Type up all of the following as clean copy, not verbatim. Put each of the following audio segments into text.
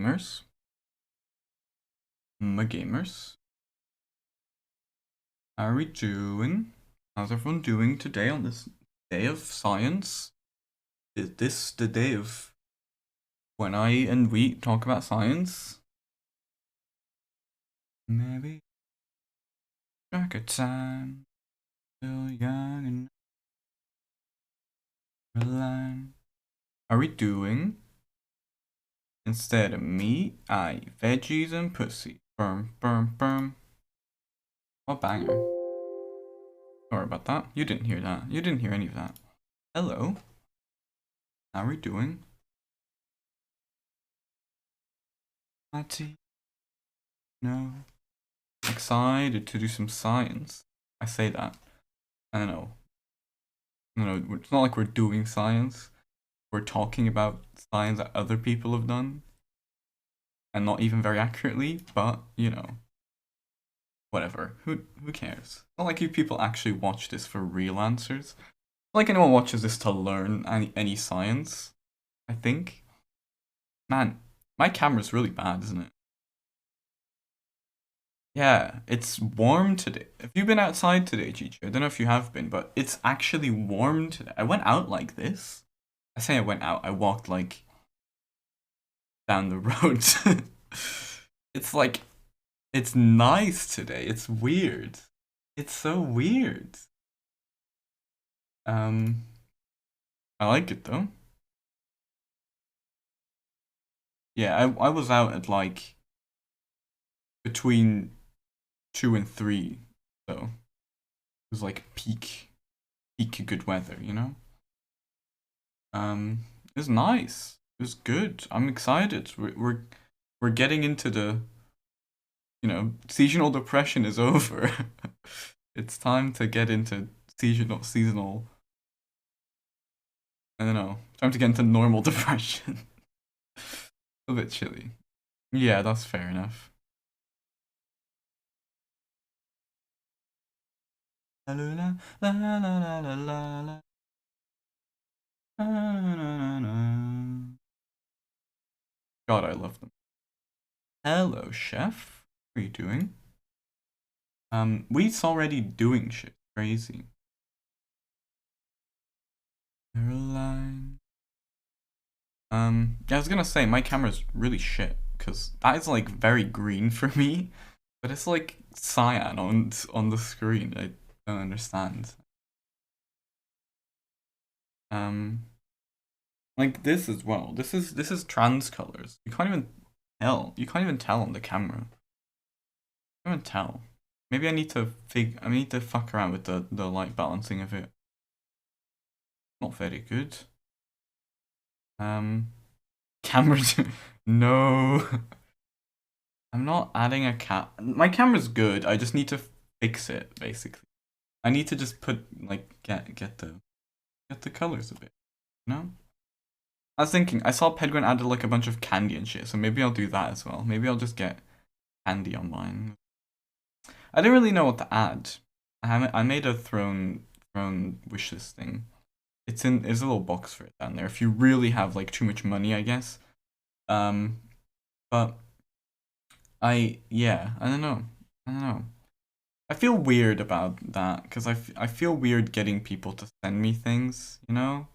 gamers. Gamers. How are we doing? How's everyone doing today on this day of science? Is this the day of when I and we talk about science? Maybe back at time, still young and alive. Are we doing? Instead of meat, I eat veggies and pussy. Burm. What banger. Sorry about that. You didn't hear that. You didn't hear any of that. Hello. How are we doing? Matty. No. Excited to do some science. I say that. I don't know. It's not like we're doing science. We're talking about science that other people have done. And not even very accurately, but, whatever. Who cares? It's not like you people actually watch this for real answers. Not like anyone watches this to learn any science, I think. Man, my camera's really bad, isn't it? Yeah, it's warm today. Have you been outside today, Chicho? I don't know if you have been, but it's actually warm today. I went out like this. I say I went out, I walked like down the road. It's like, it's nice today. It's weird. It's so weird. Um, I like it though. Yeah, I was out at like between 2 and 3, so it was like peak good weather, you know? It was nice. It was good. I'm excited. We're getting into the, seasonal depression is over. It's time to get into seasonal. I don't know. Time to get into normal depression. A bit chilly. Yeah, that's fair enough. La la la la la la la la. God, I love them. Hello, chef. What are you doing? We's already doing shit. Crazy. Caroline. Yeah, I was gonna say my camera's really shit because that is like very green for me, but it's like cyan on the screen. I don't understand. Um, like this as well. This is trans colors. You can't even tell. You can't even tell on the camera. I can't even tell. Maybe I need to fuck around with the light balancing of it. Not very good. Camera. No. I'm not adding a cat. My camera's good. I just need to fix it basically. I need to just put like get the colors a bit. You know? I was thinking I saw Pedguin added like a bunch of candy and shit, so maybe I'll do that as well. Maybe I'll just get candy on mine. I didn't really know what to add. I made a throne wishlist thing. There's a little box for it down there if you really have like too much money, I guess. Um, but I don't know. I don't know. I feel weird about that because I feel weird getting people to send me things, you know?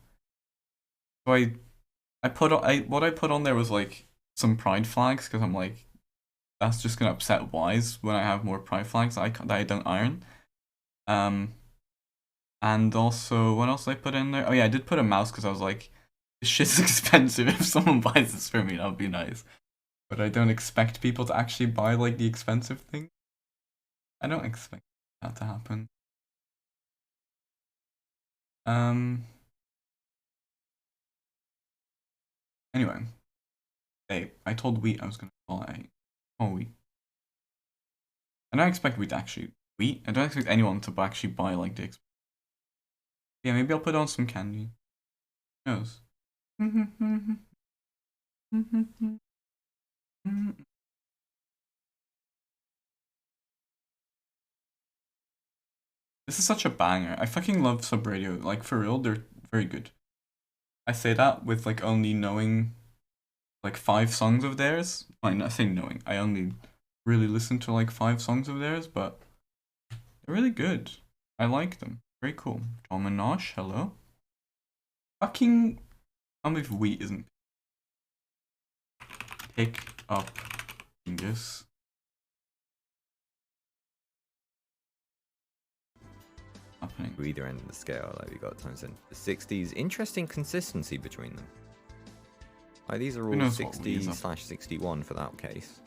So what I put on there was like some pride flags because I'm like that's just gonna upset Wise when I have more pride flags that I don't iron. Um, and also what else did I put in there? Oh yeah, I did put a mouse because I was like, this shit's expensive. If someone buys this for me, that would be nice. But I don't expect people to actually buy like the expensive thing. I don't expect that to happen. Um. Anyway, hey, I told Wheat I was gonna buy. Oh, Wheat. I don't expect Wheat to actually. Wheat? I don't expect anyone to actually buy like the. Yeah, maybe I'll put on some candy. Who knows? This is such a banger. I fucking love Sub Radio. Like for real, they're very good. I say that with like only knowing like 5 songs of theirs. I'm not saying knowing. I only really listened to like 5 songs of theirs, but they're really good. I like them. Very cool. John Minaj, hello. Fucking. Tell me if wheat isn't. Pick up fingers. Happening. Either end of the scale, like we got times in the 60s. Interesting consistency between them. Like these are all 60/61 for that case.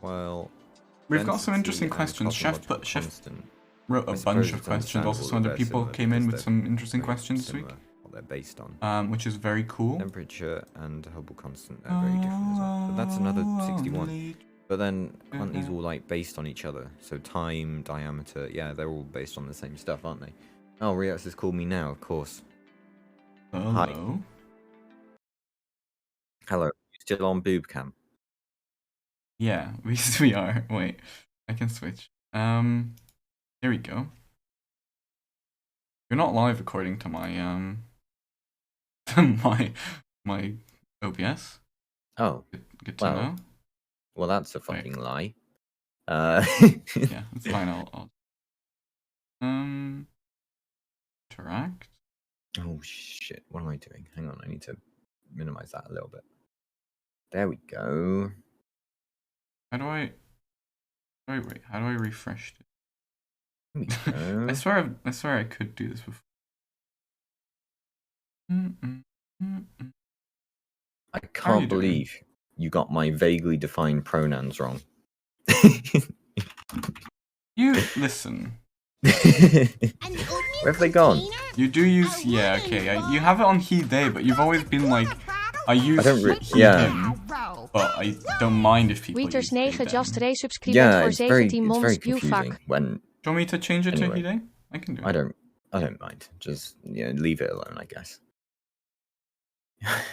Well, we've got some interesting questions. Chef wrote a bunch of questions. Also, some other people came in with some interesting questions this week. What they're based on, which is very cool. Temperature and Hubble constant are very different as well. But that's another 61. But then aren't these all like based on each other? So time, diameter, yeah, they're all based on the same stuff, aren't they? Oh, Rios has called me now, of course. Hello. Hi. Hello. You still on boob cam? Yeah, we are. Wait, I can switch. Here we go. You're not live according to my my OBS. Oh, good to know. Well, that's a fucking lie. Yeah, it's fine. I'll interact. Oh shit! What am I doing? Hang on, I need to minimize that a little bit. There we go. How do I? Wait. How do I refresh it? There we go. I swear I could do this before. I can't believe you got my vaguely defined pronouns wrong. You listen. Where have they gone? You do use okay. You have it on he they, but you've always been like I use him, but I don't mind if people use he them. Just resubscribed voor 17 months confusing when. Do you want me to change it to he they? I can do it. I don't mind. Just leave it alone, I guess.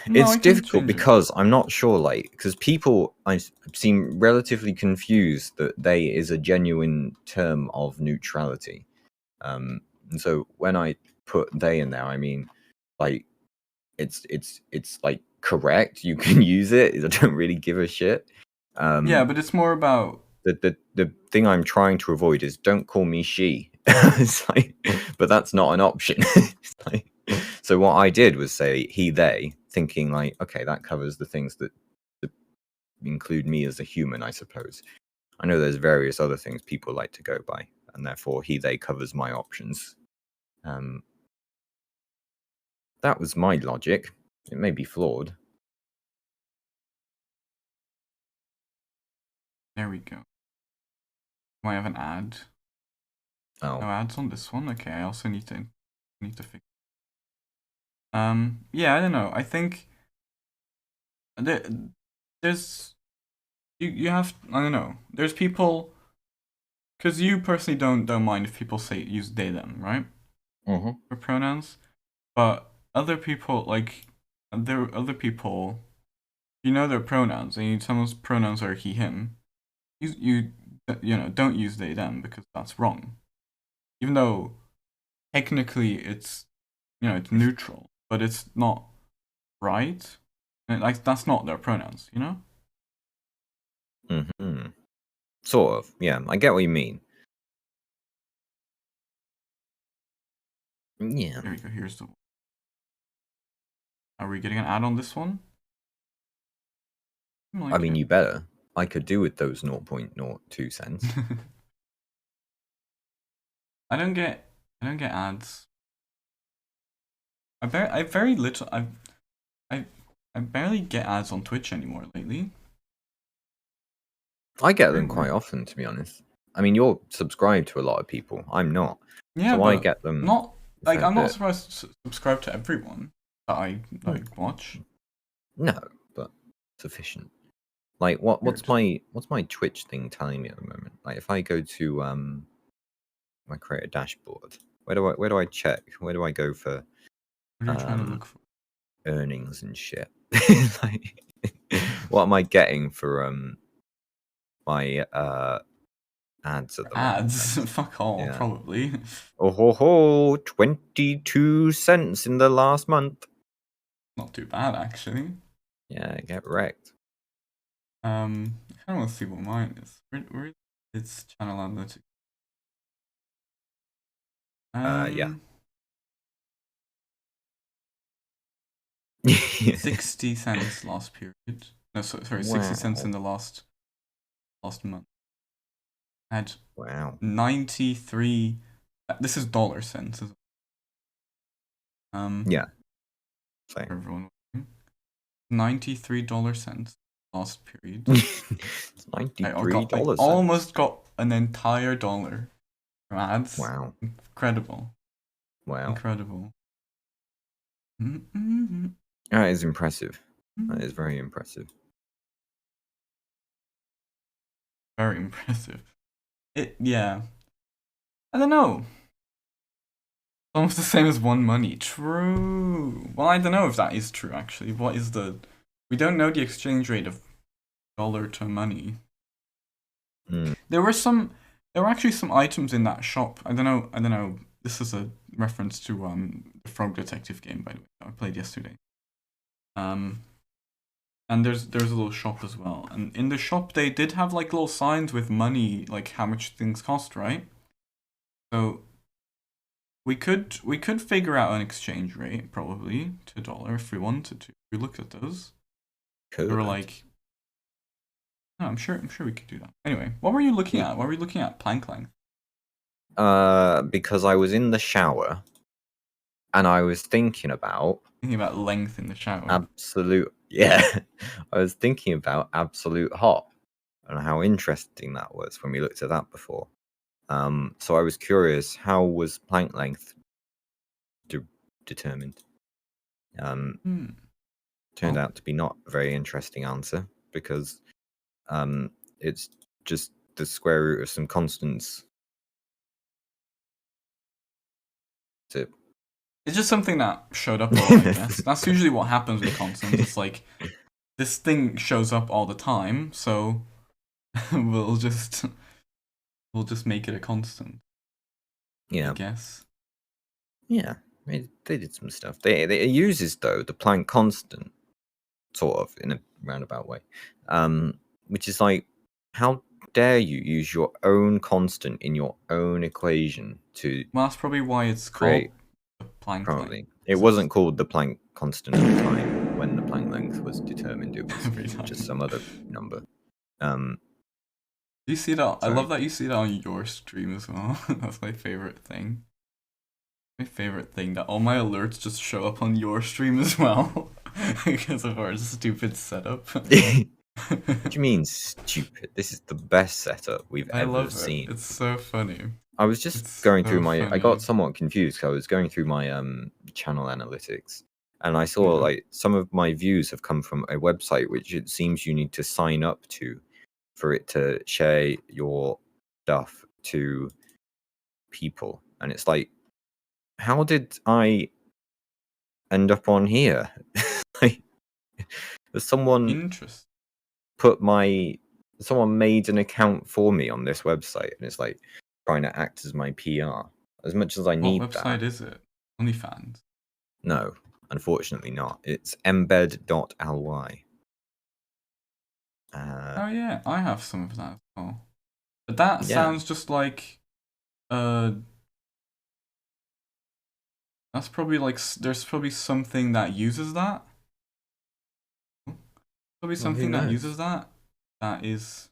It's difficult because I'm not sure, like, because people I seem relatively confused that they is a genuine term of neutrality. And so when I put they in there, I mean, like, it's like correct. You can use it. I don't really give a shit. Yeah, but it's more about the thing I'm trying to avoid is don't call me she. It's like, but that's not an option. It's like, so what I did was say he, they, thinking like, okay, that covers the things that include me as a human, I suppose. I know there's various other things people like to go by, and therefore he, they covers my options. That was my logic. It may be flawed. There we go. Do I have an ad? Oh. No ads on this one? Okay, I also need to fix. Yeah, I don't know. I think there's you have, I don't know. There's people, because you personally don't mind if people use they them, right? For pronouns, but other people, like other people, you know their pronouns, and some of those pronouns are he him. You don't use they them because that's wrong. Even though technically it's it's neutral, but it's not right. And like that's not their pronouns, you know? Sort of, yeah. I get what you mean. Yeah. There we go. Here's the one. Are we getting an ad on this one? I mean, you better. I could do with those 0.02 cents. I don't get ads. I barely get ads on Twitch anymore lately. I get them quite often, to be honest. I mean, you're subscribed to a lot of people. I'm not. Yeah, so I get them. Not like I'm not supposed to subscribe to everyone that I watch. No, but sufficient. Like what's my Twitch thing telling me at the moment? Like if I go to my creator dashboard, where do I check? Where do I go for What are you trying to look for? Earnings and shit? Like, what am I getting for my ads at the moment. Ads? Fuck all, Yeah. probably. Oh ho ho! 22 cents in the last month. Not too bad, actually. Yeah, get wrecked. I kind of want to see what mine is. Where it's channel analytics. Yeah. 60 cents last period. No, sorry, 60 cents in the last month. I had Wow. 93. This is dollar cents. Yeah. For everyone. $93 last period. It's $93. I almost got an entire dollar from ads. Wow. Incredible. Wow. Incredible. That is impressive. That is very impressive. Very impressive. Yeah. I don't know. Almost the same as one money. True. Well, I don't know if that is true, actually. We don't know the exchange rate of dollar to money. There were actually some items in that shop. I don't know. This is a reference to the Frog Detective game, by the way, that I played yesterday. And there's a little shop as well. And in the shop they did have like little signs with money, like how much things cost, right? So we could figure out an exchange rate probably to dollar if we wanted to. We looked at those. Cool. We were like, no, I'm sure we could do that. Anyway, what were you looking at? What were you looking at? Plank length. Because I was in the shower, and I was thinking about length in the shower. Yeah. I was thinking about absolute hot and how interesting that was when we looked at that before. So I was curious, how was plank length determined? Turned out to be not a very interesting answer because it's just the square root of some constants. It's just something that showed up a lot, I guess. That's usually what happens with constants. It's like this thing shows up all the time, so we'll just make it a constant. Yeah. I guess. Yeah. They did some stuff. It uses though the Planck constant, sort of in a roundabout way, which is like, how dare you use your own constant in your own equation to? Well, that's probably why it's called the Planck probably length. it wasn't called the Planck constant at the time when the Planck length was determined. It was just some other number. You see that? I love that you see that on your stream as well. That's my favorite thing. My favorite thing, that all my alerts just show up on your stream as well because of our stupid setup. What do you mean stupid? This is the best setup we've ever seen. It's so funny. I was just going through I got somewhat confused because I was going through my channel analytics, and I saw like some of my views have come from a website which it seems you need to sign up to for it to share your stuff to people, and it's like, how did I end up on here? Like, someone made an account for me on this website, and it's like trying to act as my PR. As much as I need that. What website is it? OnlyFans? No, unfortunately not. It's embed.ly. Oh yeah, I have some of that as well. But that sounds just like that's probably like there's probably something that uses that. Probably something that uses that. That is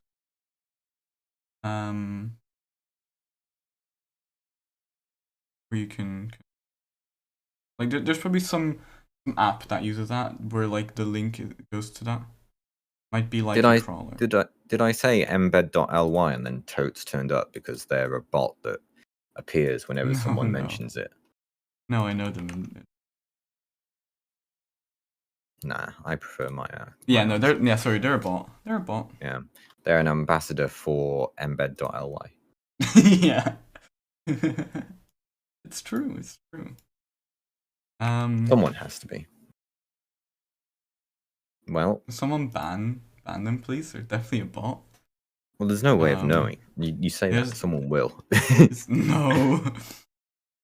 where you can like there's probably some app that uses that where like the link goes to that. Might be like a crawler. Did I say embed.ly and then totes turned up because they're a bot that appears whenever someone mentions it? No, I know them. Nah, I prefer my they're a bot. They're a bot. Yeah. They're an ambassador for embed.ly. Yeah. It's true. Someone has to be. Well, someone ban them, please. They're definitely a bot. Well, there's no way of knowing. You say that, there's- someone will. No.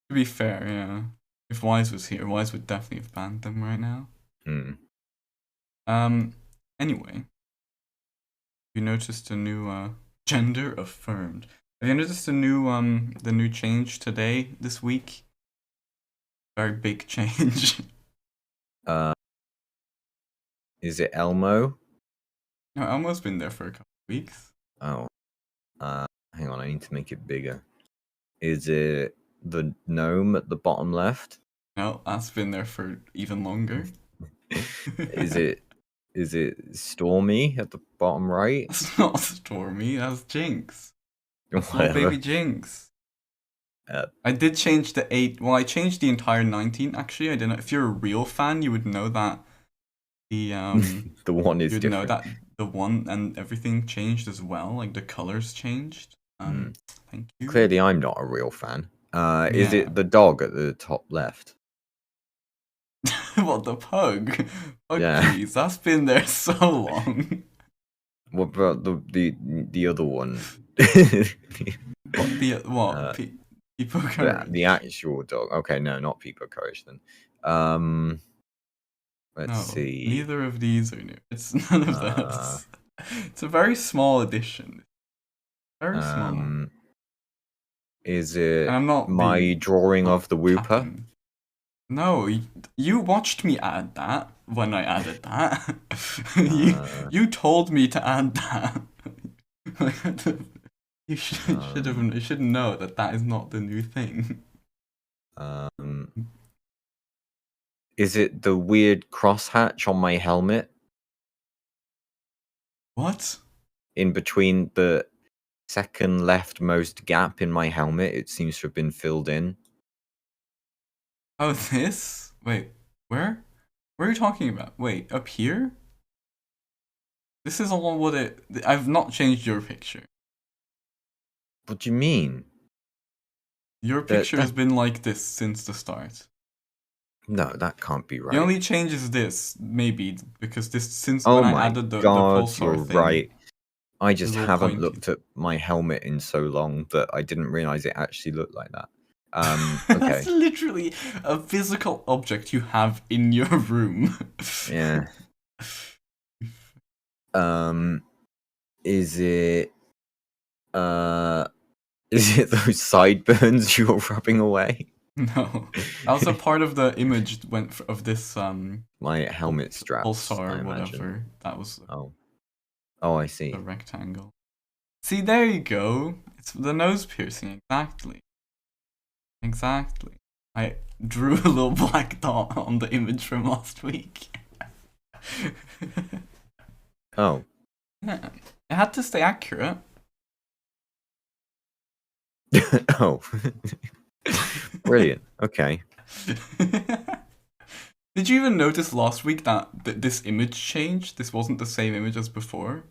To be fair, yeah. If Wise was here, Wise would definitely have banned them right now. Anyway. You noticed a new gender affirmed. Have you noticed the new change today, this week? Very big change. Is it Elmo? No, Elmo's been there for a couple of weeks. Oh. Hang on, I need to make it bigger. Is it the gnome at the bottom left? No, that's been there for even longer. Is it Stormy at the bottom right? That's not Stormy, that's Jinx. Little Whatever. baby Jinx. I did change the 8. Well, I changed the entire 19 actually. I didn't. If you're a real fan, you would know that the the one is you'd different. know that the one and everything changed as well. Like the colors changed. Thank you. Clearly, I'm not a real fan. Is Yeah. it the dog at the top left? What, the pug? Oh, Yeah. jeez, that's been there so long. What about the other one? What? People courage. The actual dog. Okay, no, not people courage then. Let's see. Neither of these are new. It's none of those. It's a very small edition. Very small. Is it and I'm not my drawing of the Wooper? Captain. No, you watched me add that when I added that. You told me to add that. You should know that is not the new thing. Is it the weird crosshatch on my helmet? What? In between the second leftmost gap in my helmet, it seems to have been filled in. Oh, this? Wait, where? What are you talking about? Wait, up here? This is all what it... I've not changed your picture. What do you mean? Your picture has been like this since the start. No, that can't be right. The only change is this, maybe, because since when I added the God, pulsar you're thing... right. I just haven't pointy. looked at my helmet in so long that I didn't realize it actually looked like that. Okay. That's literally a physical object you have in your room. Yeah. Is it those sideburns you're rubbing away? No, that was a part of the image of this my helmet straps, pulsar or whatever. That was oh, I see. A rectangle. See, there you go. It's the nose piercing, exactly. I drew a little black dot on the image from last week. Oh. Yeah, it had to stay accurate. Oh. Brilliant. Okay. Did you even notice last week that this image changed? This wasn't the same image as before.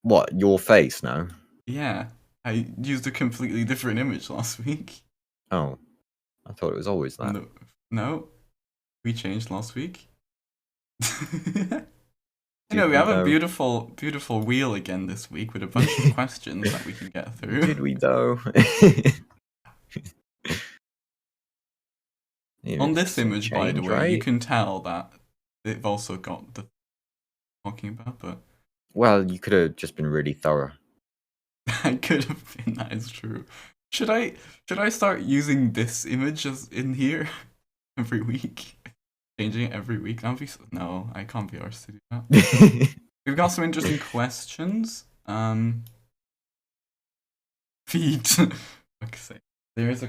What, your face now? Yeah, I used a completely different image last week. Oh, I thought it was always that. No, we changed last week. We have a beautiful, beautiful wheel again this week with a bunch of questions that we can get through. Did we though? On this image, by the way, right? you can tell that they've also got the talking about, but well, you could have just been really thorough. I could have been. That is true. Should I start using this image as in here every week? Changing it every week? No, I can't be arsed to do that. We've got some interesting questions. Feet. Fuck's sake. There is a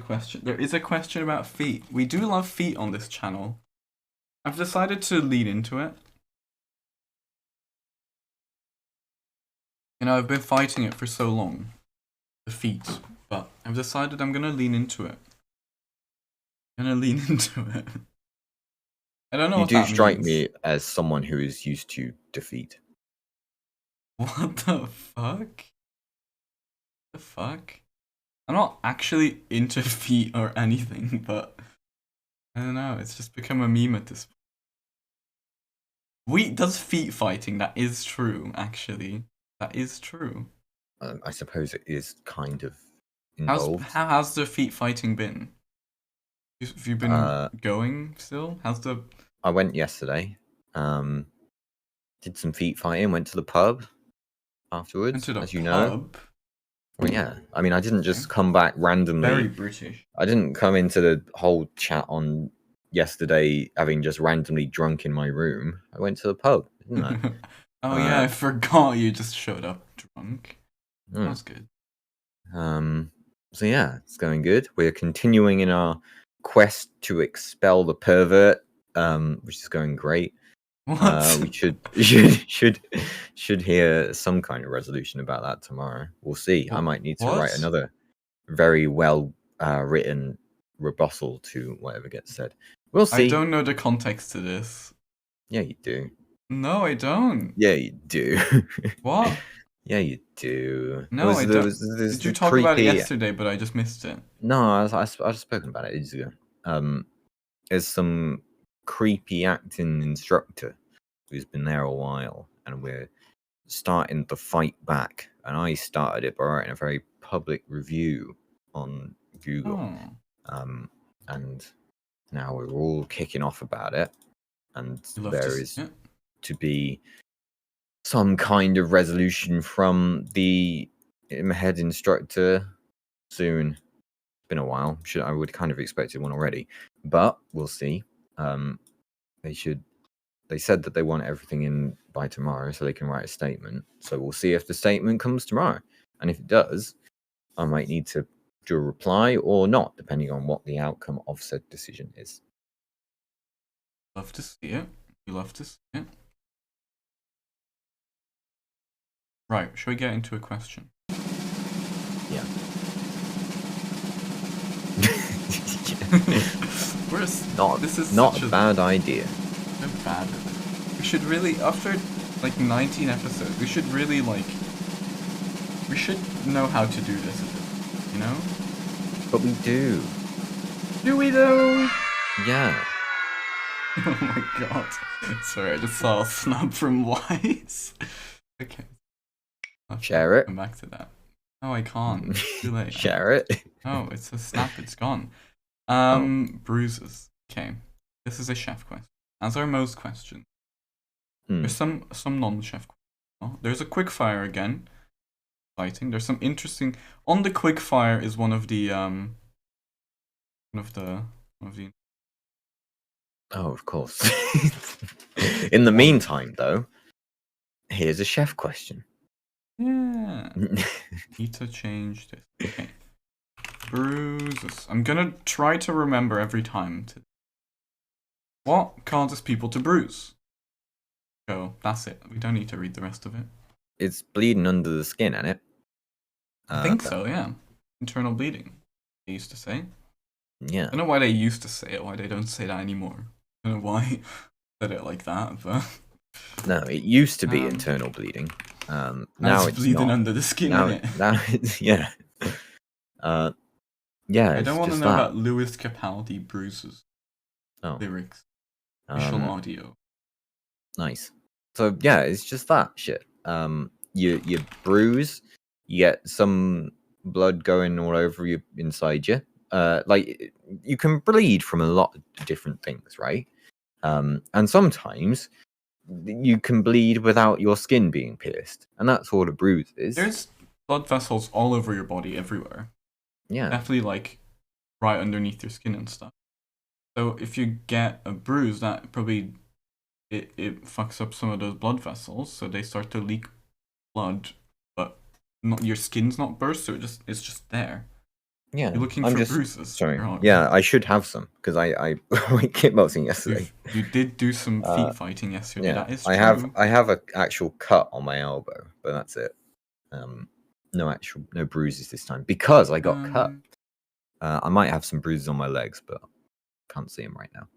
question about feet. We do love feet on this channel. I've decided to lean into it. I've been fighting it for so long. The feet. But I've decided I'm gonna lean into it. I don't know what that means. You do strike me as someone who is used to defeat. What the fuck? I'm not actually into feet or anything, but I don't know, it's just become a meme at this point. Wheat does feet fighting, that is true, actually. That is true. I suppose it is kind of involved. How has the feet fighting been? Have you been going still? I went yesterday. Did some feet fighting. Went to the pub afterwards, as you know. Well, yeah. I mean, I didn't just come back randomly. Very British. I didn't come into the whole chat on yesterday having just randomly drunk in my room. I went to the pub, didn't I? Oh yeah, I forgot you just showed up drunk. That's good. So yeah, it's going good. We're continuing in our quest to expel the pervert, which is going great. What? We should hear some kind of resolution about that tomorrow. We'll see. I might need to write another very well written rebuttal to whatever gets said. We'll see. I don't know the context to this. Yeah, you do. No, I don't. Yeah, you do. What? Yeah, you do. No, I don't. Did you talk about it yesterday, but I just missed it? No, I've spoken about it ages ago. There's some creepy acting instructor who's been there a while, and we're starting to fight back. And I started it by writing a very public review on Google. And now we're all kicking off about it. And there is to be some kind of resolution from the head instructor soon. It's been a while. I would kind of expected one already, but we'll see. They said that they want everything in by tomorrow so they can write a statement. So we'll see if the statement comes tomorrow. And if it does, I might need to do a reply or not, depending on what the outcome of said decision is. Love to see it. You love to see it. Right, shall we get into a question? Yeah. This is not a bad idea. So bad. We should really, after like 19 episodes, we should really we should know how to do this, you know? But we do. Do we though? Yeah. Oh my god. Sorry, I just saw a snap from Wise. Okay. Share it. Come back to that. No, I can't. Too late. Share it. Oh, it's a snap. It's gone. Bruises. Okay. This is a chef question. As are most questions. There's some non-chef questions. There's a quickfire again. Exciting. There's some interesting. On the quickfire is one of the Oh, of course. In the meantime, though, here's a chef question. Yeah. Need to change this. Okay. Bruises. I'm gonna try to remember every time. What causes people to bruise? So that's it. We don't need to read the rest of it. It's bleeding under the skin, ain't it? I think so, yeah. Internal bleeding, they used to say. Yeah. I don't know why they used to say it, why they don't say that anymore. I don't know why they said it like that, but... No, it used to be internal bleeding. Now it's bleeding not. under the skin, now it's, yeah. Yeah, I don't want to know about Lewis Capaldi Bruises. Lyrics. Official audio. Nice. So yeah, it's just that shit. You bruise, you get some blood going all over you inside you. Like you can bleed from a lot of different things, right? And sometimes you can bleed without your skin being pierced, and that's what a bruise is. There's blood vessels all over your body, everywhere. Yeah, definitely like right underneath your skin and stuff. So if you get a bruise, that probably it fucks up some of those blood vessels, so they start to leak blood, but not your skin's not burst, so it's just there. Yeah, you're looking for bruises. Sorry. Yeah, I should have some because I went kickboxing yesterday. You did do some feet fighting yesterday. Yeah, that is true. I have an actual cut on my elbow, but that's it. No bruises this time because I got cut. I might have some bruises on my legs, but can't see them right now.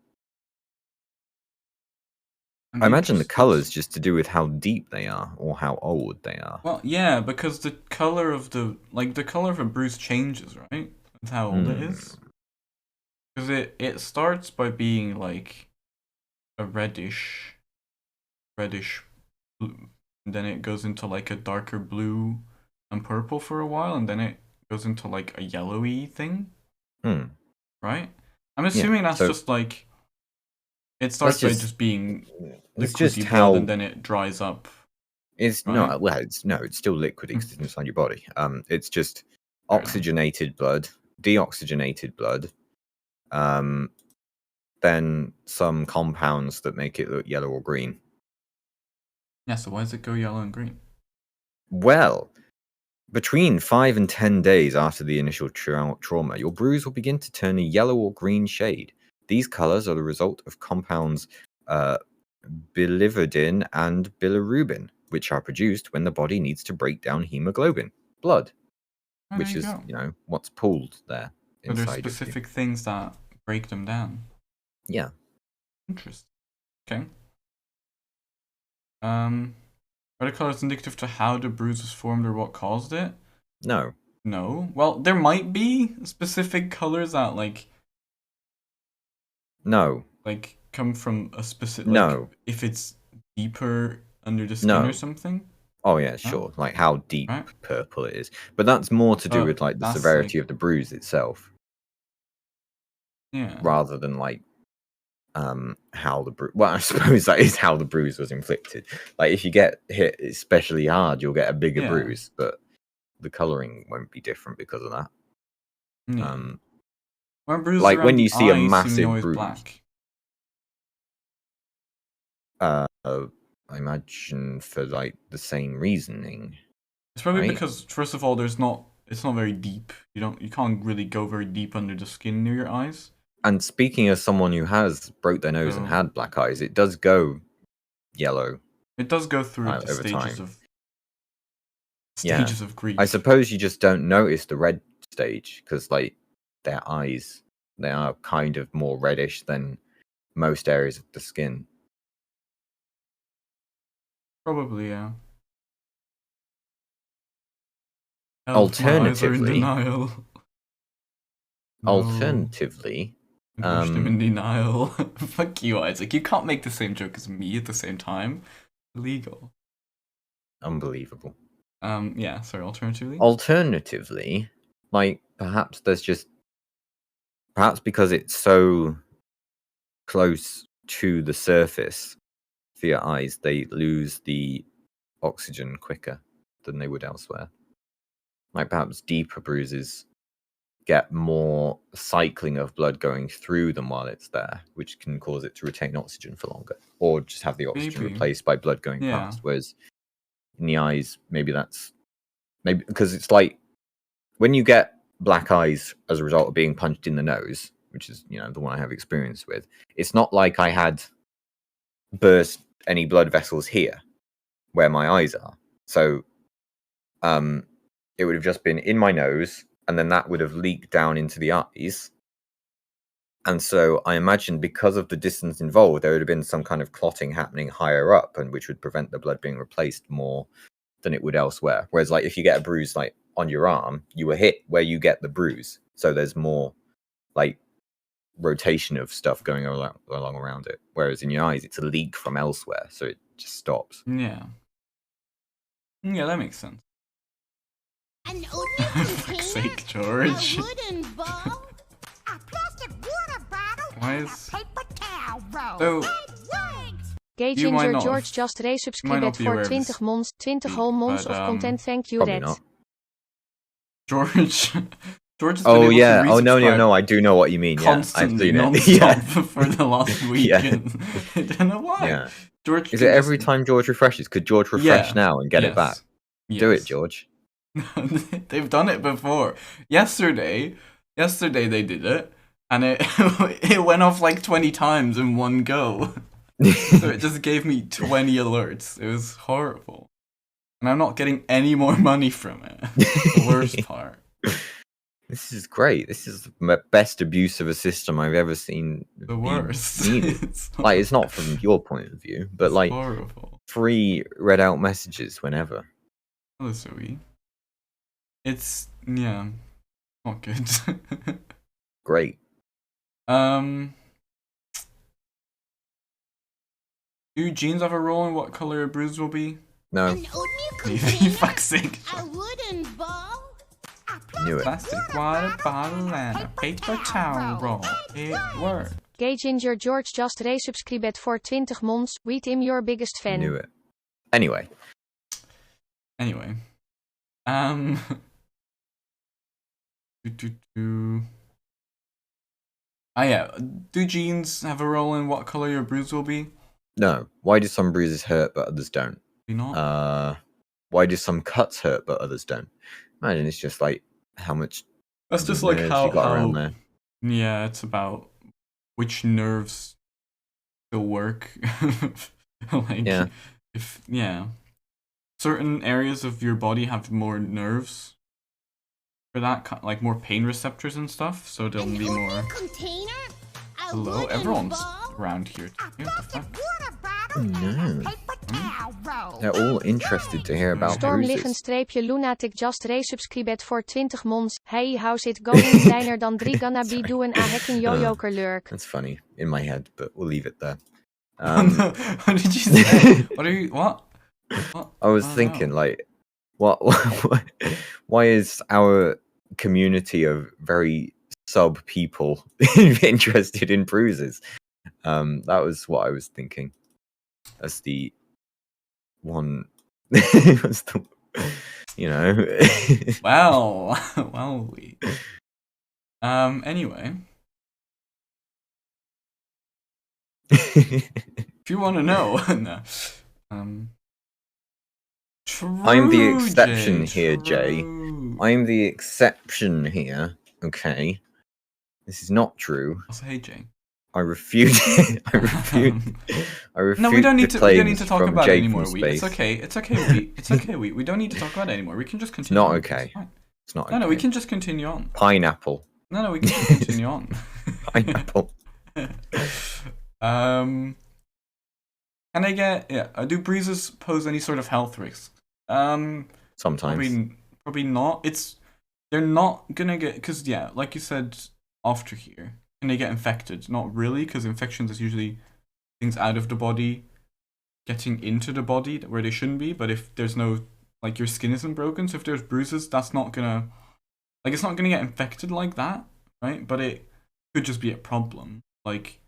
I imagine the color's just to do with how deep they are or how old they are. Well, yeah, because the color of the color of a bruise changes, right? That's how old it is. Because it starts by being like a reddish and then it goes into like a darker blue and purple for a while, and then it goes into like a yellowy thing. Right? I'm assuming that's so just like it starts by just being it's just liquidy blood how and then it dries up. it's right? not well. It's still liquid because it's inside your body. It's just oxygenated blood, deoxygenated blood, then some compounds that make it look yellow or green. Yeah, so why does it go yellow and green? Well, between 5 and 10 days after the initial trauma, your bruise will begin to turn a yellow or green shade. These colors are the result of compounds biliverdin and bilirubin, which are produced when the body needs to break down hemoglobin, blood, which is, what's pooled there inside. So there's specific things that break them down. Yeah. Interesting. Okay. Are the colors indicative to how the bruise was formed or what caused it? No. No. Well, there might be specific colors that No. Like come from a specific. No. If it's deeper under the skin or something. Oh yeah, sure. Like how deep purple it is, but that's more to do with like the severity of the bruise itself. Yeah. Rather than like how the bruise. Well, I suppose that is how the bruise was inflicted. Like if you get hit especially hard, you'll get a bigger bruise, but the coloring won't be different because of that. Yeah. Bruises like when you see a seem massive always bruise. Black. I imagine for like the same reasoning. It's probably because first of all, it's not very deep. You can't really go very deep under the skin near your eyes. And speaking as someone who has broke their nose and had black eyes, it does go yellow. It does go through the over stages time. of grief. I suppose you just don't notice the red stage because like their eyes, they are kind of more reddish than most areas of the skin. Probably, yeah. Alternatively, pushed him in denial. Fuck you, Isaac. You can't make the same joke as me at the same time. Illegal. Unbelievable. Yeah, sorry, Alternatively, like perhaps because it's so close to the surface for your eyes, they lose the oxygen quicker than they would elsewhere. Like perhaps deeper bruises get more cycling of blood going through them while it's there, which can cause it to retain oxygen for longer, or just have the oxygen replaced by blood going past. Whereas in the eyes, maybe because it's like when you get black eyes as a result of being punched in the nose, which is the one I have experience with. It's not like I had burst any blood vessels here where my eyes are. So it would have just been in my nose, and then that would have leaked down into the eyes. And so I imagine because of the distance involved, there would have been some kind of clotting happening higher up, and which would prevent the blood being replaced more than it would elsewhere. Whereas like if you get a bruise like on your arm, you were hit where you get the bruise. So there's more like rotation of stuff going along around it. Whereas in your eyes, it's a leak from elsewhere. So it just stops. Yeah. Yeah, that makes sense. For fuck's sake, George. Why is... So... Gay Ginger George just resubscribed for 20 mons, 20 whole months of content. Thank you, Red. George. George has oh yeah. Oh no. I do know what you mean. Constantly, non-stop for the last week. And I don't know why. Yeah. George. Is it every time George refreshes? Could George refresh now and get it back? Do it, George. They've done it before. Yesterday they did it, and it went off like 20 times in one go. So it just gave me 20 alerts. It was horrible. And I'm not getting any more money from it. The worst part. This is great. This is the best abuse of a system I've ever seen. The worst. It's not from your point of view, but it's like horrible. Free read out messages whenever. Oh, that's sweet. It's not good. Great. Do genes have a role in what color a bruise will be? No. An oatmeal You container, fuck's sake. a wooden bowl, a Knew it. Plastic water bottle and a paper towel roll. It worked. Gay Ginger George just resubscribed voor 20 mons. Weet him your biggest fan. Knew it. Anyway. Yeah. Do jeans have a role in what color your bruise will be? No. Why do some bruises hurt but others don't? Do not. Why do some cuts hurt but others don't? Imagine it's just like how much. That's just like nerves you got around there. Yeah, it's about which nerves still work. Like, Yeah. certain areas of your body have more nerves for that, like more pain receptors and stuff, so they'll be more. container, a Hello, wooden everyone's bowl, around here. a What the plastic fuck? water bottle, No. a paper towel roll. They're all interested to hear about bruises. Stormliggen-lunatic just resubscribed voor 20 mons. Hey, how's it going? Kleiner dan 3 gonna be doing a hacking yo-yoker lurk. That's funny in my head, but we'll leave it there. What did you say? What are you? What? I was thinking, like, why is our community of very sub people interested in bruises? That was what I was thinking. That's the one. That's the, you know. Well, we. Anyway, if you want to know, no. I'm the exception here, Jay. True. I'm the exception here. Okay, this is not true. Also, hey, Jay. I refute. I refute. I refute. No, we don't need the to. We don't need claims to talk from about it Jay anymore. from We. space. It's okay. It's okay. It's okay. We don't need to talk about it anymore. We can just continue. not on. okay. It's fine. It's not. No, okay. we can just continue on. Pineapple. No, we can just continue on. Pineapple. Can I get? Yeah. Do bruises pose any sort of health risks? Sometimes. Probably not. They're not gonna get, because like you said after here, can they get infected? Not really, because infections is usually things out of the body getting into the body where they shouldn't be. But if there's no, like, your skin isn't broken, so if there's bruises, that's not gonna, like, it's not gonna get infected like that, right? But it could just be a problem. Like,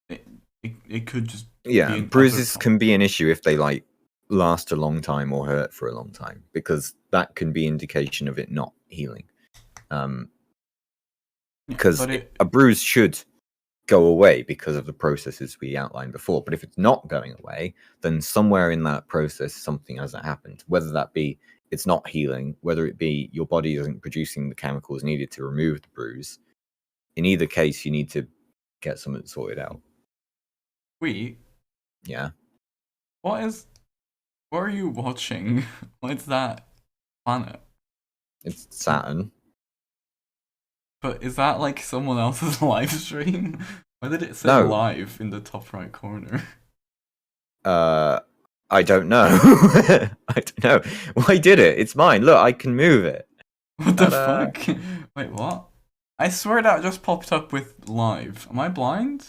it could just Yeah, be bruises can be an issue if they like last a long time or hurt for a long time, because that can be indication of it not healing. Because a bruise should go away because of the processes we outlined before. But if it's not going away, then somewhere in that process something hasn't happened. Whether that be it's not healing, whether it be your body isn't producing the chemicals needed to remove the bruise. In either case, you need to get something sorted out. Yeah. What are you watching? What's that planet? It's Saturn. But is that like someone else's live stream? Why did it say No. live in the top right corner? I don't know. I don't know. Why did it? It's mine. Look, I can move it. What the Ta-da. fuck? Wait, what? I swear that just popped up with live. Am I blind?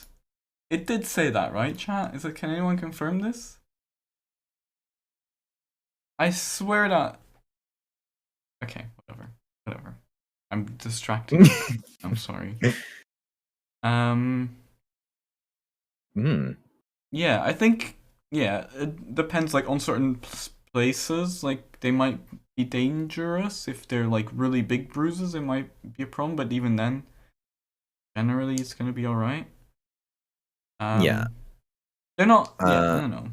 It did say that, right, chat? Can anyone confirm this? I swear that. Okay, whatever. I'm distracting. I'm sorry. Yeah, I think it depends. Like on certain places, like they might be dangerous if they're like really big bruises. It might be a problem, but even then, generally it's gonna be all right. Yeah. They're not. I don't know.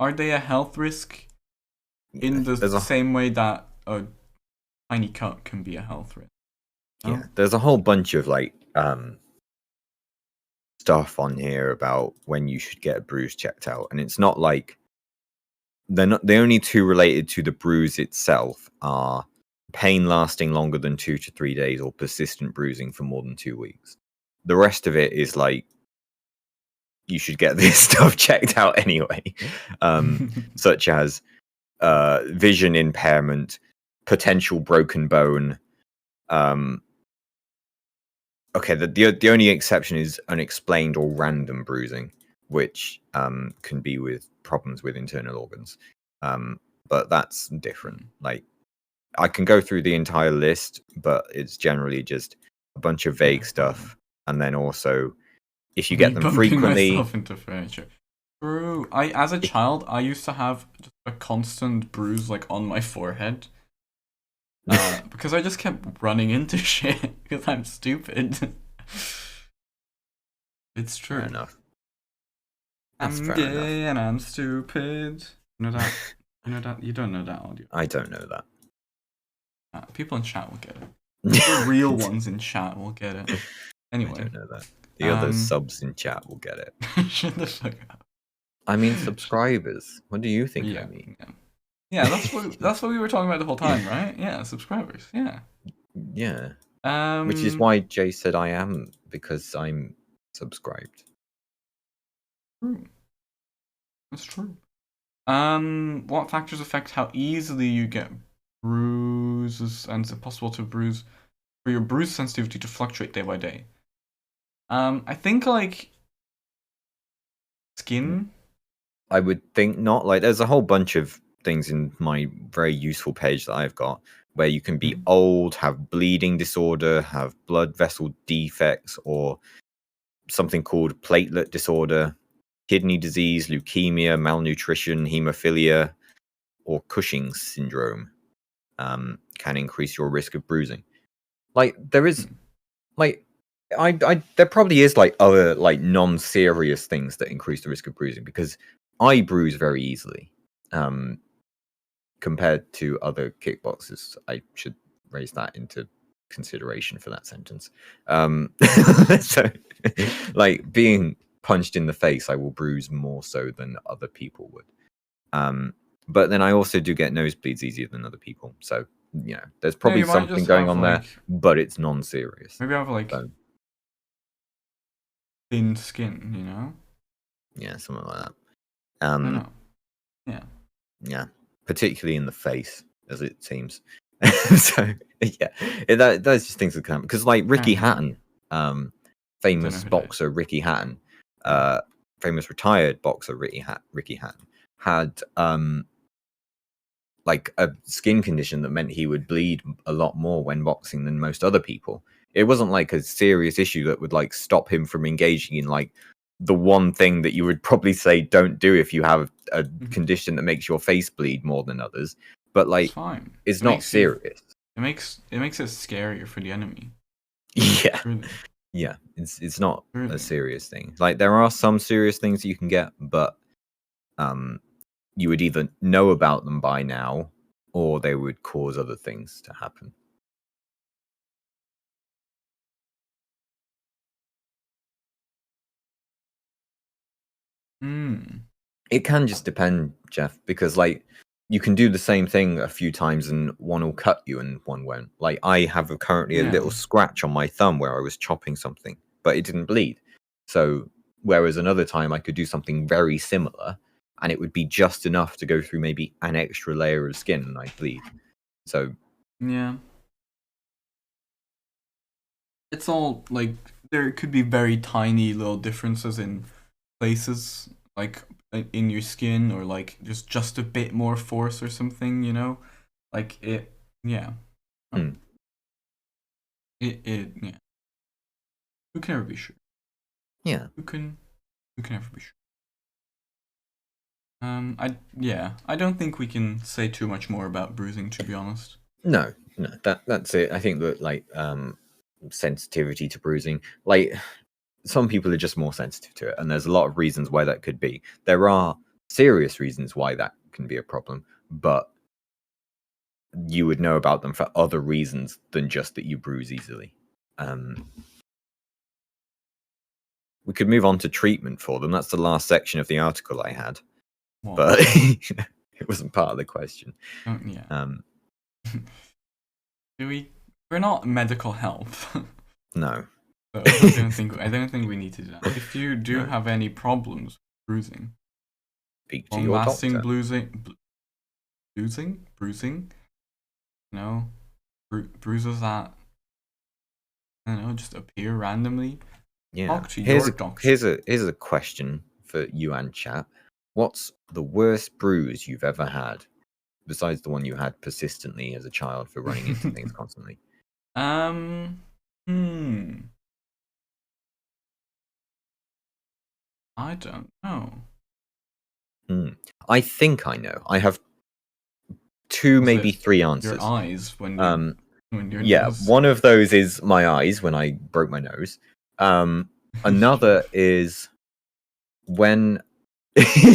Are they a health risk in the same way that a tiny cut can be a health risk? Yeah, there's a whole bunch of like stuff on here about when you should get a bruise checked out, and it's not like they're not the only two related to the bruise itself are pain lasting longer than 2 to 3 days or persistent bruising for more than 2 weeks. The rest of it is like you should get this stuff checked out anyway, such as vision impairment, potential broken bone. Okay, the only exception is unexplained or random bruising, which can be with problems with internal organs. But that's different. Like, I can go through the entire list, but it's generally just a bunch of vague stuff, and then also if you get them bumping frequently. myself into furniture. True. As a child, I used to have just a constant bruise like on my forehead. Because I just kept running into shit because I'm stupid. It's true. Fair enough. I'm gay and I'm stupid. You know that? You know that? You don't know that audio. I don't know that. People in chat will get it. The real ones in chat will get it. Anyway. I don't know that. The other subs in chat will get it. Shut the fuck up. I mean subscribers. What do you think I mean? Yeah, that's what we were talking about the whole time, right? Yeah, subscribers. Yeah. Yeah. Which is why Jay said I am, because I'm subscribed. True. That's true. What factors affect how easily you get bruises, and is it possible to bruise for your bruise sensitivity to fluctuate day by day? I think like skin. I would think not. Like, there's a whole bunch of things in my very useful page that I've got where you can be old, have bleeding disorder, have blood vessel defects, or something called platelet disorder, kidney disease, leukemia, malnutrition, hemophilia, or Cushing's syndrome can increase your risk of bruising. Like, there is, like, there probably is like other like non-serious things that increase the risk of bruising, because I bruise very easily compared to other kickboxers. I should raise that into consideration for that sentence. So, like, being punched in the face, I will bruise more so than other people would. But then I also do get nosebleeds easier than other people. So, you know, there's probably something going on there, but it's non-serious. Maybe I have like thin skin, you know? Yeah, something like that. I know. Yeah. Yeah, particularly in the face, as it seems. So yeah, that's just things that come, because like Ricky Hatton, famous boxer Ricky Hatton, famous retired boxer Ricky Hatton had like a skin condition that meant he would bleed a lot more when boxing than most other people. It wasn't like a serious issue that would like stop him from engaging in like the one thing that you would probably say don't do if you have a condition that makes your face bleed more than others. But like, it's not serious. It makes it scarier for the enemy. Yeah. Really. Yeah, it's not a serious thing. Like, there are some serious things that you can get, but you would either know about them by now, or they would cause other things to happen. It can just depend, Jeff, because like you can do the same thing a few times and one will cut you and one won't. Like, I have currently a little scratch on my thumb where I was chopping something, but it didn't bleed. So whereas another time I could do something very similar and it would be just enough to go through maybe an extra layer of skin and I'd bleed. So yeah, it's all like there could be very tiny little differences in places, like in your skin, or like just a bit more force or something, you know, like it. Yeah. It yeah. Who can ever be sure? Yeah. Who can ever be sure? I don't think we can say too much more about bruising, to be honest. No, that's it. I think that like sensitivity to bruising, like, some people are just more sensitive to it, and there's a lot of reasons why that could be. There are serious reasons why that can be a problem, but you would know about them for other reasons than just that you bruise easily. We could move on to treatment for them. That's the last section of the article I had. But it wasn't part of the question. Yeah. We're not medical help. No. So I don't think we need to do that. If you do have any problems with bruising, speak to your doctor. Bruising, you know, bruises that, I don't know, just appear randomly. Yeah. Talk to your doctor. Here's a question for you and chat. What's the worst bruise you've ever had, besides the one you had persistently as a child for running into things constantly? Hmm. I don't know. I think I know. I have two, Was maybe it three your answers. eyes when your Yeah, nose? one of those is my eyes when I broke my nose. Another is when.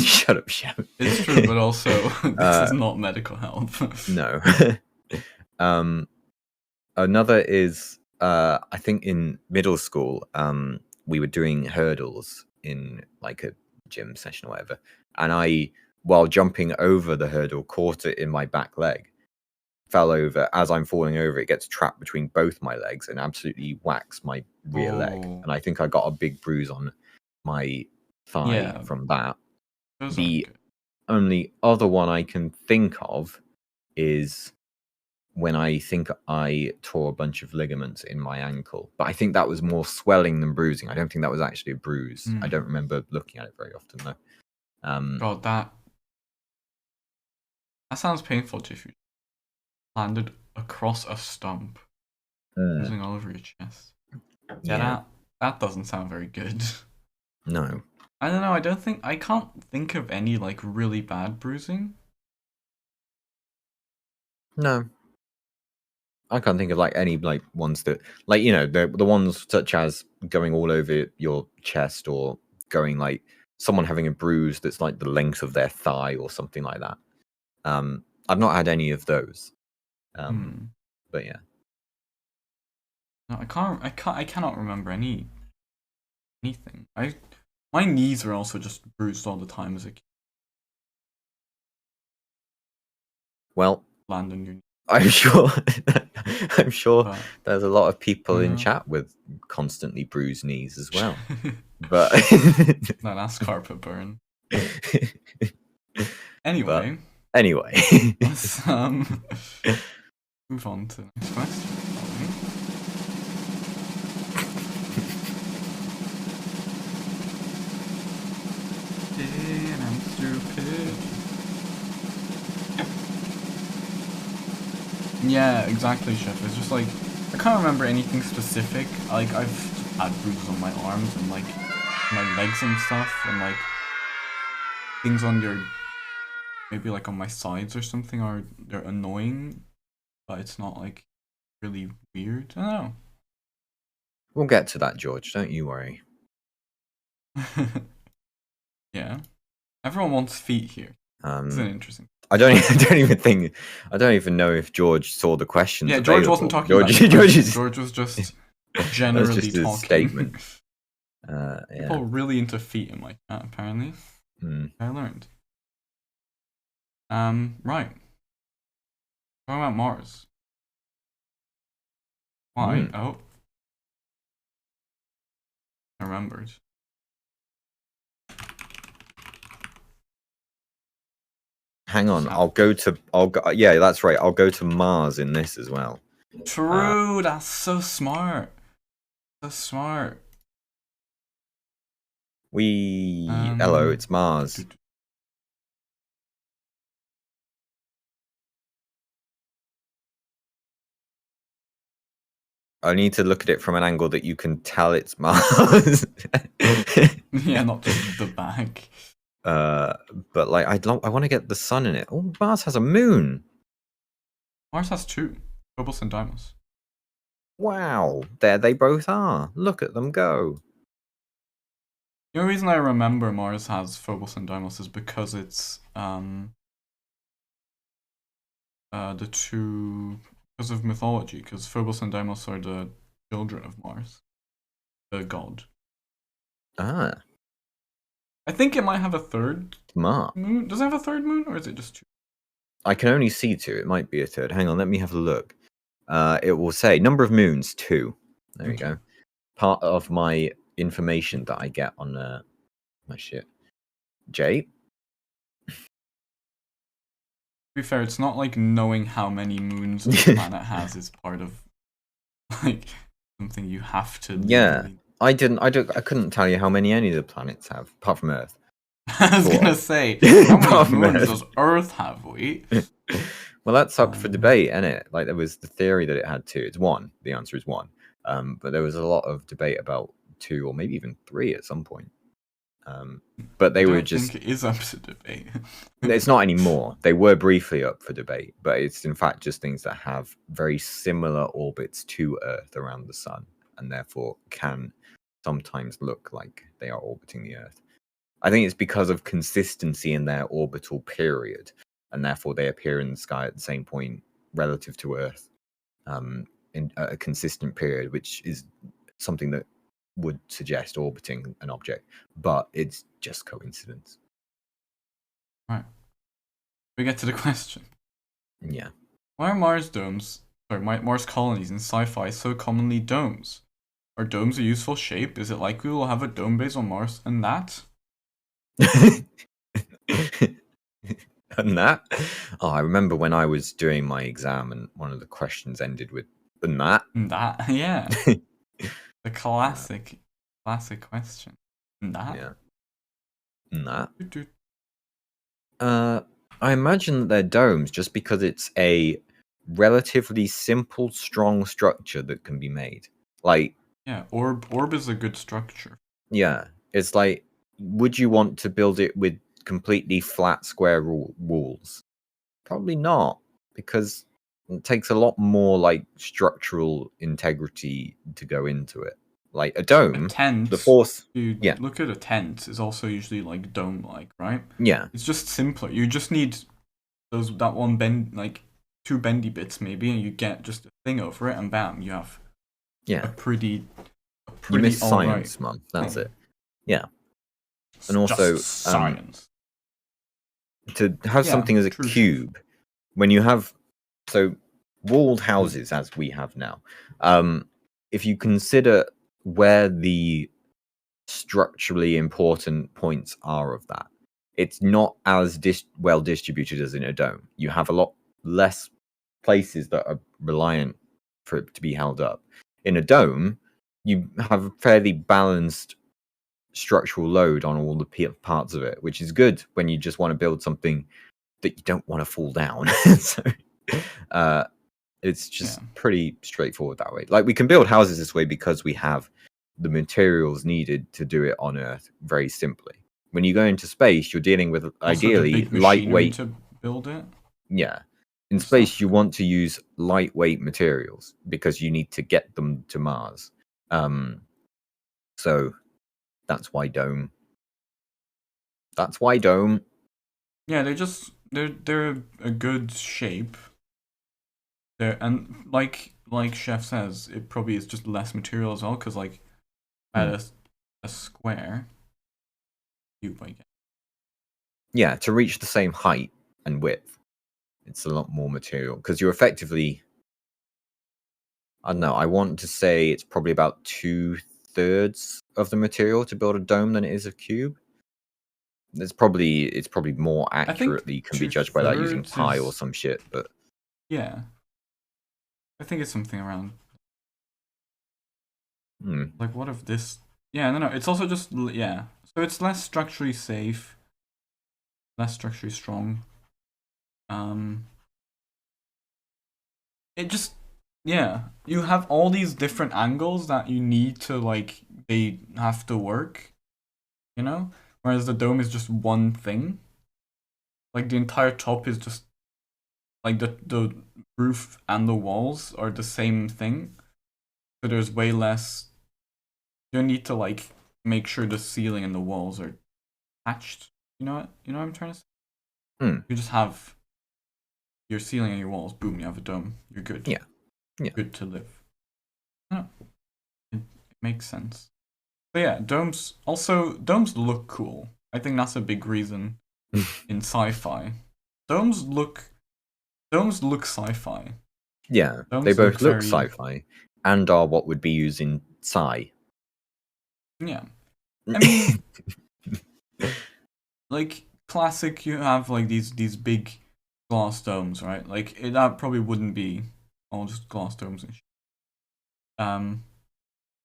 Shut up, Shep. It's true, but also this is not medical help. No. Another is I think in middle school, we were doing hurdles in like a gym session or whatever, and I, while jumping over the hurdle, caught it in my back leg, fell over. As I'm falling over, it gets trapped between both my legs and absolutely whacks my rear leg, Oh. and I think I got a big bruise on my thigh Yeah. from that. Those The aren't good. only other one I can think of is when I think I tore a bunch of ligaments in my ankle. But I think that was more swelling than bruising. I don't think that was actually a bruise. I don't remember looking at it very often, though. God, that sounds painful if you landed across a stump, bruising all over your chest. Yeah, that doesn't sound very good. No. I don't know, I can't think of any, like, really bad bruising. No. I can't think of like any like ones that, like, you know, the ones such as going all over your chest, or going like someone having a bruise that's like the length of their thigh or something like that. I've not had any of those. But yeah. No, I cannot remember anything. My knees were also just bruised all the time as a kid. Well, Land on your knee. I'm sure But, there's a lot of people in chat with constantly bruised knees as well. But no, that's carpet burn. Anyway. Anyway. Let's move on to the next question, shall we? Yeah, I'm stupid. Yeah, exactly, Chef. It's just like, I can't remember anything specific. Like, I've had bruises on my arms and like my legs and stuff, and like things on your, maybe like on my sides or something, they're annoying, but it's not like really weird. I don't know. We'll get to that, George. Don't you worry. Yeah. Everyone wants feet here. It's an interesting. I don't even know if George saw the questions. Yeah, George available. wasn't talking about George was just generally just a talking. statement. People are really into feet in my chat, apparently. I learned. Right. Talking about Mars. Why? Oh. I remembered. Hang on, yeah, that's right. I'll go to Mars in this as well. True, that's so smart. So smart. Hello, it's Mars. I need to look at it from an angle that you can tell it's Mars. Yeah, not just the back. But like, I want to get the sun in it. Oh, Mars has a moon. Mars has two, Phobos and Deimos. Wow, there they both are. Look at them go. The only reason I remember Mars has Phobos and Deimos is because it's the two, because of mythology, because Phobos and Deimos are the children of Mars, the god. Ah. I think it might have a third Mars. moon. Does it have a third moon, or is it just two? I can only see two. It might be a third. Hang on, let me have a look. It will say number of moons, 2. There we go. Part of my information that I get on my shit. Jay? To be fair, it's not like knowing how many moons a planet has is part of like something you have to. Yeah, I couldn't tell you how many any of the planets have, apart from Earth. I was gonna What? say, how Apart many from moons Earth. does Earth have? Wait. Well, that's up for Um, debate, isn't it? Like there was the theory that it had two. It's one. The answer is one. But there was a lot of debate about two or maybe even three at some point. But I they were don't think just. it is up to debate. It's not anymore. They were briefly up for debate, but it's in fact just things that have very similar orbits to Earth around the sun, and therefore can sometimes look like they are orbiting the Earth. I think it's because of consistency in their orbital period, and therefore they appear in the sky at the same point relative to Earth, in a consistent period, which is something that would suggest orbiting an object, but it's just coincidence. Right. We get to the question. Yeah. Why are Mars colonies in sci-fi so commonly domes? Are domes a useful shape? Is it likely we'll have a dome base on Mars? And that? And that, oh, I remember when I was doing my exam and one of the questions ended with "and that." And that? Yeah. The classic question. And that? Yeah, and that. Doo-doo. I imagine that they're domes just because it's a relatively simple, strong structure that can be made. Like, Yeah, orb is a good structure. yeah, it's like, would you want to build it with completely flat, square walls? Probably not, because it takes a lot more like structural integrity to go into it. Like a A dome, tent, the force. you Yeah, look at a tent, is also usually like dome-like, right? yeah, It's just simpler. You just need that one bend, like two bendy bits maybe, and you get just a thing over it, and bam, you have a yeah. pretty You miss alright science, Mum. That's thing. it. Yeah, It's and also, just science. to have Yeah, something as a true. cube, when you have so walled houses as we have now, if you consider where the structurally important points are of that, it's not as well distributed as in a dome. You have a lot less places that are reliant for it to be held up. In a dome, you have a fairly balanced structural load on all the parts of it, which is good when you just want to build something that you don't want to fall down. So it's just pretty straightforward that way. Like we can build houses this way because we have the materials needed to do it on Earth very simply. When you go into space, you're dealing with Also, the ideally big machinery lightweight. to build it. Yeah. In and space, stuff. you want to use lightweight materials because you need to get them to Mars. So that's why dome. That's why dome. Yeah, they're a good shape. And like Chef says, it probably is just less material as well, because like at a square cube, I guess. Yeah, to reach the same height and width, it's a lot more material because you're effectively. I don't know. I want to say it's probably about 2/3 of the material to build a dome than it is a cube. It's probably more I think accurately can be judged by that using 2/3 pi or is, some shit, but yeah. I think it's something around like what if this? Yeah, no, it's also just yeah. So it's less structurally safe, less structurally strong. It just yeah. You have all these different angles that you need to like they have to work, you know? Whereas the dome is just one thing. Like the entire top is just like the roof and the walls are the same thing. So there's way less you don't need to like make sure the ceiling and the walls are attached. You know what I'm trying to say? You just have your ceiling and your walls, boom, you have a dome. You're good. yeah. Good to live. Oh, it makes sense. But yeah, domes look cool. I think that's a big reason in sci-fi. Domes look sci-fi. Yeah, Domes they both look very sci-fi and are what would be used in sci. yeah. I mean, like classic, you have like these big glass domes, right? Like that probably wouldn't be all just glass domes and shit.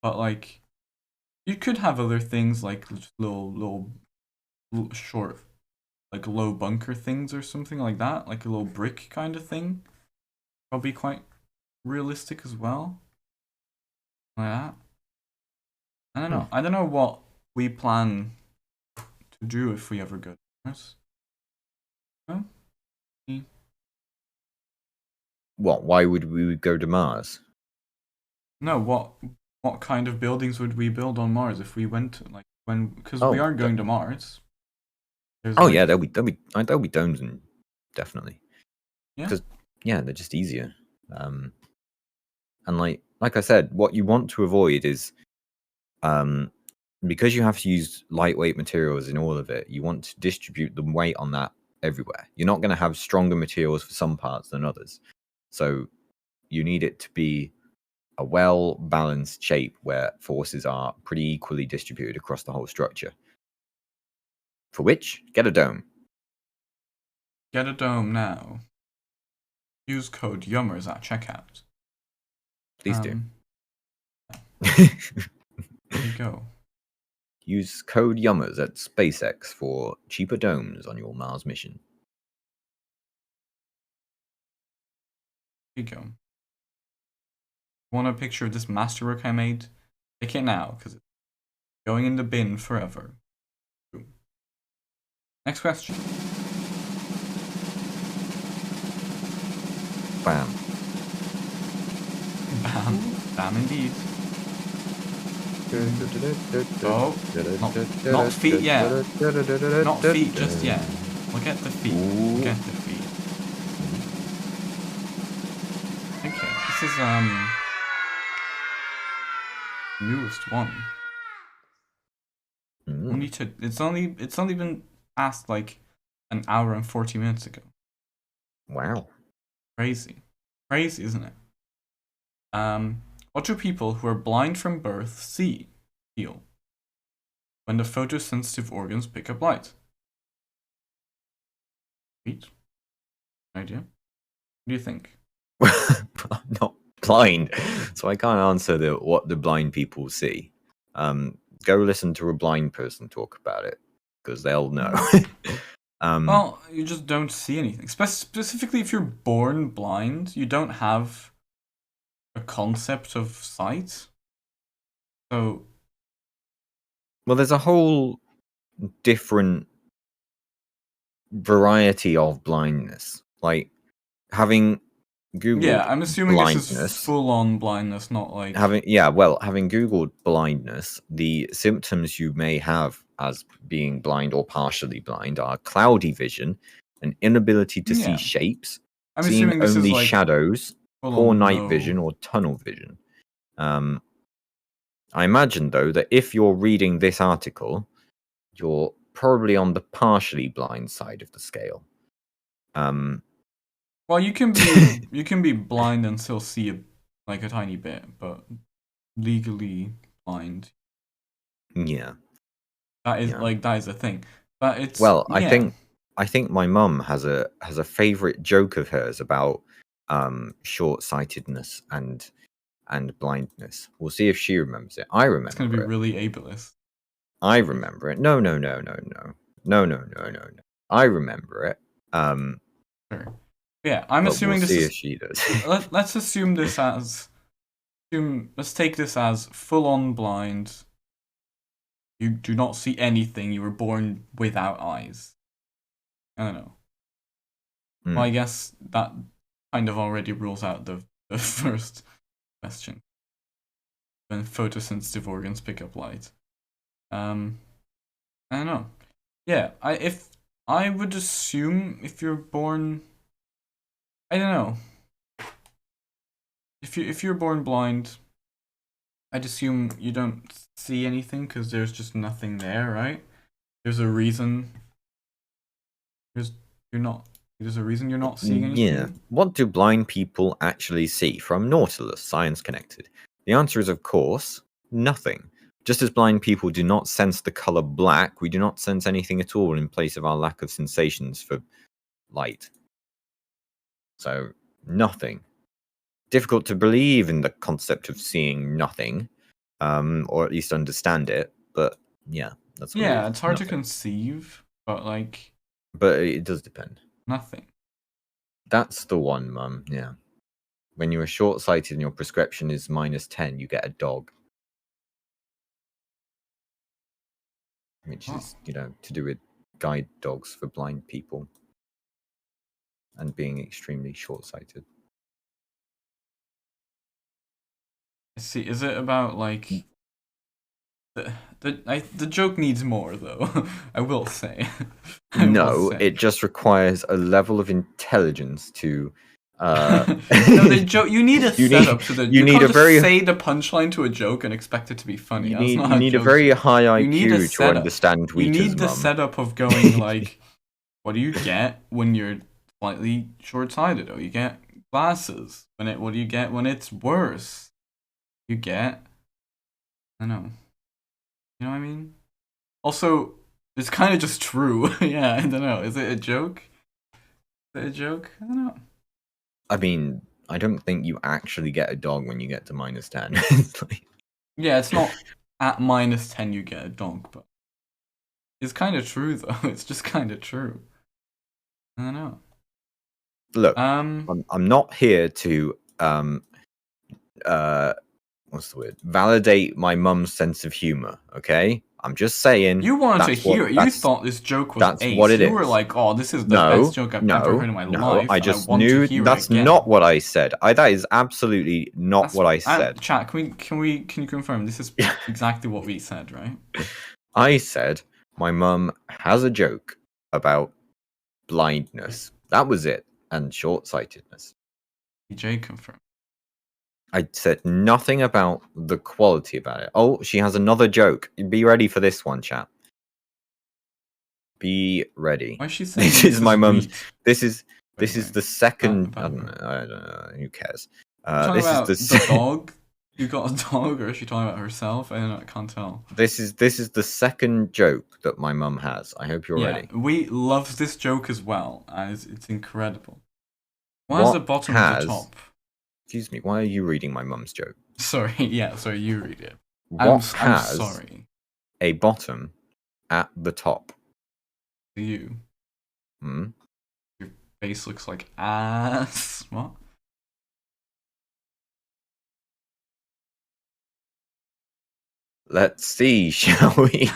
But like you could have other things like just little short, like low bunker things or something like that, like a little brick kind of thing. Probably quite realistic as well. Like that. I don't know. I don't know what we plan to do if we ever go to Mars. No? What? Why would we go to Mars? No, what kind of buildings would we build on Mars if we went like when because we Oh, are going to Mars. There's Oh like, yeah, there'll be domes and definitely. yeah. Because yeah, they're just easier. And like I said, what you want to avoid is because you have to use lightweight materials in all of it, you want to distribute the weight on that everywhere. You're not going to have stronger materials for some parts than others. So you need it to be a well-balanced shape where forces are pretty equally distributed across the whole structure. For which, get a dome. Get a dome now. Use code YUMMERS at checkout. Please do. There you go. Use code YUMMERS at SpaceX for cheaper domes on your Mars mission. There you go. Want a picture of this masterwork I made? Take it now, because it's going in the bin forever. Boom. Next question. Bam. Bam. Bam indeed. Oh, not feet yet. Not feet just yet. We'll get the feet. We'll get the feet. Okay, this is newest one. It's only been asked like an hour and 40 minutes ago. Wow. Crazy, isn't it? What do people who are blind from birth feel when the photosensitive organs pick up light? Pete? Idea? What do you think? I'm not blind, so I can't answer what the blind people see. Go listen to a blind person talk about it, because they'll know. Well, you just don't see anything. Specifically, if you're born blind, you don't have a concept of sight. So, well, there's a whole different variety of blindness. Like having Googled yeah, I'm assuming blindness, this is full-on blindness, not like having Googled blindness, the symptoms you may have as being blind or partially blind are cloudy vision, an inability to see shapes, I'm seeing assuming this only is like shadows, poor night vision, or tunnel vision. I imagine, though, that if you're reading this article, you're probably on the partially blind side of the scale. Well, you can be blind and still see a tiny bit, but legally blind. Yeah. That is that is a thing. But it's I think my mum has a favorite joke of hers about short-sightedness and blindness. We'll see if she remembers it. I remember it's gonna be really ableist. I remember it. No. I remember it. Sure. Yeah, I'm assuming we'll this see is. if she does. Let's assume this as. Let's take this as full-on blind. You do not see anything. You were born without eyes. I don't know. Well, I guess that kind of already rules out the first question. When photosensitive organs pick up light. I don't know. Yeah, I would assume if you're born, I don't know. If you're born blind, I'd assume you don't see anything because there's just nothing there, right? There's a reason. There's a reason you're not seeing anything. Yeah. What do blind people actually see? From Nautilus, Science Connected. The answer is, of course, nothing. Just as blind people do not sense the color black, we do not sense anything at all in place of our lack of sensations for light. So, nothing. Difficult to believe in the concept of seeing nothing, or at least understand it, but yeah, That's what it Yeah, is. it's hard to Nothing. conceive, but like But it does depend. nothing. That's the one, Mum. Yeah. When you are short-sighted and your prescription is -10, you get a dog. Which is, to do with guide dogs for blind people and being extremely short-sighted. I see. Is it about like the joke needs more though? I will say. No, it just requires a level of intelligence to. No, the joke. You need a You setup to the. you You need can't a just very say the punchline to a joke and expect it to be funny. That's not you how need a jokes very work. high You need a IQ to setup. understand You Wheater's need the mum. setup of going like, what do you get when you're slightly short-sighted? Oh, you get glasses. What do you get when it's worse? You get. I don't know. You know what I mean? Also, it's kind of just true. Yeah, I don't know. Is it a joke? Is it a joke? I don't know. I mean, I don't think you actually get a dog when you get to -10. It's like, Yeah, it's not at -10 you get a dog, but it's kind of true though. It's just kind of true. I don't know. look, Um, I'm not here to what's the word? Validate my mum's sense of humor. Okay, I'm just saying you wanted to that's what hear it. You thought this joke was that's what ace. it You were is. like, "Oh, this is the best joke I've ever heard in my No. life," I and I just want to knew hear that's it again. not what I said. That is absolutely not what I said. Chat, can you confirm this is exactly what we said, right? I said my mum has a joke about blindness. That was it, and short-sightedness. DJ confirmed. I said nothing about the quality about it. Oh, she has another joke. Be ready for this one, chat. Be ready. Why is she saying This is my mum's. wheat, This is by this the is way? the second. About her. I don't know. Who cares? Talking This about is the dog. You got a dog, or is she talking about herself? I can't tell. This is the second joke that my mum has. I hope you're ready. We love this joke as well, and it's incredible. Why is the bottom to the top? Excuse me. Why are you reading my mum's joke? Sorry, sorry, you read it. What I'm has sorry. a bottom at the top? To you. Hmm? Your face looks like ass. What? Let's see, shall we?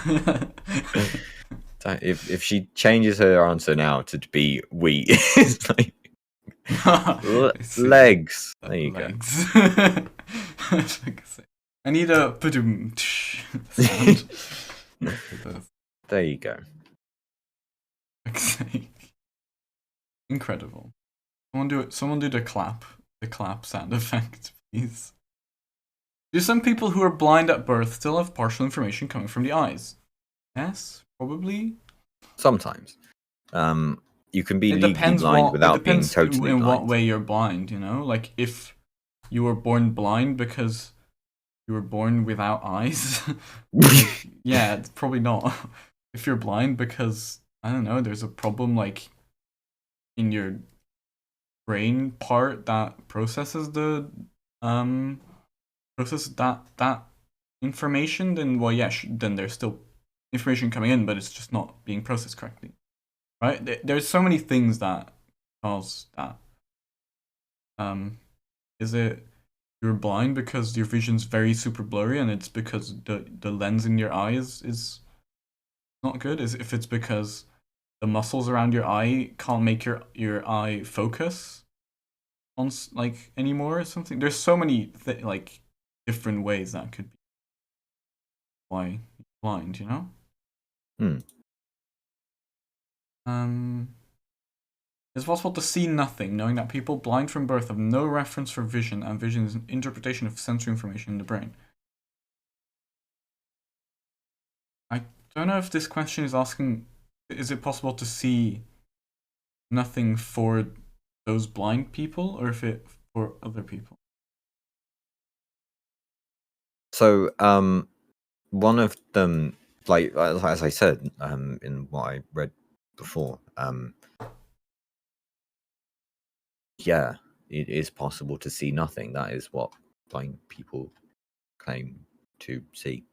If she changes her answer now to be wheat, it's like legs. There you legs. I need a padum sound. There you go. Incredible. Someone do the clap sound effect, please. Do some people who are blind at birth still have partial information coming from the eyes? Yes, probably. Sometimes. You can be It legally depends blind without being totally in blind. what way you're blind, you know? Like if you were born blind because you were born without eyes, yeah, it's probably not. If you're blind because, I don't know, there's a problem like in your brain part that processes the that information, then well, yeah, then there's still information coming in, but it's just not being processed correctly, right? There's so many things that cause that. Is it you're blind because your vision's very super blurry, and it's because the lens in your eyes is not good? Is if it's because the muscles around your eye can't make your eye focus on like anymore or something? There's so many like different ways that could be why you're blind, you know? It's possible to see nothing, knowing that people blind from birth have no reference for vision, and vision is an interpretation of sensory information in the brain. I don't know if this question is asking, is it possible to see nothing for those blind people, or if it for other people? So, one of them, like as I said, in what I read before, yeah, it is possible to see nothing. That is what blind people claim to see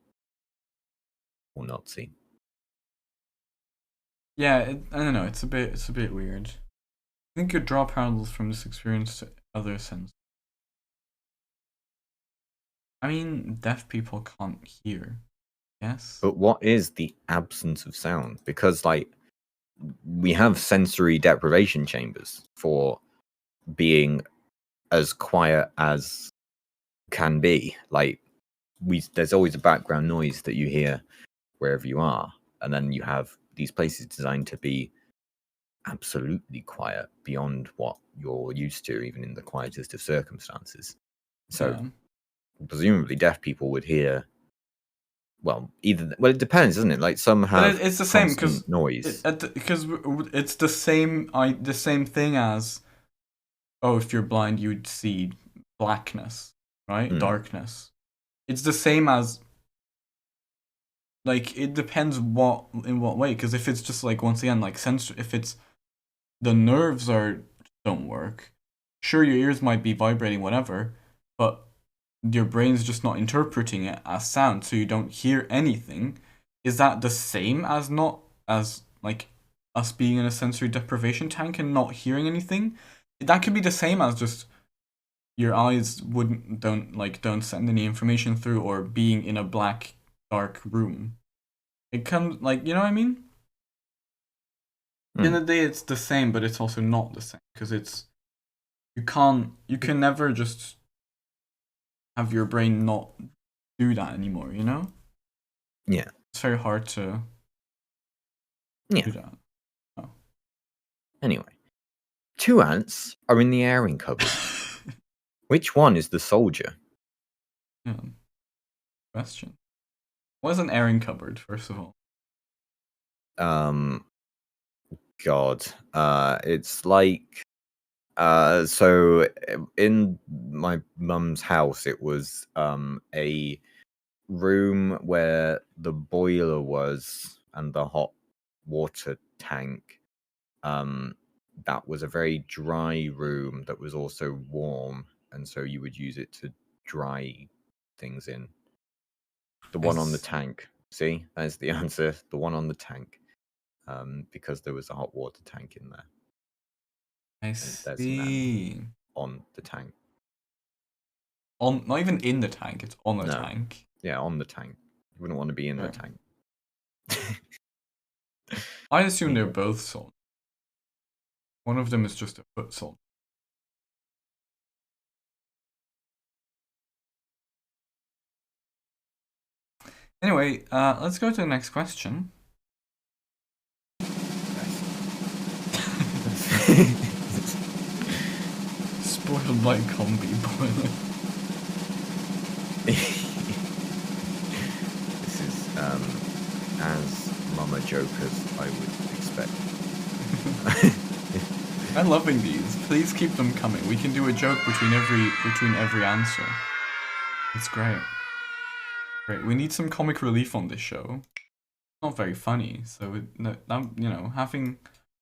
or not see. Yeah, I don't know. It's a bit weird. I think you draw parallels from this experience to other sense. I mean, deaf people can't hear. Yes. But what is the absence of sound? Because like we have sensory deprivation chambers for being as quiet as can be. Like there's always a background noise that you hear wherever you are, and then you have these places designed to be absolutely quiet beyond what you're used to, even in the quietest of circumstances. So Yeah. presumably deaf people would hear, well, it depends, doesn't it? Like some But have it's the same constant noise. because it's the same thing as, oh, if you're blind you'd see blackness, right? Mm. Darkness. It's the same as, like, it depends in what way, because if it's just like, once again, like if it's the nerves don't work, sure, your ears might be vibrating, whatever, but your brain's just not interpreting it as sound, so you don't hear anything. Is that the same as not as like us being in a sensory deprivation tank and not hearing anything? That could be the same as just your eyes don't send any information through, or being in a black dark room. It comes, like, you know what I mean? In the day it's the same, but it's also not the same, because you can never just have your brain not do that anymore, you know? Yeah. It's very hard to do that. Oh. Anyway, 2 ants are in the airing cupboard. Which one is the soldier? Yeah. Question. What is an airing cupboard, first of all? God. It's like so in my mum's house it was a room where the boiler was and the hot water tank. That was a very dry room that was also warm, and so you would use it to dry things in. The one on the tank. See, that's the answer. The one on the tank. Because there was a hot water tank in there. I And there's an ant see. on the tank. Not even in the tank, it's on the No. tank. Yeah, on the tank. You wouldn't want to be in the Sure. tank. I assume they're Anyway. both solid. One of them is just a foot solid. Anyway, let's go to the next question. Spoiled by combi boiler. This is as mama joke as I would expect. I'm loving these. Please keep them coming. We can do a joke between every answer. It's great. Great. We need some comic relief on this show. Not very funny, so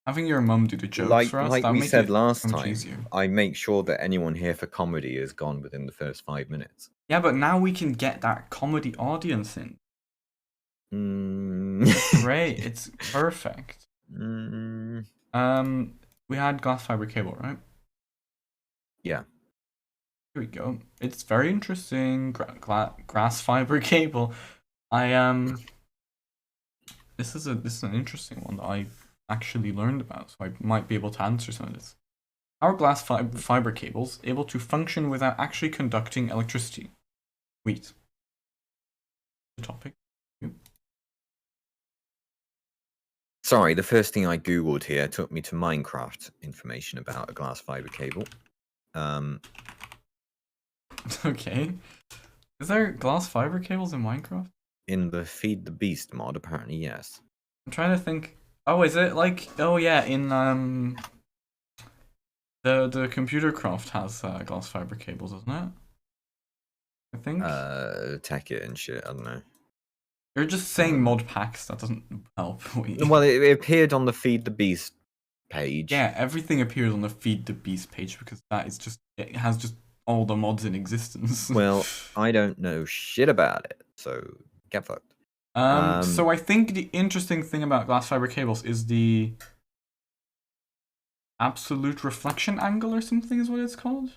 having your mum do the jokes for us, Like that we make said it last so much time, easier. I make sure that anyone here for comedy is gone within the first 5 minutes. Yeah, but now we can get that comedy audience in. It's Great. It's perfect. We had glass fiber cable, right? Yeah. Here we go. It's very interesting. Grass fiber cable. This is an interesting one that I actually learned about, so I might be able to answer some of this. Are glass fiber cables able to function without actually conducting electricity? Sweet. The topic. Sorry, the first thing I googled here took me to Minecraft information about a glass fiber cable. Okay. Is there glass fiber cables in Minecraft? In the Feed the Beast mod, apparently, yes. I'm trying to think. Oh, is it like? Oh yeah, in the computer craft has glass fiber cables, doesn't it? I think. Tech it and shit. I don't know. You're just saying mod packs. That doesn't help. Well, it appeared on the Feed the Beast page. Yeah, everything appears on the Feed the Beast page because it has just all the mods in existence. Well, I don't know shit about it, so get fucked. So I think the interesting thing about glass fiber cables is the absolute reflection angle or something is what it's called.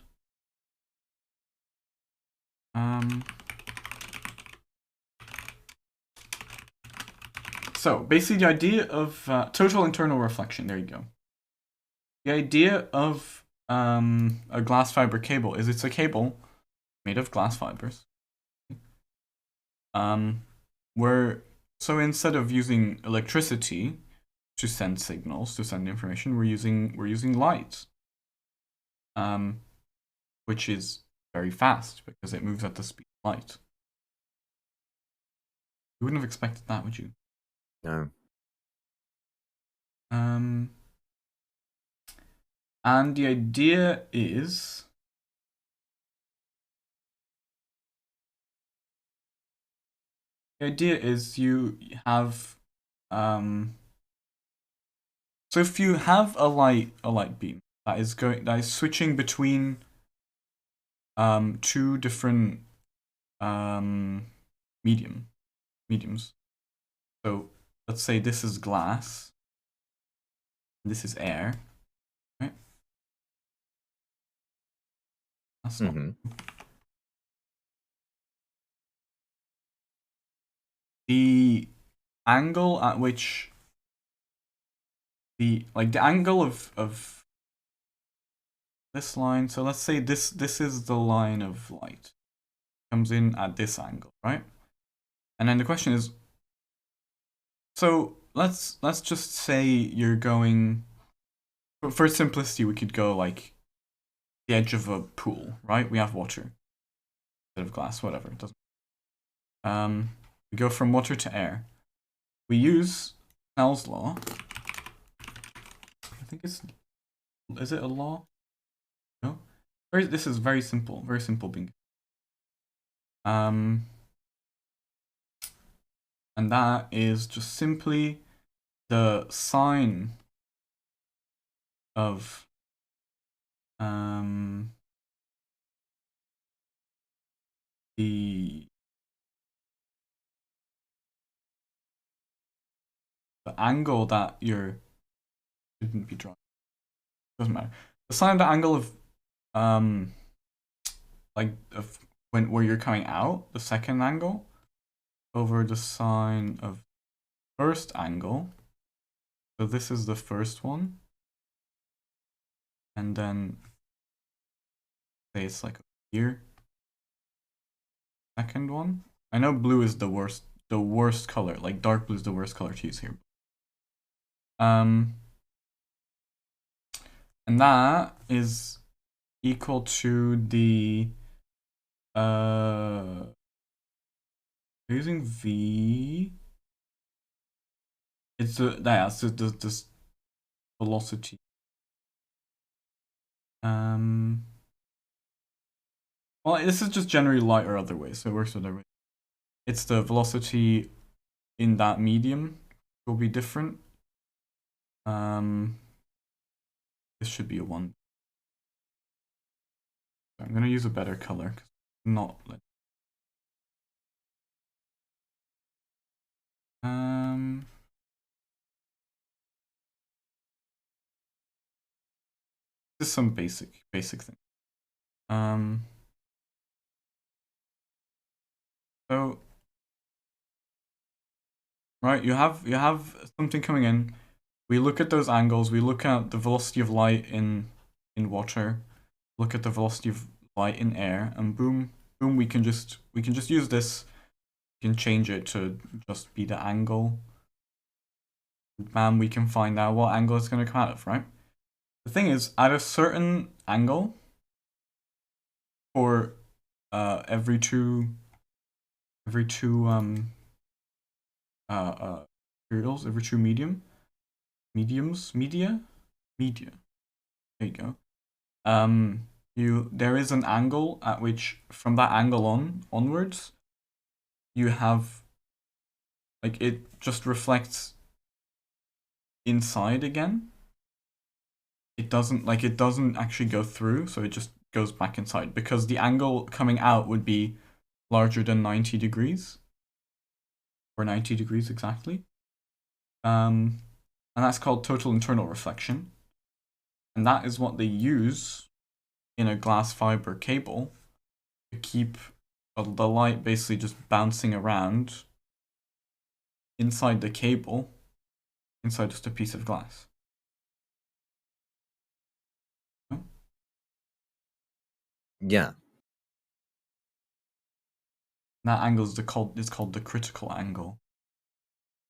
So basically the idea of total internal reflection, there you go. The idea of a glass fiber cable is it's a cable made of glass fibers. So instead of using electricity to send signals, to send information, we're using light. Which is very fast because it moves at the speed of light. You wouldn't have expected that, would you? No. And the idea is you have so if you have a light beam that is switching between two different mediums. So let's say this is glass, this is air, right? That's not the angle at which the angle of this line. So let's say this is the line of light, comes in at this angle, right? And then the question is, so let's just say you're going, for simplicity, we could go like the edge of a pool, right? We have water instead of glass, whatever, it doesn't. We go from water to air. We use Snell's law. I think is it a law? No. This is very simple being. And that is just simply the sine of the angle that you're shouldn't be drawing. Doesn't matter. The sine of the angle of where you're coming out, the second angle, over the sine of first angle. So this is the first one. And then say it's like here. Second one. I know blue is the worst color. Like dark blue is the worst color to use here. And that is equal to the using V. It's this velocity. Well, this is just generally light or other way, so it works with everything. It's the velocity in that medium will be different. This should be a 1. So I'm gonna use a better color, cause not like this is some basic thing. So right, you have something coming in. We look at those angles. We look at the velocity of light in water. Look at the velocity of light in air, and boom, we can just use this. We can change it to just be the angle. Bam, we can find out what angle it's going to come out of, right? The thing is, at a certain angle, for every two materials, every two media. There you go. There is an angle at which, from that angle onwards, you have, like, it just reflects inside again. It doesn't actually go through, so it just goes back inside, because the angle coming out would be larger than 90 degrees. or 90 degrees exactly. And that's called total internal reflection. And that is what they use in a glass fiber cable to keep the light basically just bouncing around inside the cable, inside just a piece of glass. Yeah. That angle is called the critical angle.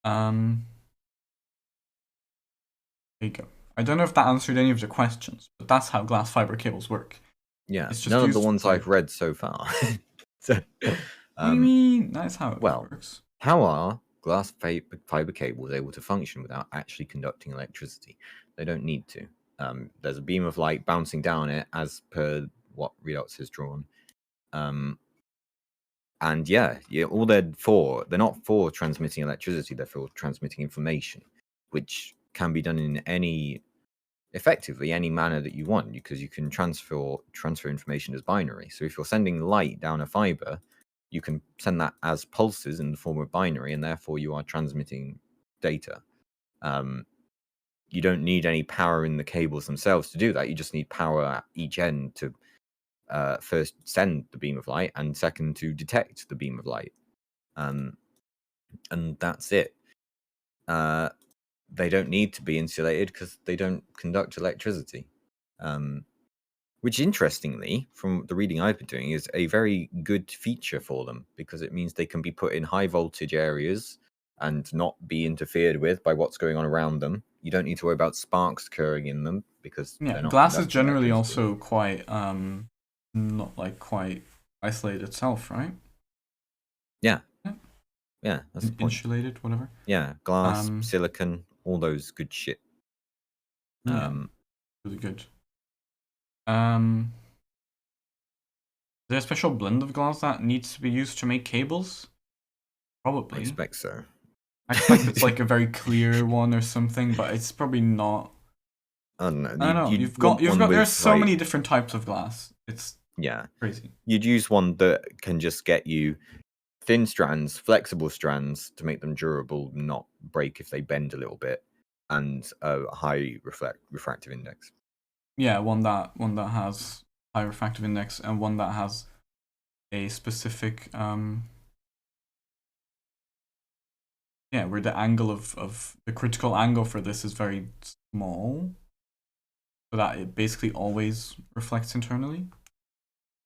There you go. I don't know if that answered any of the questions, but that's how glass fiber cables work. Yeah. It's just None of the used ones for- I've read so far. So, What do you mean? That's how it well, works. how are glass fiber cables able to function without actually conducting electricity? They don't need to. There's a beam of light bouncing down it as per what Redox has drawn. And yeah, all they're not for transmitting electricity, they're for transmitting information, which can be done in effectively any manner that you want, because you can transfer information as binary. So if you're sending light down a fiber, you can send that as pulses in the form of binary, and therefore you are transmitting data. You don't need any power in the cables themselves to do that. You just need power at each end to first send the beam of light, and second to detect the beam of light. And that's it. They don't need to be insulated because they don't conduct electricity. Which, interestingly, from the reading I've been doing, is a very good feature for them, because it means they can be put in high voltage areas and not be interfered with by what's going on around them. You don't need to worry about sparks occurring in them because they're not glass is conducting generally electricity. also quite not like quite isolated itself, right? Yeah. Yeah. Yeah, that's the point. Insulated, whatever. Yeah, glass, silicon, all those good shit. Yeah, really good. Is there a special blend of glass that needs to be used to make cables? I Probably. expect so. I expect it's like a very clear one or something, but it's probably not. I don't know. I don't know. You've got. There's so many different types of glass. It's crazy. You'd use one that can just get you thin strands, flexible strands to make them durable, not break if they bend a little bit, and a high refractive index. Yeah, one that has high refractive index, and one that has a specific where the angle of the critical angle for this is very small, so that it basically always reflects internally.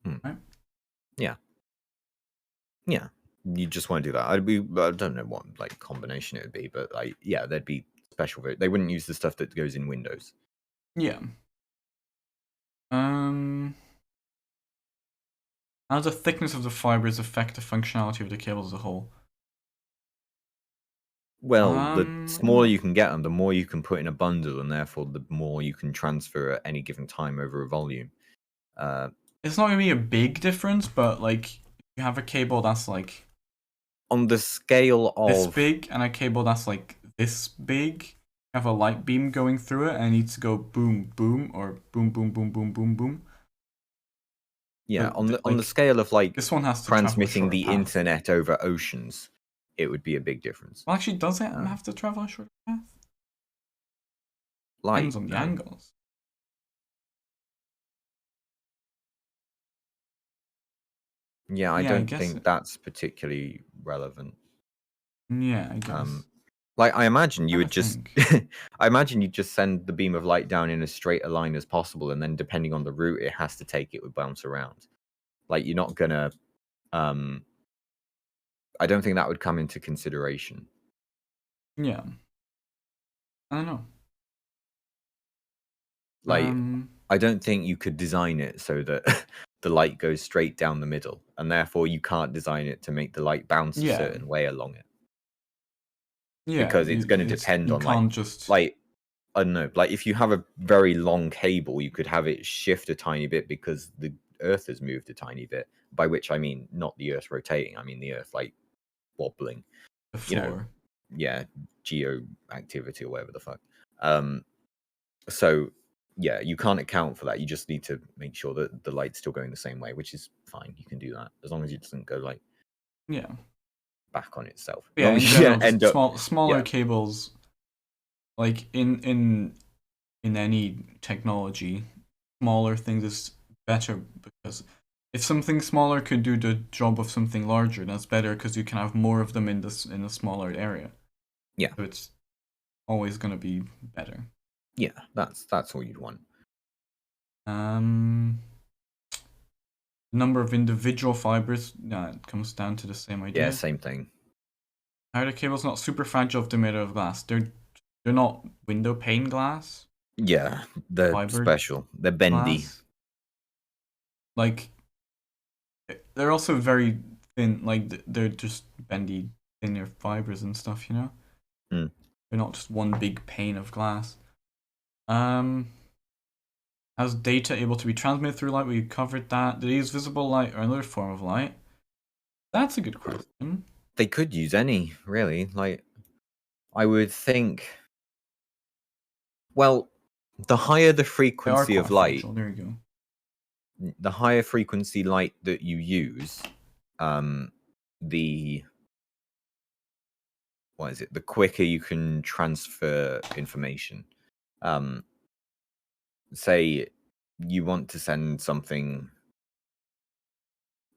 Right? Yeah. You just want to do that. I don't know what like combination it would be, but like there'd be special. They wouldn't use the stuff that goes in Windows. Yeah. How does the thickness of the fibers affect the functionality of the cable as a whole? Well, the smaller you can get them, the more you can put in a bundle, and therefore the more you can transfer at any given time over a volume. It's not going to be a big difference, but like you have a cable that's like on the scale of this big and a cable that's like this big, you have a light beam going through it and it needs to go boom, boom, or boom, boom, boom, boom, boom, boom. Yeah, on the scale of like this one has to transmitting the path. internet over oceans, it would be a big difference. Well, actually, does it have to travel a shorter path? Light, depends on the angles. Yeah, I don't think that's particularly relevant. Yeah, I guess. Like I imagine you would just I imagine you'd just send the beam of light down in as straight a line as possible, and then depending on the route it has to take, it would bounce around. Like you're not gonna I don't think that would come into consideration. Yeah. I don't know. Like I don't think you could design it so that the light goes straight down the middle, and therefore you can't design it to make the light bounce a certain way along it. Yeah, because it's going to depend on like I don't know, like if you have a very long cable, you could have it shift a tiny bit because the Earth has moved a tiny bit. By which I mean not the Earth rotating, I mean the Earth like wobbling. The floor. Geo activity or whatever the fuck. So yeah, you can't account for that. You just need to make sure that the light's still going the same way, which is fine. You can do that as long as it doesn't go like back on itself. As Yeah, long in as you general, don't end just up. smaller Yeah. cables, like in any technology, smaller things is better because if something smaller could do the job of something larger, that's better because you can have more of them in this in a smaller area. Yeah. So it's always gonna be better. Yeah, that's all you'd want. Number of individual fibers, it comes down to the same idea. Yeah, same thing. Are the cables not super fragile if they're made out of glass? They're not window pane glass. Yeah, they're Fiber special. They're bendy. Glass. Like they're also very thin. Like they're just bendy, thinner fibers and stuff. You know, Mm. they're not just one big pane of glass. How's data able to be transmitted through light? We covered that. Do they use visible light or another form of light? That's a good question. They could use any, really. Like, I would think. Well, the higher the They are frequency quite of light, fragile. There you go. the higher frequency light that you use, the what is it? The quicker you can transfer information. Say you want to send something,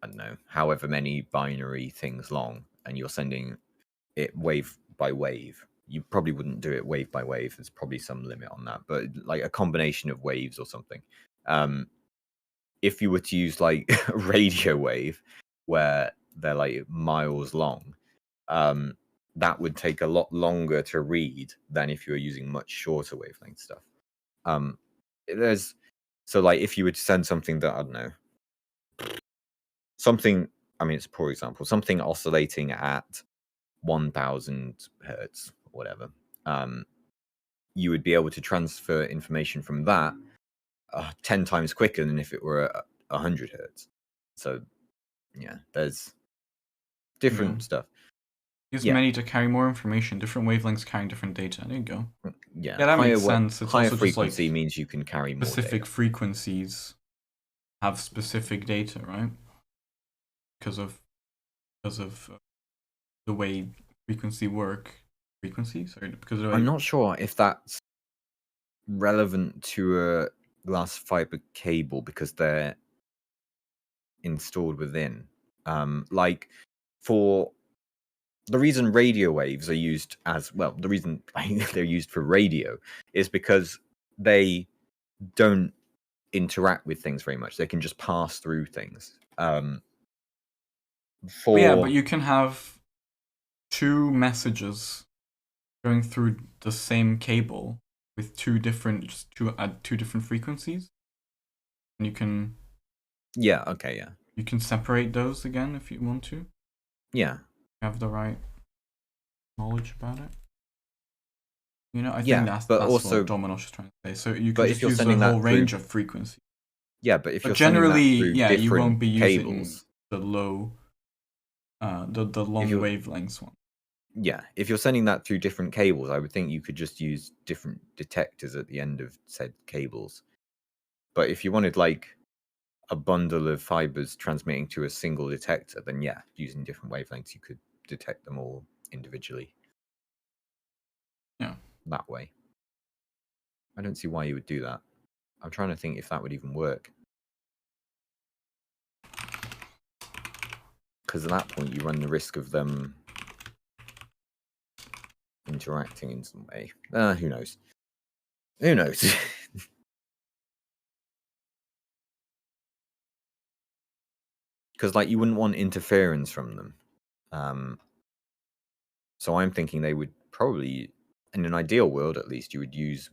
I don't know, however many binary things long, and you're sending it wave by wave. You probably wouldn't do it wave by wave. There's probably some limit on that, but like a combination of waves or something. If you were to use like a radio wave where they're like miles long, that would take a lot longer to read than if you were using much shorter wavelength stuff. There's so like if you were to send something that I don't know, something. I mean, it's a poor example. Something oscillating at 1,000 hertz, or whatever. You would be able to transfer information from that 10 times quicker than if it were 100 hertz. So, yeah, there's different stuff. Use Yeah. many to carry more information. Different wavelengths carrying different data. There you go. Yeah, Yeah, that higher makes sense. It's higher also just frequency like means you can carry more specific data. frequencies have specific data, right? Because of the way frequencies work. Frequencies, or because of the way I'm not sure if that's relevant to a glass fiber cable because they're installed within. Like for the reason radio waves are used as well, the reason they're used for radio is because they don't interact with things very much. They can just pass through things. But yeah, but you can have two messages going through the same cable with two different frequencies, and you can you can separate those again if you want to. Yeah. You have the right knowledge about it. You know, I Yeah, think that's but what also- Domino's just trying to say. So you but can if just you're use the sending that whole range through- of frequencies. Yeah, but if But you're sending generally, that through yeah, you different won't be using cables, the low, the long you're- wavelengths one. yeah, if you're sending that through different cables, I would think you could just use different detectors at the end of said cables. But if you wanted like a bundle of fibers transmitting to a single detector, then yeah, using different wavelengths, you could detect them all individually. Yeah. That way. I don't see why you would do that. I'm trying to think if that would even work. Because at that point, you run the risk of them interacting in some way. Who knows? Who knows? Because like you wouldn't want interference from them. So I'm thinking they would probably, in an ideal world at least, you would use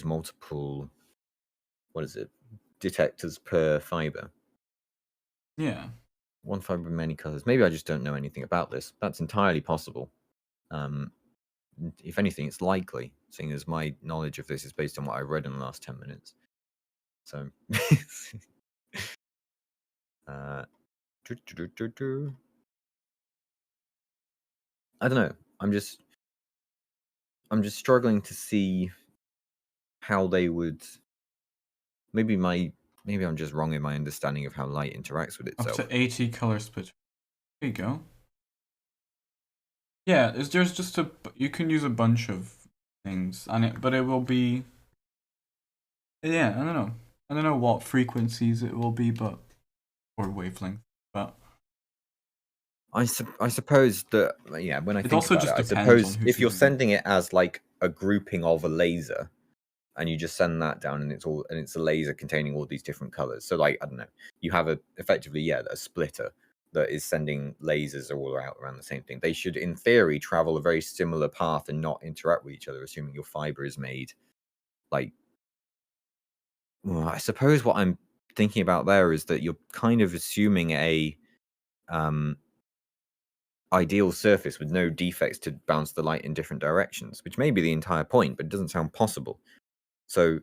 multiple, what is it, detectors per fiber. Yeah. One fiber in many colors. Maybe I just don't know anything about this. That's entirely possible. If anything, it's likely, seeing as my knowledge of this is based on what I've read in the last 10 minutes. So, I don't know. I'm just struggling to see how they would. Maybe my maybe I'm just wrong in my understanding of how light interacts with Up itself. to 80 color split. There you go. Yeah, there's just you can use a bunch of things, but it will be. Yeah, I don't know what frequencies it will be, but or wavelength, but I suppose that, yeah, when I it think also about it, just I depends on suppose who's if you're using it. sending it as like a grouping of a laser, and you just send that down, and it's a laser containing all these different colors. So like, I don't know, you have effectively a splitter that is sending lasers all out around the same thing. They should, in theory, travel a very similar path and not interact with each other, assuming your fiber is made like. Well, I suppose what I'm thinking about there is that you're kind of assuming a ideal surface with no defects to bounce the light in different directions, which may be the entire point, but it doesn't sound possible. So,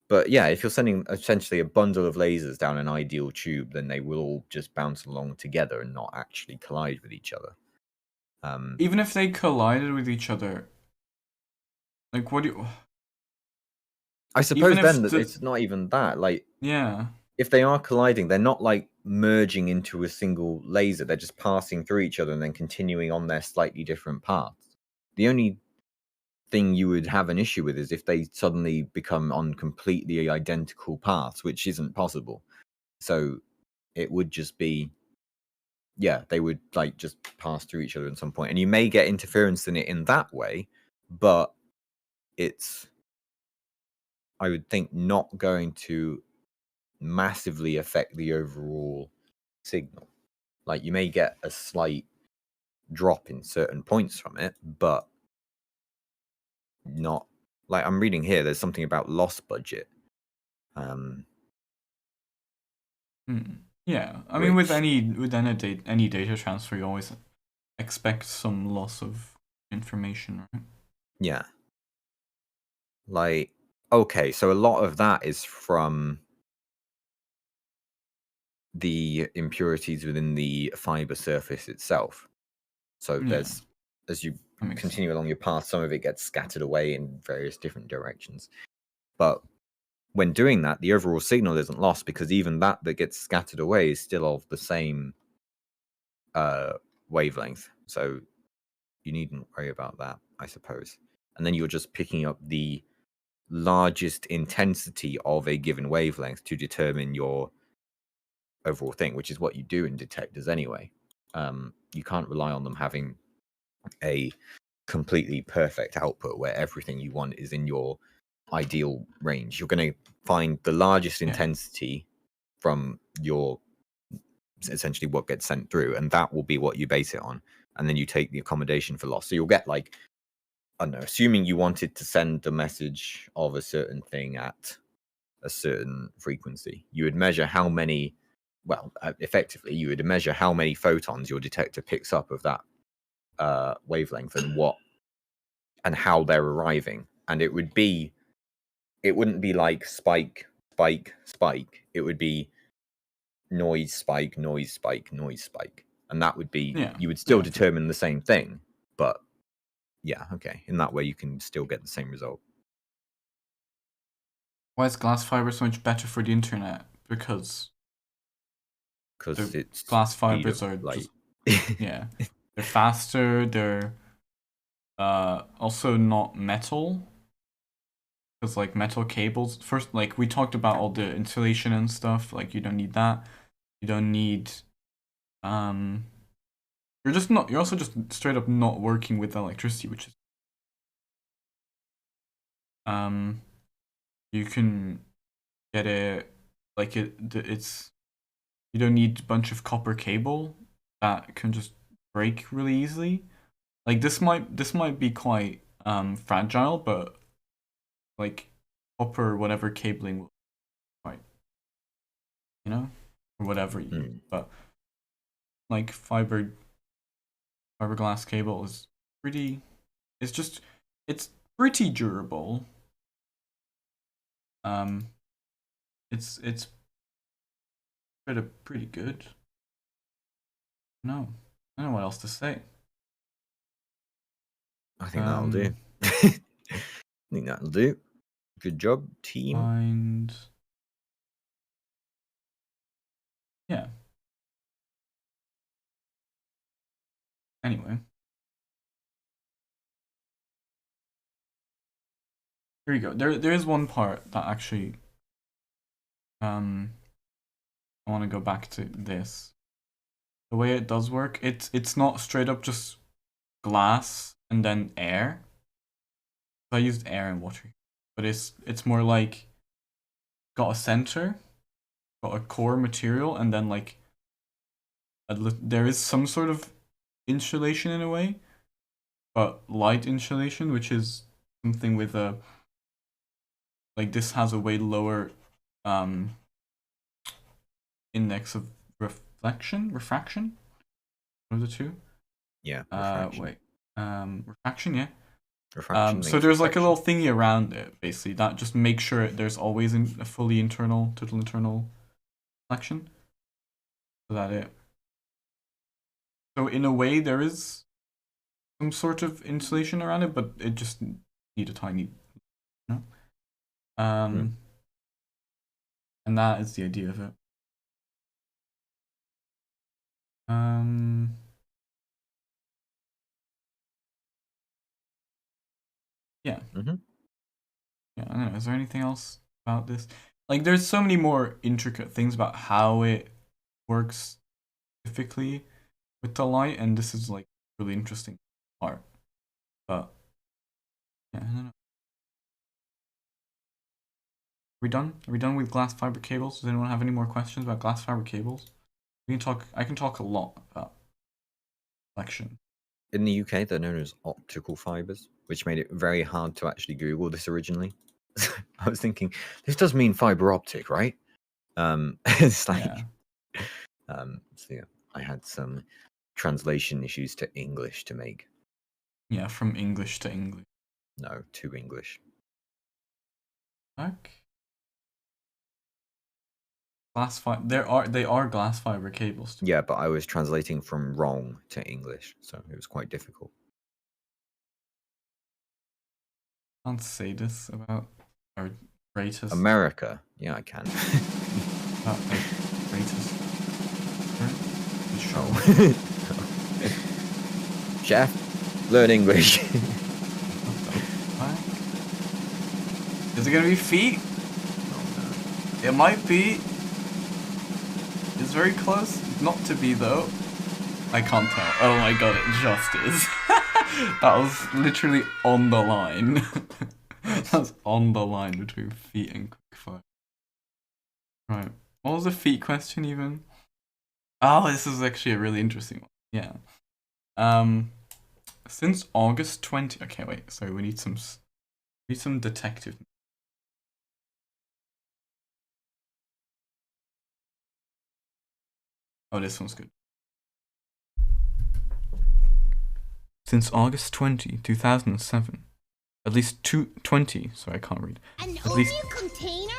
but yeah, if you're sending essentially a bundle of lasers down an ideal tube, then they will all just bounce along together and not actually collide with each other. Even if they collided with each other, like what do you? I Even suppose then if that it's not even that. Like, yeah, if they are colliding, they're not like merging into a single laser. They're just passing through each other and then continuing on their slightly different paths. The only thing you would have an issue with is if they suddenly become on completely identical paths, which isn't possible. So it would just be, yeah, they would like just pass through each other at some point, and you may get interference in it in that way, but it's, I would think, not going to massively affect the overall signal. Like, you may get a slight drop in certain points from it, but not, like, I'm reading here, there's something about loss budget. yeah. I mean, with Which, any data transfer, you always expect some loss of information, right? yeah, like, okay, so a lot of that is from the impurities within the fiber surface itself. So Yeah, there's, as you that makes sense. continue along your path, some of it gets scattered away in various different directions. But when doing that, the overall signal isn't lost, because even that gets scattered away is still of the same wavelength. So you needn't worry about that, I suppose. And then you're just picking up the largest intensity of a given wavelength to determine your overall thing, which is what you do in detectors anyway. You can't rely on them having a completely perfect output where everything you want is in your ideal range. You're going to find the largest intensity from your, essentially, what gets sent through, and that will be what you base it on. And then you take the accommodation for loss. So you'll get, like, I don't know, assuming you wanted to send the message of a certain thing at a certain frequency, you would measure how many, well, effectively, you would measure how many photons your detector picks up of that wavelength, and how they're arriving. And it wouldn't be like spike, spike, spike. It would be noise, spike, noise, spike, noise, spike. And that would be, you would still determine the same thing, but yeah, okay. In that way, you can still get the same result. Why is glass fiber so much better for the internet? Because It's glass speed fibers of are light. just they're faster. They're also not metal. Because like metal cables, first, like we talked about all the insulation and stuff. Like you don't need that. You don't need You're just not. You're also just straight up not working with electricity, which is you can get it like it's you don't need a bunch of copper cable that can just break really easily. Like this might be quite fragile, but like copper whatever cabling will quite, or whatever you use. But like fiberglass cable is pretty. It's pretty durable. Um, it's pretty good. No, I don't know what else to say. I think that'll do. I think that'll do. Good job, team. Find. Yeah. Anyway. Here you go. There is one part that actually I want to go back to this. The way it does work, it's not straight up just glass and then air. I used air and water, but it's more like got a center, got a core material, and then like there is some sort of insulation in a way, but light insulation, which is something with a like this has a way lower index of refraction. What are the two? Yeah. Refraction. Wait. Refraction, yeah. Refraction So means there's like a reflection. little thingy around it, basically, that just makes sure there's always a fully total internal reflection. So that it. So in a way, there is some sort of insulation around it, but it just need a tiny, you know? And that is the idea of it. Yeah. Yeah, I don't know. Is there anything else about this? Like, there's so many more intricate things about how it works specifically with the light, and this is like really interesting part. But yeah, I don't know. Are we done? Are we done with glass fiber cables? Does anyone have any more questions about glass fiber cables? We can talk. I can talk a lot about reflection. In the UK, they're known as optical fibers, which made it very hard to actually Google this originally. I was thinking, this does mean fiber optic, right? It's like, Yeah. so yeah, I had some translation issues to English to make. Yeah, from English to English. No, to English. Fuck. Glass fiber. They are glass fiber cables. Yeah, but I was translating from wrong to English, so it was quite difficult. I can't say this about our greatest. America, yeah, I can. About our greatest. Show. Oh. Chef, learn English. Is it gonna be feet? Oh, It might be. It's very close. Not to be though. I can't tell. Oh my god, it just is. That was literally on the line. That's on the line between feet and quickfire. Right. What was the feet question even? Oh, this is actually a really interesting one. Yeah. Since August 20. Okay, wait. Sorry, we need some detective. Oh, this one's good. Since August 20, 2007, at least 20. Sorry, I can't read. An At least. onion container?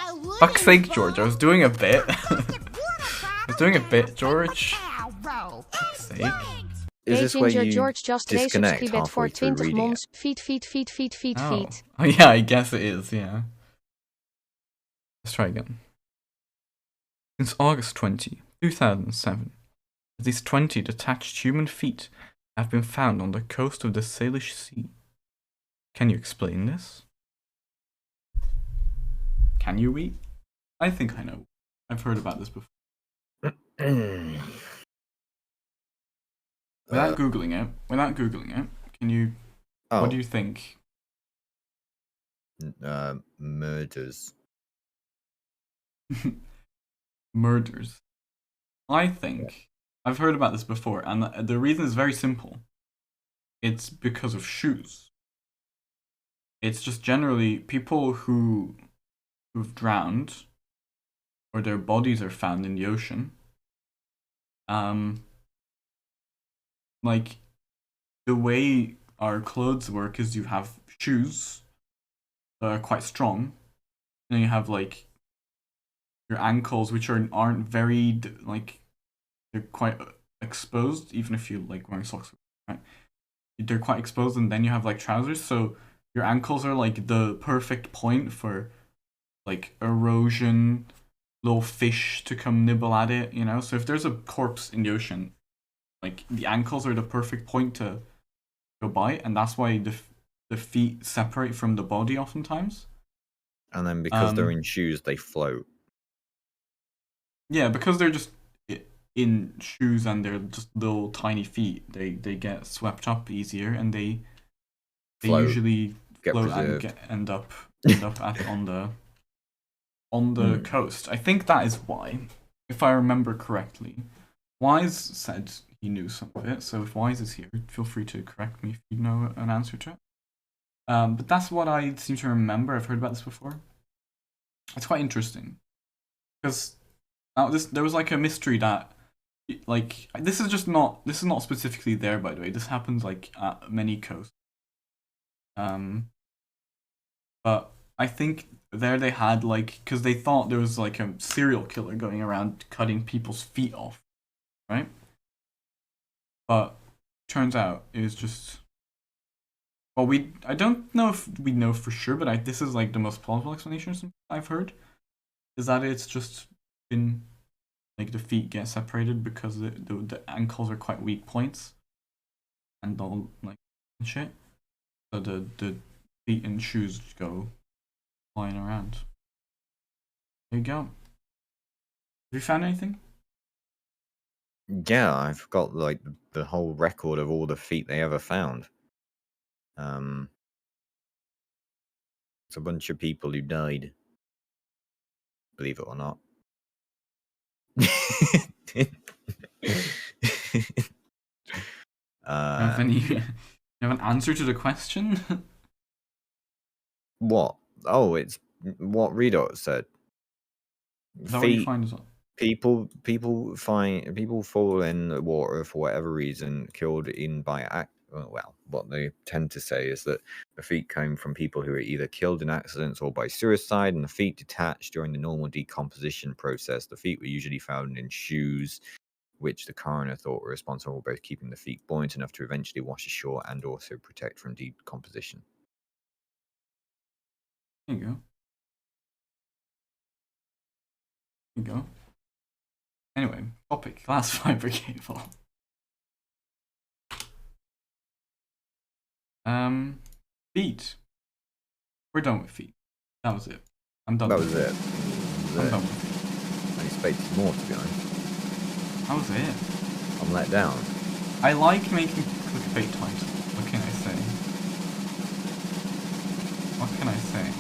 A wooden Fuck's sake, bowl? George. I was doing a bit. I was doing a bit, George. Fuck's sake. Is this where Ginger you George just disconnect resubscribed halfway voor through 20 reading it? mons. Feet. Oh, yeah, I guess it is, yeah. Let's try again. Since August 20, 2007, at least 20 detached human feet have been found on the coast of the Salish Sea. Can you explain this? Can you, Wheat? I think I know. I've heard about this before. Without googling it, can you? Oh, What do you think? murders. Murders. I think I've heard about this before, and the reason is very simple. It's because of shoes. It's just generally people who've drowned or their bodies are found in the ocean. Like the way our clothes work is you have shoes that are quite strong, and you have like your ankles, which aren't very like they're quite exposed, even if you like wearing socks, right? They're quite exposed, and then you have like trousers, so your ankles are like the perfect point for like erosion, little fish to come nibble at it, you know? So if there's a corpse in the ocean, like the ankles are the perfect point to go bite, and that's why the feet separate from the body oftentimes. And then because they're in shoes, they float. Yeah, because they're just in shoes and they're just little tiny feet, they get swept up easier, and they Float, usually get float and preserved. end up on the coast. I think that is why, if I remember correctly. Wise said he knew some of it, so if Wise is here, feel free to correct me if you know an answer to it. But that's what I seem to remember. I've heard about this before. It's quite interesting because there was like a mystery that, like, this is not specifically there, by the way. This happens like at many coasts. But I think there they had like, because they thought there was like a serial killer going around cutting people's feet off, right? But turns out it was just, well, I don't know if we know for sure, but this is like the most plausible explanation I've heard, is that it's just been like the feet get separated because the ankles are quite weak points, and they'll like shit. So the feet and shoes go flying around. There you go. Have you found anything? Yeah, I've got like the whole record of all the feet they ever found. It's a bunch of people who died. Believe it or not. You have an answer to the question? What? Oh, it's what Redot said. Is that what you find as well? People fall in the water for whatever reason, killed in by act. Well, what they tend to say is that the feet came from people who were either killed in accidents or by suicide, and the feet detached during the normal decomposition process. The feet were usually found in shoes, which the coroner thought were responsible for both keeping the feet buoyant enough to eventually wash ashore and also protect from decomposition. There you go. There you go. Anyway, topic, glass fiber cable. Feet. We're done with feet. That was it. I'm done. That was it. I'm done with feet. I expected more, to be honest. That was it. I'm let down. I like making clickbait titles. What can I say? What can I say?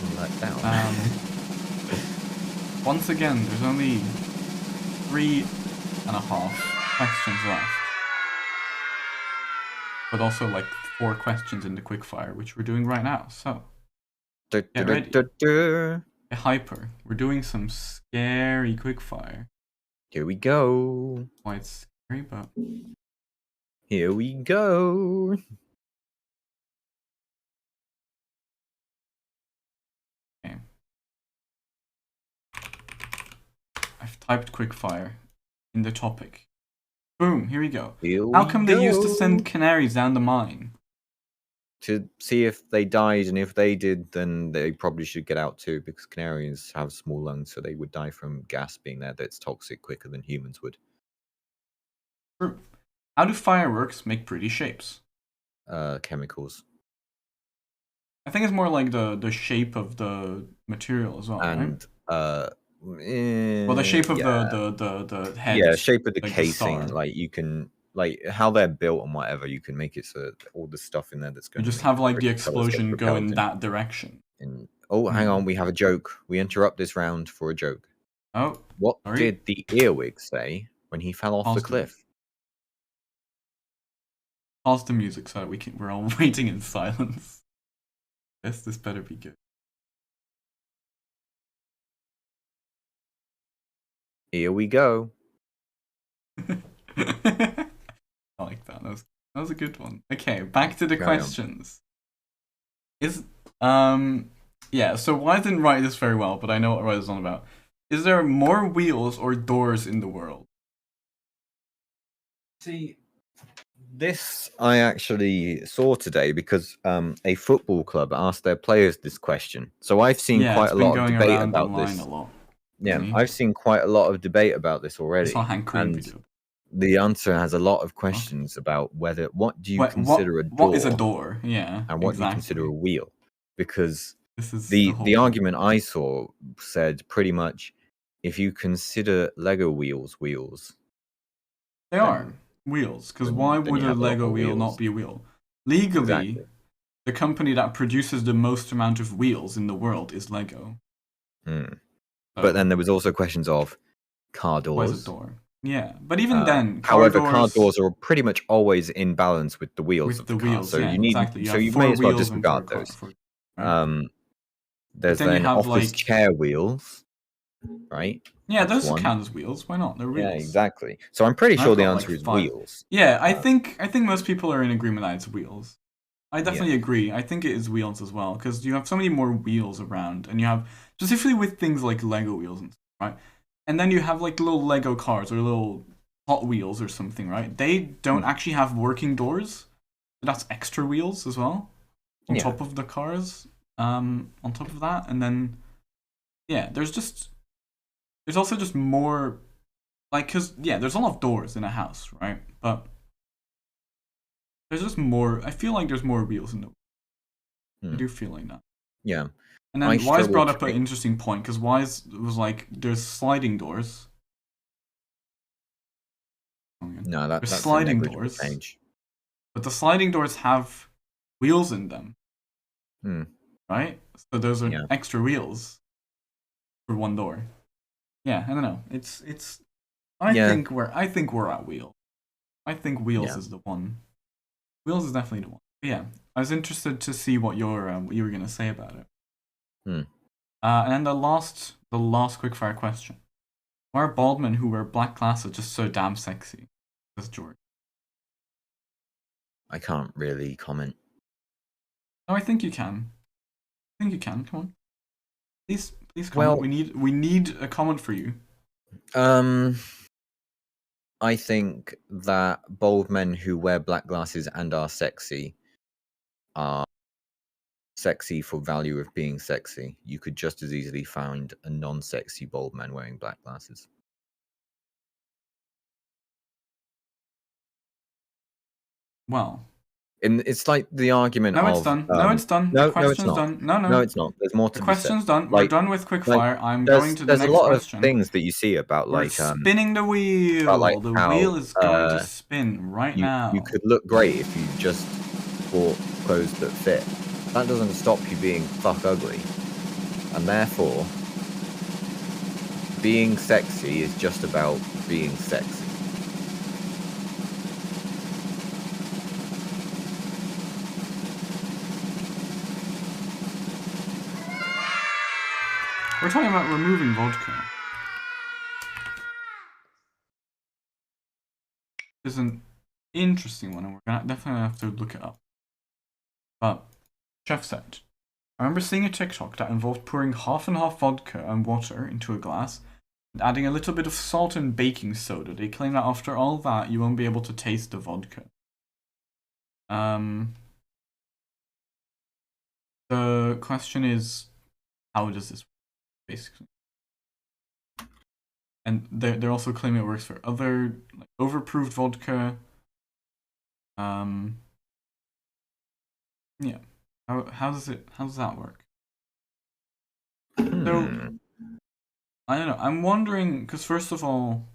I'm let down. Once again, there's only 3.5 questions left. But also like 4 questions in the quickfire, which we're doing right now. So get ready. Get hyper. We're doing some scary quickfire. Here we go. Why it's scary, but here we go. okay. I've typed quickfire in the topic. Boom, here we go. How come they used to send canaries down the mine? To see if they died, and if they did, then they probably should get out too, because canaries have small lungs, so they would die from gas being there that's toxic quicker than humans would. True. How do fireworks make pretty shapes? Chemicals. I think it's more like the shape of the material as well, and right? Well, the shape of the head. Yeah, shape of the like casing. Like you can, like how they're built and whatever. You can make it so that all the stuff in there that's going. You just have like the explosion go in that direction. Oh, hang on, we have a joke. We interrupt this round for a joke. Oh, what did the earwig say when he fell off the cliff? Pause the music so that we're all waiting in silence. Yes, this better be good. Here we go. I like that. That was a good one. Okay, back to the questions. Yeah, so I didn't write this very well, but I know what it's on about. Is there more wheels or doors in the world? See, This I actually saw today because a football club asked their players this question. So I've seen Yeah, quite it's a been lot of going debate around about online this. a lot. Yeah, See? I've seen quite a lot of debate about this I saw already, Hank Queen and video. the answer has a lot of questions about what do you consider a door, What is a door? Yeah, and what do you consider exactly. a wheel? Because This is the whole argument I saw said pretty much, if you consider Lego wheels, They then are wheels, because then, why then would you a have a lot Lego more wheel wheels. not be a wheel? Legally, Exactly. the company that produces the most amount of wheels in the world is Lego. Mm. So, But then there was also questions of car why is a doors. door? Yeah, but even then, However, car doors are pretty much always in balance with the wheels with of the the car, wheels, so yeah, you need, exactly. You so have you may four as well wheels in for a disregard car. those. Right? But There's then you then have office like, chair wheels, right? yeah, That's those one. count as wheels. Why not? They're Yeah, wheels. exactly. So I'm pretty And sure I've the got like answer is 5. wheels. Yeah, I think most people are in agreement that it's wheels. I definitely Yeah. agree. I think it is wheels as well because you have so many more wheels around, and you have specifically with things like Lego wheels and stuff, right? And then you have like little Lego cars or little Hot Wheels or something, right? They don't actually have working doors. That's extra wheels as well on Yeah. top of the cars. On top of that, and then yeah, there's also just more like because yeah, there's a lot of doors in a house, right? But there's just more. I feel like there's more wheels in the. I do feel like that. Yeah. And I then Wise struggle brought to up an think. interesting point because Wise was like, "There's sliding doors." No, There's that's a sliding negligible doors, change. but the sliding doors have wheels in them, Hmm. right? So those are Yeah. extra wheels for one door. Yeah, I don't know. It's. I Yeah. think we're at wheel. I think wheels Yeah. is the one. Wheels is definitely the one. But yeah, I was interested to see what you were gonna say about it. Hmm. And then the last quickfire question: why are bald men who wear black glasses just so damn sexy? That's George. I can't really comment. No, I think you can. I think you can. Come on, please comment. Well, We need a comment for you. I think that bald men who wear black glasses and are sexy for value of being sexy. You could just as easily find a non-sexy bald man wearing black glasses. Well, And it's like the argument no, of it's done. No, it's done. The no, it's question's not. done. No, No, no. it's not. There's more The to be said. question's done. We're Like, done with quickfire. I'm going to the there's a next lot of question. things that you see about We're like spinning the wheel. like The how, wheel is going to spin right now. you could look great if you just bought clothes that fit. That doesn't stop you being fuck ugly, and therefore being sexy is just about being sexy. We're talking about removing vodka. It's an interesting one, and we're gonna definitely have to look it up. But Chef said, I remember seeing a TikTok that involved pouring half and half vodka and water into a glass and adding a little bit of salt and baking soda. They claim that after all that, you won't be able to taste the vodka. The question is, how does this work, basically? And they're also claiming it works for other like overproof vodka. Yeah. How does that work? So I don't know. I'm wondering because first of all,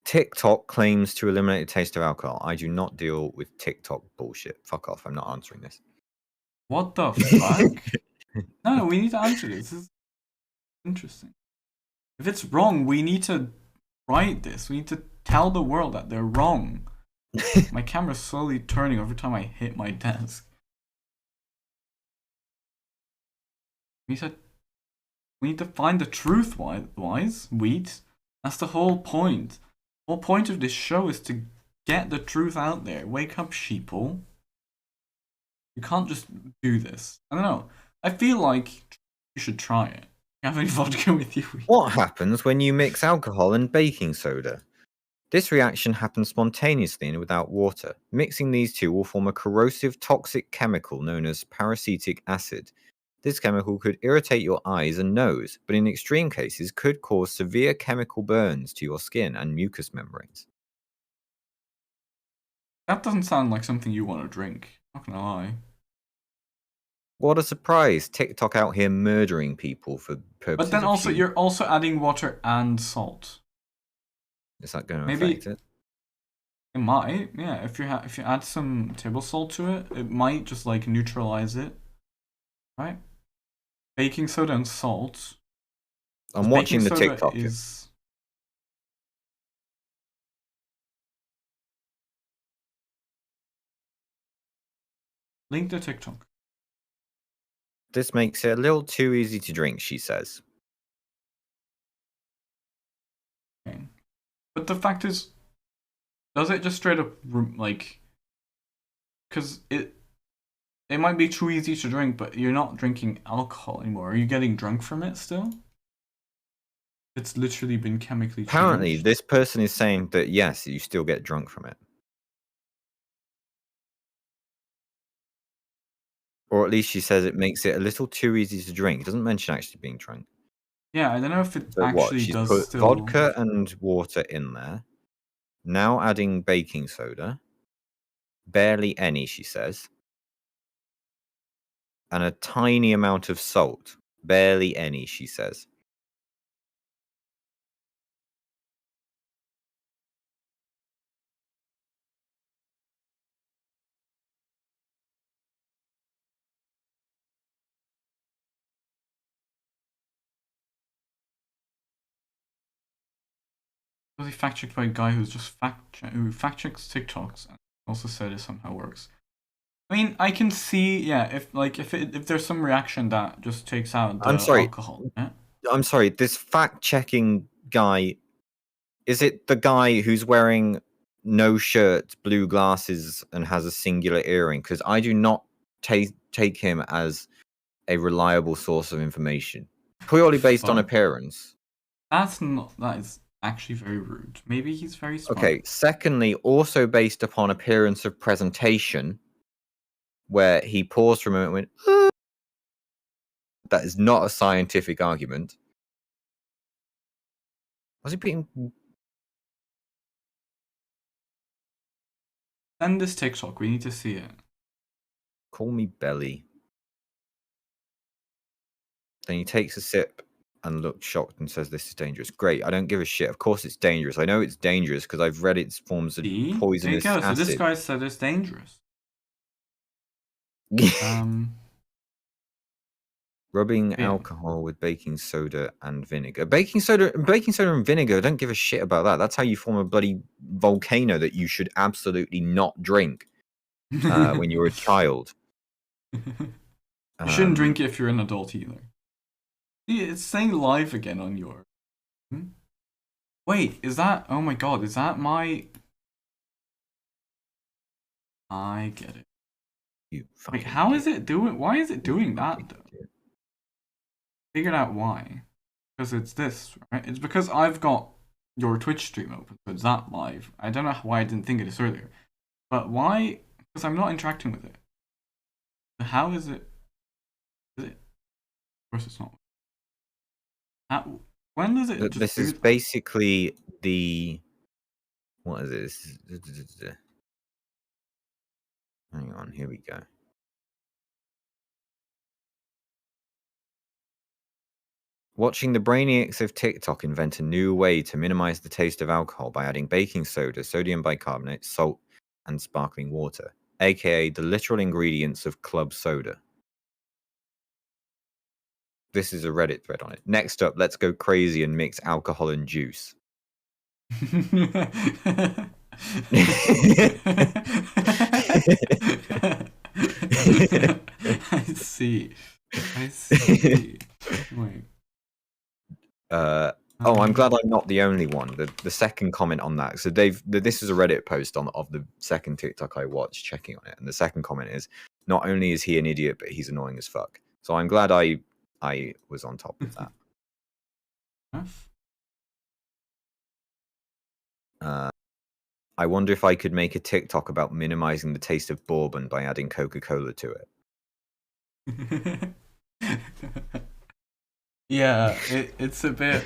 TikTok claims to eliminate the taste of alcohol. I do not deal with TikTok bullshit. Fuck off. I'm not answering this. what the fuck? No, we need to answer this. This is interesting. If it's wrong, we need to write this. We need to tell the world that they're wrong. My camera's slowly turning every time I hit my desk. We need to find the truth, Wise. Wheat. That's the whole point. The whole point of this show is to get the truth out there. Wake up, sheeple. You can't just do this. I don't know. I feel like you should try it. You have any vodka with you? What happens when you mix alcohol and baking soda? This reaction happens spontaneously and without water. Mixing these two will form a corrosive toxic chemical known as peracetic acid. This chemical could irritate your eyes and nose, but in extreme cases could cause severe chemical burns to your skin and mucous membranes. That doesn't sound like something you want to drink. Not gonna lie. What a surprise! TikTok out here murdering people for purposes But then of also, humor. you're also adding water and salt. Is that going to Maybe affect it? it might. Yeah, if you add some table salt to it, it might just like neutralize it, right? Baking soda and salt. I'm watching the Baking soda TikTok. is. Link the TikTok. This makes it a little too easy to drink, she says. Okay. But the fact is, does it just straight up like? Because it might be too easy to drink, but you're not drinking alcohol anymore. Are you getting drunk from it still? It's literally been chemically Apparently, changed. this person is saying that yes, you still get drunk from it. Or at least she says it makes it a little too easy to drink. It doesn't mention actually being drunk. Yeah, I don't know if it But what? actually She's does put still. vodka and water in there. Now adding baking soda. Barely any, she says. And a tiny amount of salt. Barely any, she says. Was he fact checked by a guy who's just who fact checks TikToks and also said it somehow works? I mean, I can see, yeah, if there's some reaction that just takes out the I'm sorry. alcohol. Yeah? I'm sorry. This fact-checking guy, is it the guy who's wearing no shirt, blue glasses, and has a singular earring? Because I do not take him as a reliable source of information, purely based on Fuck. appearance. That is actually very rude. Maybe he's very smart. Okay. Secondly, also based upon appearance of presentation, where he paused for a moment and went, that is not a scientific argument. Was he being... Send this TikTok. We need to see it. Call me Belly. Then he takes a sip and looks shocked and says, "This is dangerous." Great. I don't give a shit. Of course it's dangerous. I know it's dangerous because I've read its forms of See? poisonous There you go. acid. So this guy said it's dangerous. Rubbing Yeah. alcohol with baking soda and vinegar. Baking soda and vinegar, I don't give a shit about that. That's how you form a bloody volcano that you should absolutely not drink when you're a child. You shouldn't drink it if you're an adult either. See, it's saying live again on your... Wait, is that... Oh my god, is that my... I get it. Wait, how is it doing... Why is it doing that, though? Figured out why. Because it's this, right? It's because I've got your Twitch stream open, so it's that live. I don't know why I didn't think of this earlier. But why? Because I'm not interacting with it. How is it... Is it... Of course it's not. When does it just This is that? basically the... What is this? Hang on, here we go. Watching the brainiacs of TikTok invent a new way to minimize the taste of alcohol by adding baking soda, sodium bicarbonate, salt, and sparkling water, aka the literal ingredients of club soda. This is a Reddit thread on it. Next up, let's go crazy and mix alcohol and juice. I see. Wait. I'm glad I'm not the only one. The second comment on that. So this is a Reddit post of the second TikTok I watched checking on it, and the second comment is, not only is he an idiot, but he's annoying as fuck. So I'm glad I was on top of that. I wonder if I could make a TikTok about minimizing the taste of bourbon by adding Coca-Cola to it. Yeah, it's a bit.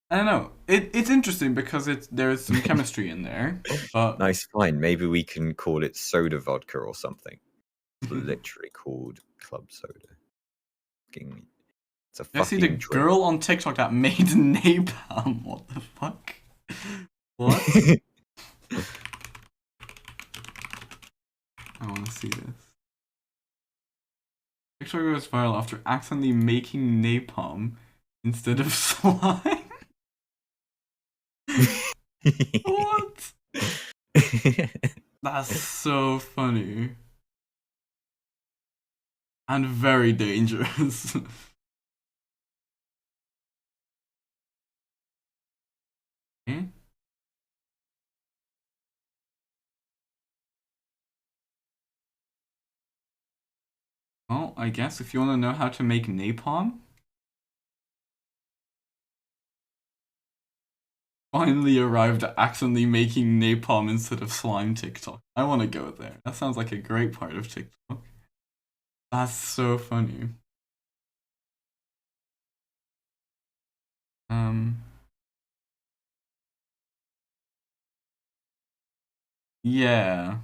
I don't know. It's interesting because there's some chemistry in there, but Nice, fine. Maybe we can call it soda vodka or something. It's literally called club soda. It's a I see the fucking drink. girl on TikTok that made napalm. What the fuck? What? I want to see this. TikTok goes viral after accidentally making napalm instead of slime. What? That's so funny. And very dangerous. Okay. Well, I guess if you want to know how to make napalm, finally arrived at accidentally making napalm instead of slime TikTok. I want to go there. That sounds like a great part of TikTok. That's so funny. Yeah.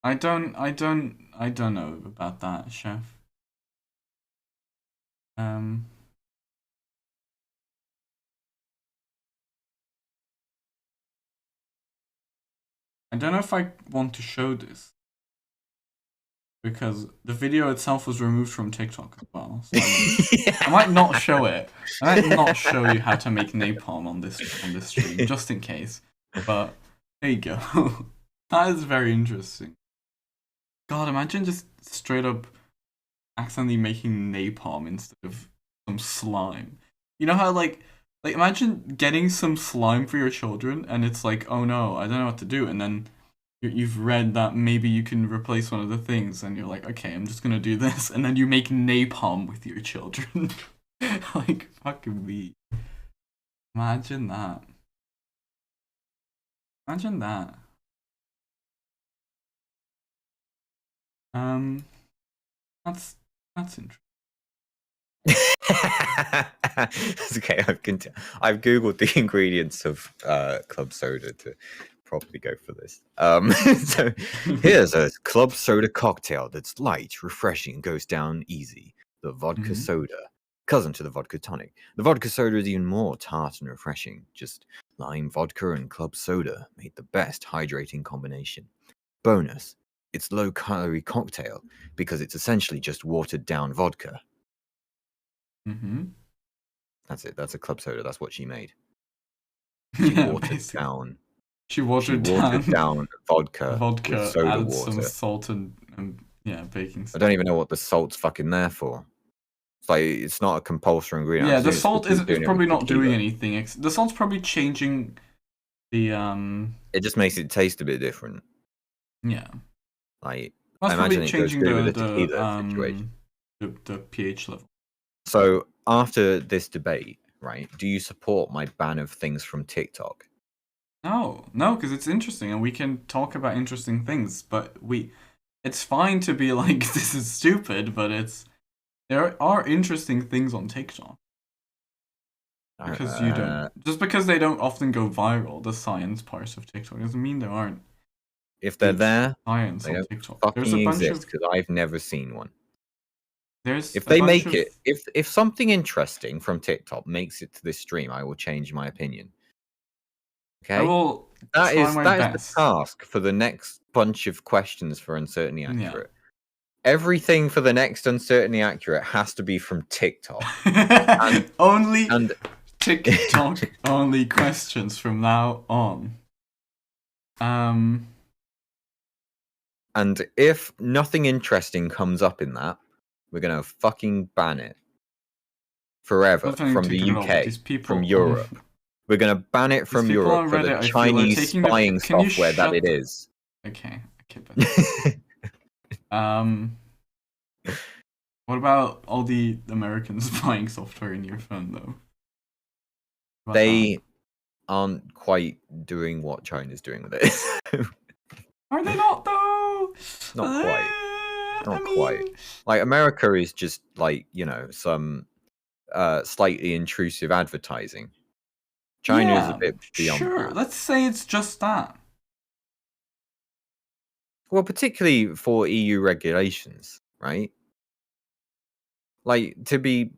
I don't know about that, chef. I don't know if I want to show this because the video itself was removed from TikTok as well. So I might not show it. I might not show you how to make napalm on this stream, just in case. But there you go. That is very interesting. God, imagine just straight up accidentally making napalm instead of some slime. You know how like imagine getting some slime for your children and it's like, oh no, I don't know what to do, and then you've read that maybe you can replace one of the things, and you're like, okay, I'm just gonna do this, and then you make napalm with your children. Like, fucking me. Imagine that. Imagine that. That's interesting. Okay, I've googled the ingredients of club soda to properly go for this. So here's a club soda cocktail that's light, refreshing, goes down easy. The vodka soda, cousin to the vodka tonic. The vodka soda is even more tart and refreshing. Just lime vodka and club soda made the best hydrating combination. Bonus, it's low-calorie cocktail because it's essentially just watered-down vodka. That's it. That's a club soda. That's what she made. She watered down. She watered down vodka with soda added water. some salt and yeah, baking soda. I don't even know what the salt's fucking there for. It's like it's not a compulsory ingredient. Yeah, the salt is probably not doing anything. The salt's probably changing the It just makes it taste a bit different. Yeah. Like that's I imagine probably changing the pH level. So after this debate, right, do you support my ban of things from TikTok? No, because it's interesting and we can talk about interesting things, but it's fine to be like, this is stupid, but there are interesting things on TikTok. Because you don't, just because they don't often go viral, the science part of TikTok doesn't mean there aren't. If they're there, science they on don't TikTok. fucking There's a bunch exist because I've never seen one. If they make it, if something interesting from TikTok makes it to this stream, I will change my opinion. Okay, that is the task for the next bunch of questions for Uncertainly Accurate. Yeah. Everything for the next Uncertainly Accurate has to be from TikTok. Only TikTok only questions from now on. And if nothing interesting comes up in that, we're gonna fucking ban it forever from the UK, from Europe. We're gonna ban it from Europe for the Chinese spying software that it is. Okay. What about all the American spying software in your phone, though? aren't quite doing what China's doing with it. Are they not though? Not quite. Not I quite. mean, Like America is just like, some slightly intrusive advertising. China is a yeah, bit beyond sure. that. Let's say it's just that. Well, particularly for EU regulations, right? Like to be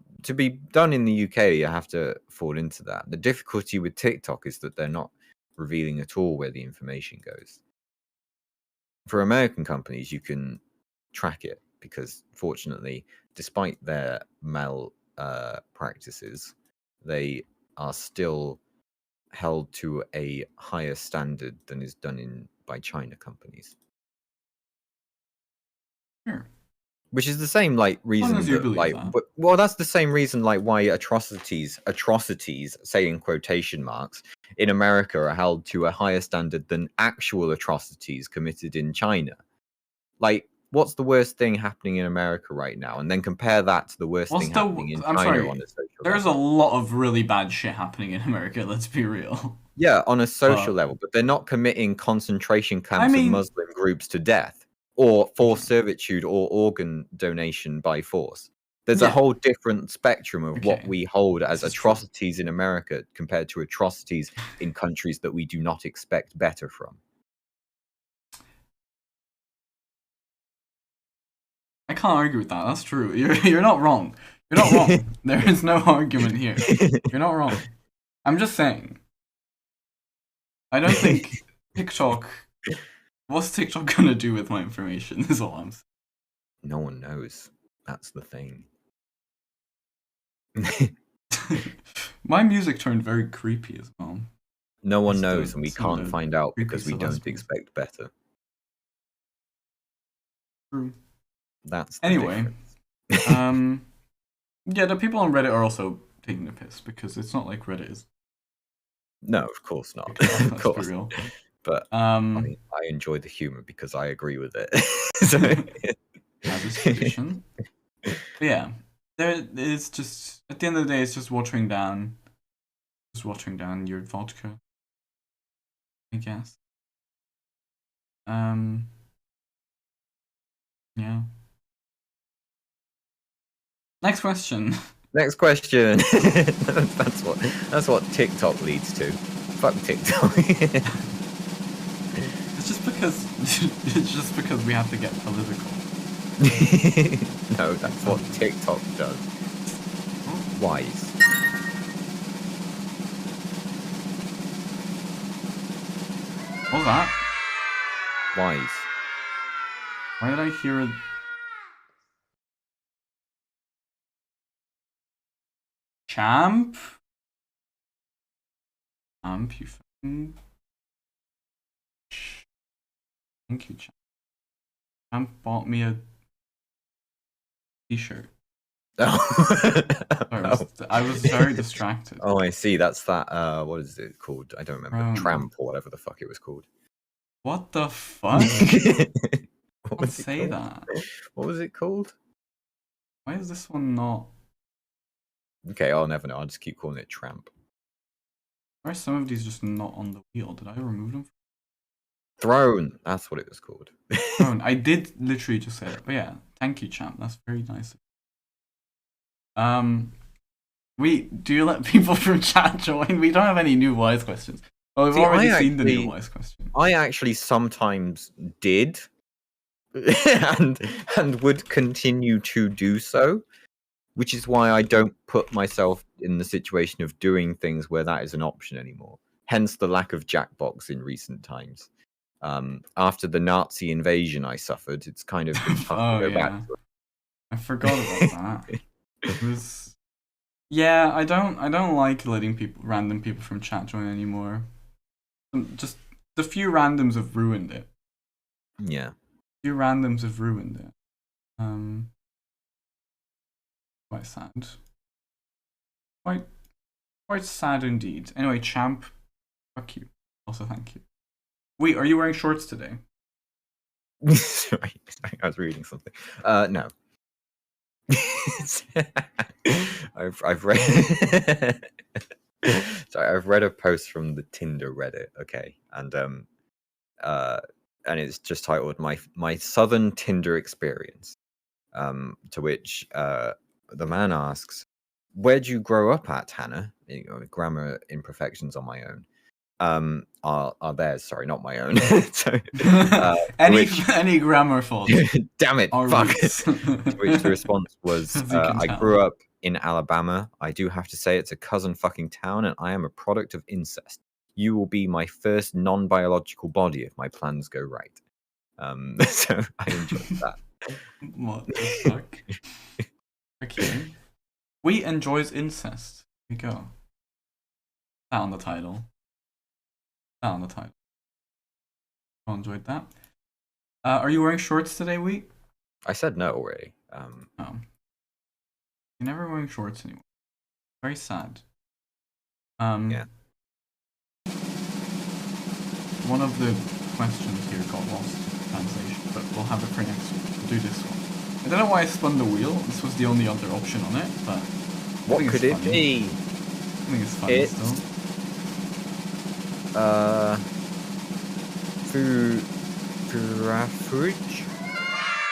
done in the UK, you have to fall into that. The difficulty with TikTok is that they're not revealing at all where the information goes. For American companies, you can track it because, fortunately, despite their practices, they are still held to a higher standard than is done by China companies. Sure. Which is the same As long reason as you that believe that. well, that's the same reason why atrocities, say in quotation marks, in America are held to a higher standard than actual atrocities committed in China. Like, what's the worst thing happening in America right now? And then compare that to the worst thing happening in I'm China sorry. on a social There's level. a lot of really bad shit happening in America, let's be real. Yeah, on a social But level, but they're not committing concentration I camps of mean, Muslim groups to death or forced okay. servitude or organ donation by force. There's a Yeah, whole different spectrum of what okay. we hold as This is true. atrocities in America compared to atrocities in countries that we do not expect better from. I can't argue with that. That's true. You're not wrong. You're not wrong. There is no argument here. You're not wrong. I'm just saying. I don't think TikTok. What's TikTok gonna do with my information? Is all I'm No one knows. That's the thing. saying. My music turned very creepy as well. No one It's knows, and we some of can't the find out because creepiest we of don't lesbians. expect better. True. That's the Anyway, difference. yeah, the people on Reddit are also taking the piss because it's not like Reddit is No, of course not. TikTok. Of Let's be course. real. But I enjoy the humor because I agree with it. As is tradition. But yeah, there is just at the end of the day, it's just watering down your vodka, I guess. Yeah. Next question. Next question. That's what TikTok leads to. Fuck TikTok. It's just because we have to get political. No, that's what TikTok does. Wise. What was that? Wise. Why did I hear it? Champ? Champ, you fucking... Thank you, Champ. Champ bought me a t-shirt. Oh. I was very distracted. Oh, I see. That's that. What is it called? I don't remember. Tramp or whatever the fuck it was called. What the fuck? Don't say that. What was it called? Why is this one not? Okay, I'll never know. I'll just keep calling it Tramp. Why are some of these just not on the wheel? Did I remove them? Throne. That's what it was called. Throne. I did literally just say that. But yeah, thank you, Champ. That's very nice. Do you let people from chat join? We don't have any new wise questions. Well, we've already seen the new wise question. I actually sometimes did, and would continue to do so, which is why I don't put myself in the situation of doing things where that is an option anymore. Hence the lack of Jackbox in recent times. After the Nazi invasion I suffered, it's kind of been tough to go back to it. I forgot about that. It was... Yeah, I don't like letting random people from chat join anymore. Just the few randoms have ruined it. Yeah. Few randoms have ruined it. Quite sad. Quite sad indeed. Anyway, Champ, fuck you. Also, thank you. Wait, are you wearing shorts today? sorry, I was reading something. No. I've read Sorry, I've read a post from the Tinder Reddit, okay, and it's just titled "My Southern Tinder Experience." To which the man asks, "Where'd you grow up at, Hannah?" Grammar imperfections on my own. Are theirs? Sorry, not my own. So, any grammar fault damn it, are fuck. roots. To which the response was, As you can "I tell. grew up in Alabama. I do have to say it's a cousin fucking town, and I am a product of incest. You will be my first non-biological body if my plans go right." So I enjoyed that. What the fuck? Okay. We enjoys incest. Here we go. That on the title. That on the title. I enjoyed that. Are you wearing shorts today, Wheat? I said no already. Oh. You're never wearing shorts anymore. Very sad. Yeah. One of the questions here got lost in translation, but we'll have it for next week. We'll do this one. I don't know why I spun the wheel. This was the only other option on it, but What could it funny. be? I think it's funny still.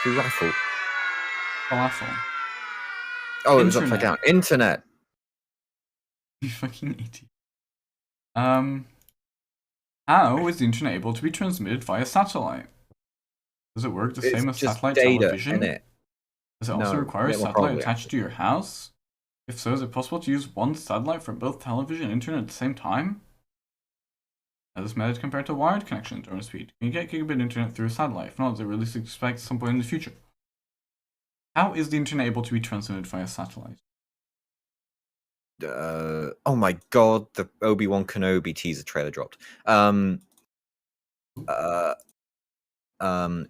Furaful. Falafel. Oh, it was Internet. upside down. Internet. You fucking idiot. How is the internet able to be transmitted via satellite? Does it work the It's same as just satellite data, television? innit? Does it also No, require a it will satellite probably attached to your house? If so, is it possible to use one satellite for both television and internet at the same time? How is this method compared to wired connection internet speed? Can you get gigabit internet through a satellite? If not, is it realistic to expect at some point in the future? How is the internet able to be transmitted via satellite? Oh my god, the Obi-Wan Kenobi teaser trailer dropped. It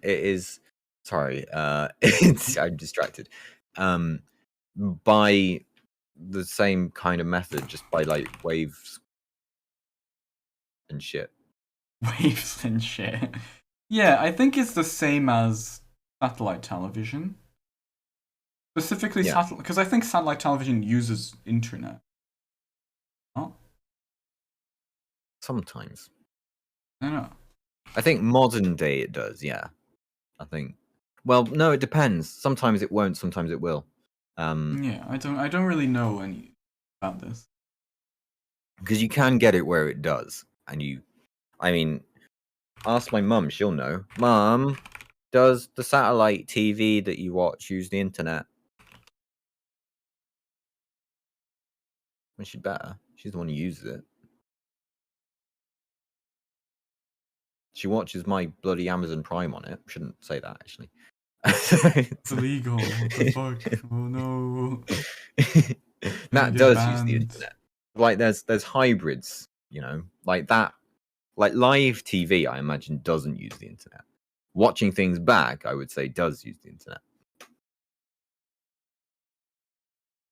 is. Sorry, I'm distracted. By the same kind of method, just by like waves and shit. Waves and shit. Yeah, I think it's the same as satellite television. Specifically Yeah. satellite, because I think satellite television uses internet. Oh, Sometimes. I don't know. I think modern day it does, yeah. I think. Well, no, it depends. Sometimes it won't, sometimes it will. Yeah, I don't really know any about this. Because you can get it where it does. I mean, ask my mum, she'll know. Mum, does the satellite TV that you watch use the internet? Well, she'd better. She's the one who uses it. She watches my bloody Amazon Prime on it. Shouldn't say that, actually. It's illegal. What the fuck? Oh no. That Get does use the banned. internet. Like there's hybrids, like that. Like live TV, I imagine doesn't use the internet. Watching things back, I would say, does use the internet.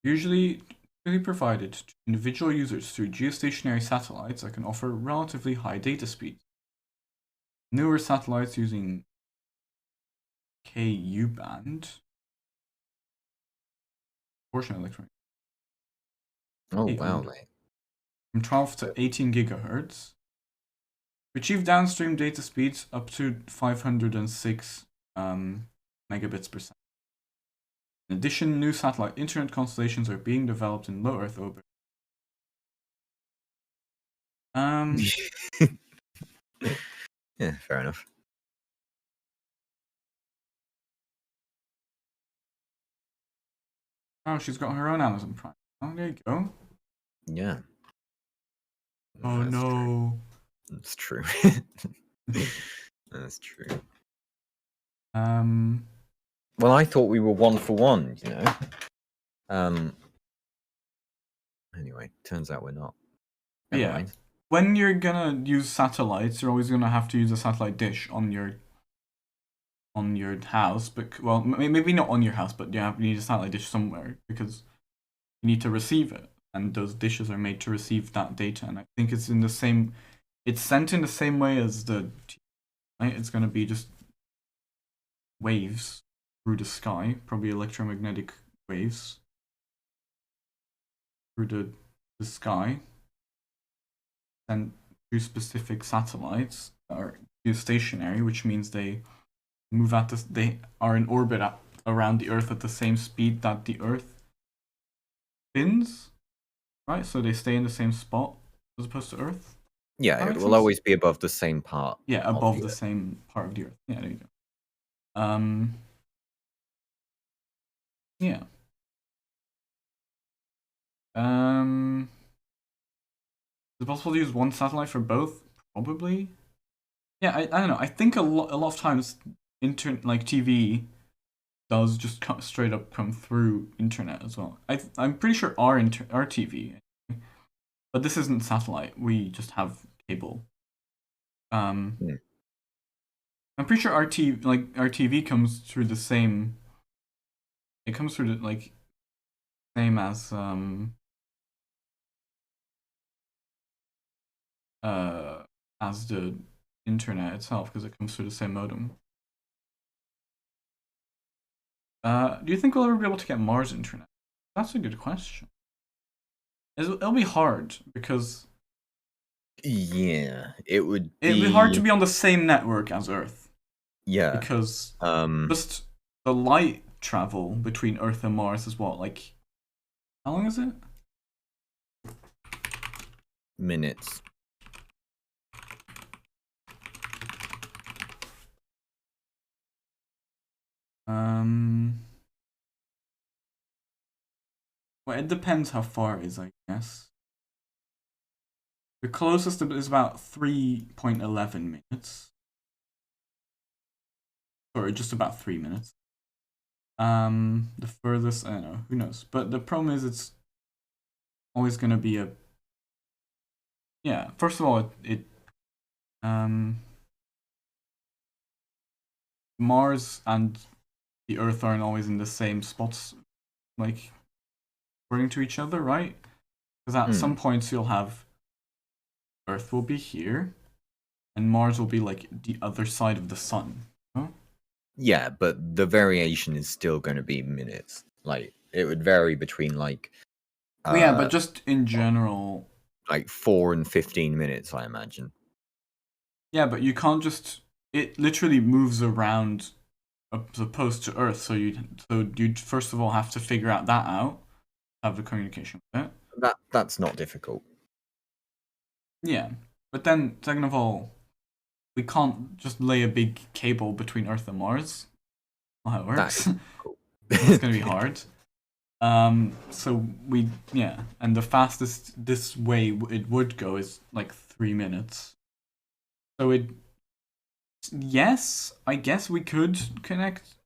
Usually provided to individual users through geostationary satellites that can offer relatively high data speeds. Newer satellites using Ku band, portion electronic. Oh Hey, wow, good. mate. From 12 to 18 gigahertz. Achieve downstream data speeds up to 506 megabits per second. In addition, new satellite internet constellations are being developed in low Earth orbit. Yeah, fair enough. Oh, she's got her own Amazon Prime. Oh, there you go. Yeah. Oh That's no. That's true. That's true. Well, I thought we were 1 for 1, Anyway, turns out we're not. Never mind. When you're gonna use satellites, you're always gonna have to use a satellite dish on your house. But well, maybe not on your house, but you need a satellite dish somewhere because you need to receive it, and those dishes are made to receive that data. And I think it's in the same. It's sent in the same way as the. Right? It's gonna be just waves through the sky, probably electromagnetic waves through the sky. sent to specific satellites are geostationary, which means they move at this. They are in orbit around the Earth at the same speed that the Earth spins, right? So they stay in the same spot as opposed to Earth. Yeah, That it makes will sense? always be above the same part. Yeah, of above the the Earth. same part of the Earth. Yeah, there you go. Yeah. Is it possible to use one satellite for both? Probably. Yeah, I don't know. I think a lot of times, like TV does just straight up come through internet as well. I'm pretty sure our TV, but this isn't satellite. We just have cable. Hmm. I'm pretty sure our TV comes through the same. It comes through the like same uh as the internet itself because it comes through the same modem. Do you think we'll ever be able to get Mars internet? That's a good question. It'll be hard because Yeah, it would it'll be hard to be. be on the same network as Earth Yeah. because Um, just the light travel between Earth and Mars is what, like, how long is it? minutes. Well, it depends how far it is, I guess. The closest is about 3.11 minutes. Or just about 3 minutes. The furthest, I don't know, who knows? But the problem is it's always gonna be a yeah, first of all Mars and the Earth aren't always in the same spots, like according to each other, right? Because at some points you'll have Earth will be here, and Mars will be like the other side of the sun. Huh? Yeah, but the variation is still going to be minutes. Like it would vary between Well, yeah, but just in general. like 4 and 15 minutes, I imagine. Yeah, but you can't just. It literally moves around as opposed to Earth, so you'd first of all have to figure out that out, have the communication with it. That's not difficult. Yeah, but then second of all, we can't just lay a big cable between Earth and Mars. Not how it That works. is cool. It's gonna be hard. So yeah, and the fastest this way it would go is like 3 minutes. So yes, I guess we could connect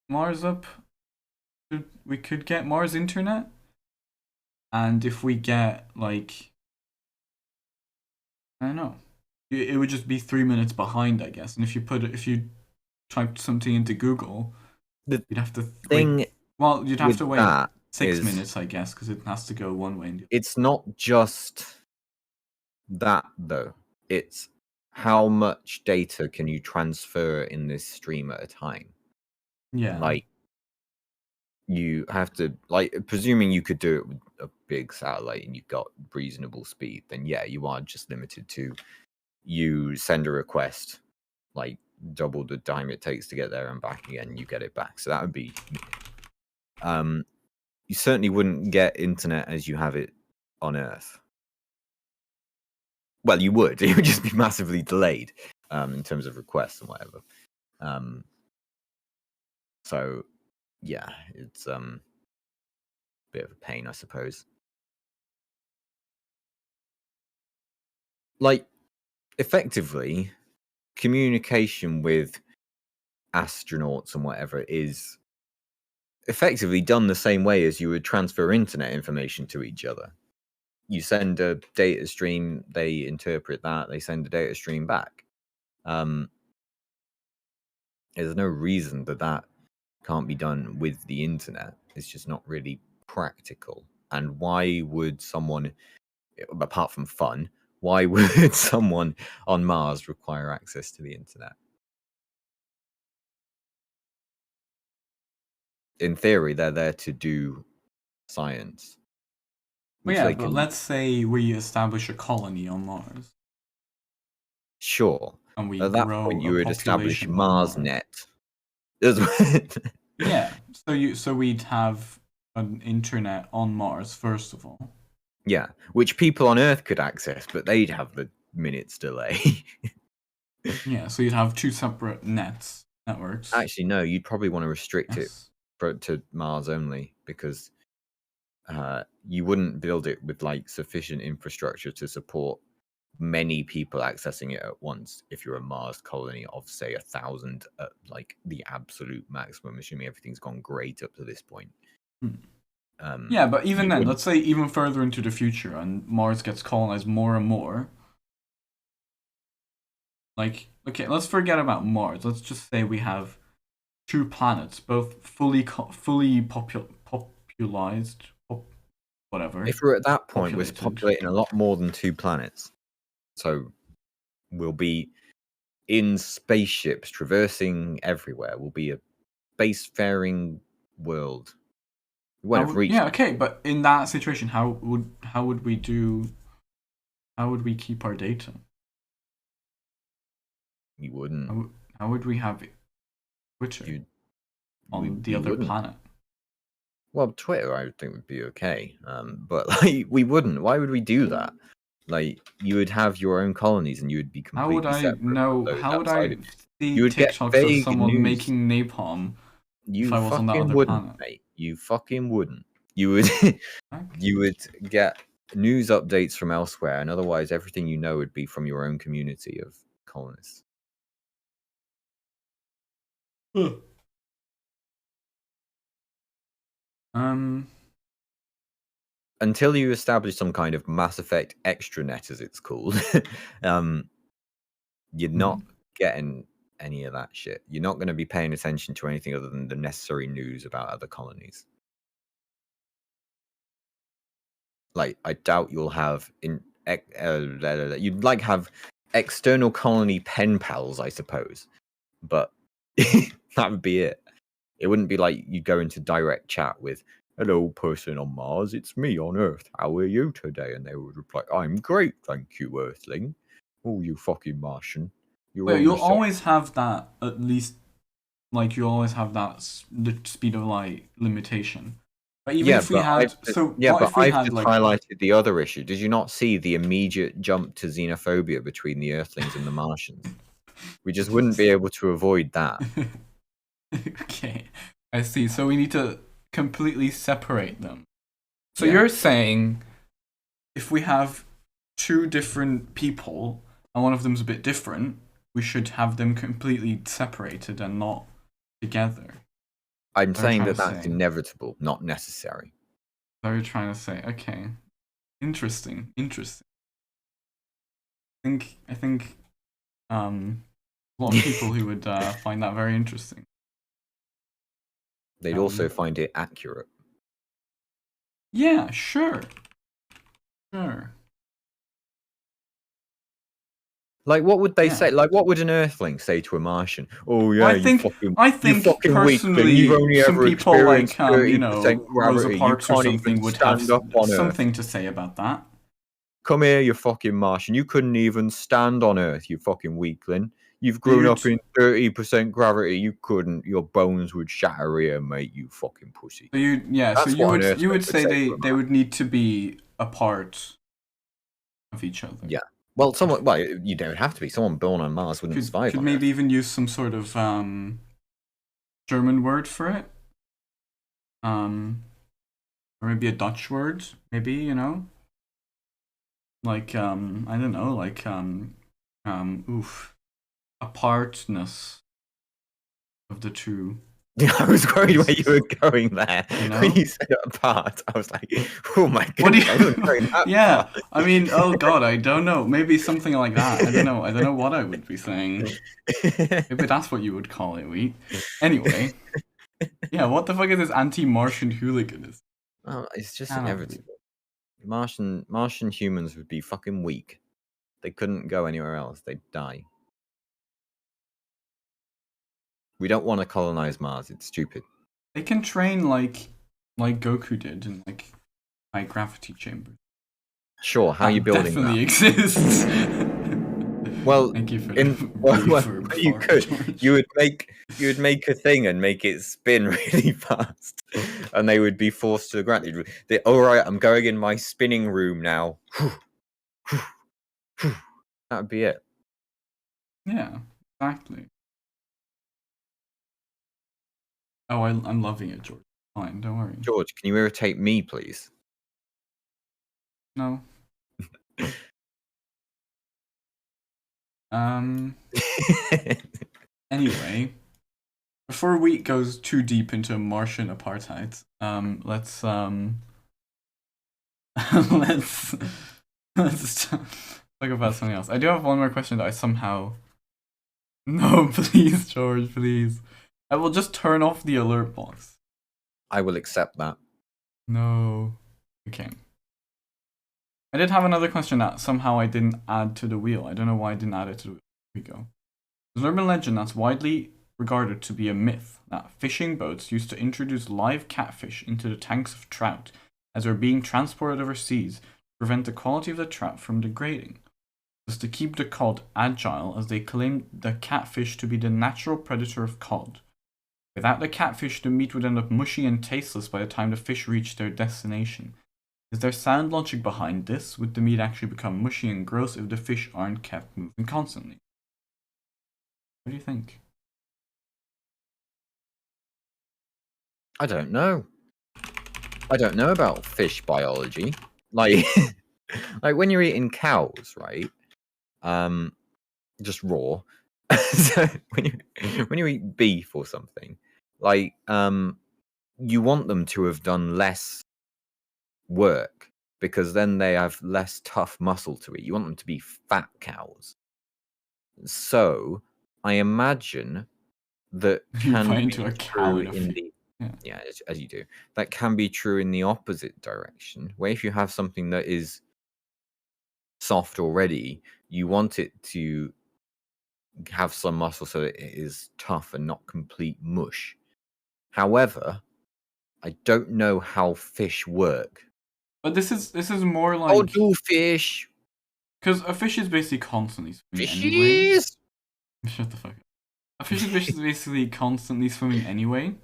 Mars up. We could get Mars internet, and if we get like, I don't know, it would just be 3 minutes behind, I guess. And if you typed something into Google, The you'd have to wait. thing Well, you'd have with to wait that 6 minutes, I guess, because it has to go one way. And it's not just that though. It's how much data can you transfer in this stream at a time? yeah, Like you have to presuming you could do it with a big satellite and you've got reasonable speed, then yeah, you are just limited to you send a request, like double the time it takes to get there and back again, and you get it back. So that would be you certainly wouldn't get internet as you have it on Earth. Well, you would. It would just be massively delayed in terms of requests and whatever. So yeah, it's a bit of a pain, I suppose. Like effectively, communication with astronauts and whatever is effectively done the same way as you would transfer internet information to each other. You send a data stream, they interpret that, they send a data stream back. There's no reason that can't be done with the internet. It's just not really practical. And why would someone, apart from fun, why would someone on Mars require access to the internet? In theory, they're there to do science. Well, which yeah, they but can. let's say we establish a colony on Mars Sure. and we At that grow point, a you would establish population on Mars. MarsNet. That's Yeah, so we'd have an internet on Mars first of all. yeah, which people on Earth could access, but they'd have the minutes delay. Yeah, so you'd have two separate networks. Actually, no, you'd probably want to restrict it Yes. to Mars only because you wouldn't build it with like sufficient infrastructure to support many people accessing it at once. If you're a Mars colony of say 1,000 at like the absolute maximum, assuming everything's gone great up to this point. Yeah, but even you then, wouldn't- let's say even further into the future and Mars gets colonized more and more. Like, okay, let's forget about Mars. Let's just say we have two planets, both fully popularized, whatever. If we're at that point, we're populated. populating a lot more than 2 planets. So we'll be in spaceships traversing everywhere. We'll be a spacefaring world. We won't have reached. Yeah, okay, but in that situation, how would we keep our data? You wouldn't. How would we have Twitter on the other planet? Well, Twitter, I would think would be okay, but like we wouldn't. Why would we do that? Like you would have your own colonies, and you would be completely How would I separate. know? How would I see You would get TikToks of vague someone news. making napalm You if I was on that fucking other wouldn't, planet? mate. You fucking wouldn't. You would. You would get news updates from elsewhere, and otherwise, everything you know would be from your own community of colonists. Until you establish some kind of Mass Effect extranet, as it's called, you're not getting any of that shit. You're not going to be paying attention to anything other than the necessary news about other colonies. Like, I doubt you'll have you'd like have external colony pen pals, I suppose, but that would be it. It wouldn't be like you go into direct chat with, "Hello, person on Mars, it's me on Earth. How are you today?" And they would reply, "I'm great, thank you, Earthling." "Oh, you fucking Martian. You're Well, on you'll the side." always have that at least. Like you always have that the speed of light limitation. But even if we had, what if we I've had just like highlighted the other issue. Did you not see the immediate jump to xenophobia between the Earthlings and the Martians? We just wouldn't be able to avoid that. Okay, I see. So we need to completely separate them. So Yeah. you're saying if we have two different people and one of them's a bit different, we should have them completely separated and not together. I'm They're saying trying that to that's say. inevitable, not necessary. So you're trying to say, okay, interesting. I think a lot of people who would find that very interesting. They'd also find it accurate. Yeah, sure. Like, what would they Yeah. say? Like, what would an Earthling say to a Martian? "Oh yeah, Well, you fucking personally, weakling. You've only some ever people experienced like 30% Rosa gravity. You Parks or can't something even would have stand up on Earth. something to say about that. Come here, you fucking Martian. You couldn't even stand on Earth, you fucking weakling. You've grown up in 30% gravity. You couldn't. Your bones would shatter here, mate. You fucking pussy." So you would say they would need to be a part of each other. Yeah. Well, you don't have to be. Someone born on Mars wouldn't survive. Could maybe even use some sort of German word for it. Or maybe a Dutch word, maybe, you know? Like I don't know, like apartness of the two. I was worried where you were going there. You know? When you said apart, I was like, "Oh my god!" What do you? Yeah, I mean, oh god, I don't know. Maybe something like that. I don't know. I don't know what I would be saying. Maybe that's what you would call it. Anyway, yeah. What the fuck is this anti-Martian hooliganism? Oh, it's just Cannot be. inevitable. Martian humans would be fucking weak. They couldn't go anywhere else. They'd die. We don't want to colonize Mars. It's stupid. They can train like Goku did in like high gravity chambers. Sure. How are you building definitely that? exists. Well, Thank you for you could. George. You would make a thing and make it spin really fast, and they would be forced to the ground. All right, I'm going in my spinning room now. That would be it. Yeah, exactly. Oh, I'm loving it, George. Fine, don't worry. George, can you irritate me, please? No. Um. Anyway, before we goes too deep into Martian apartheid, let's let's let's talk about something else. I do have one more question that I somehow. No, please, George, please. I will just turn off the alert box. I will accept that. No. Okay. I did have another question that somehow I didn't add to the wheel. I don't know why I didn't add it to the wheel. Here we go. There's an urban legend that's widely regarded to be a myth that fishing boats used to introduce live catfish into the tanks of trout as they were being transported overseas to prevent the quality of the trout from degrading. Thus to keep the cod agile, as they claimed the catfish to be the natural predator of cod. Without the catfish, the meat would end up mushy and tasteless by the time the fish reached their destination. Is there sound logic behind this? Would the meat actually become mushy and gross if the fish aren't kept moving constantly? What do you think? I don't know. I don't know about fish biology. Like, like when you're eating cows, right? Just raw. So when you eat beef or something, like, you want them to have done less work because then they have less tough muscle to eat. You want them to be fat cows. So I imagine that You can bite be into a cow true in a in field. the Yeah. as you do. That can be true in the opposite direction, where if you have something that is soft already, you want it to have some muscle so that it is tough and not complete mush. However, I don't know how fish work. But this is more Oh, like, do fish? because a fish is basically constantly swimming anyway. Fishies? Shut the fuck up. A fish is basically constantly swimming anyway.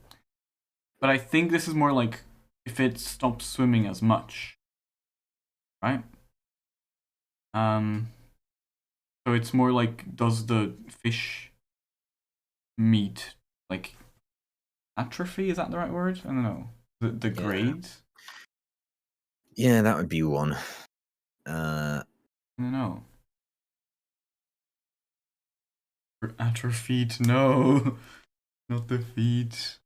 But I think this is more like if it stops swimming as much, right? So it's more like, does the fish meat like atrophy? Is that the right word? I don't know. The grade? Yeah, that would be one. I don't know. Atrophied? No, not the feet.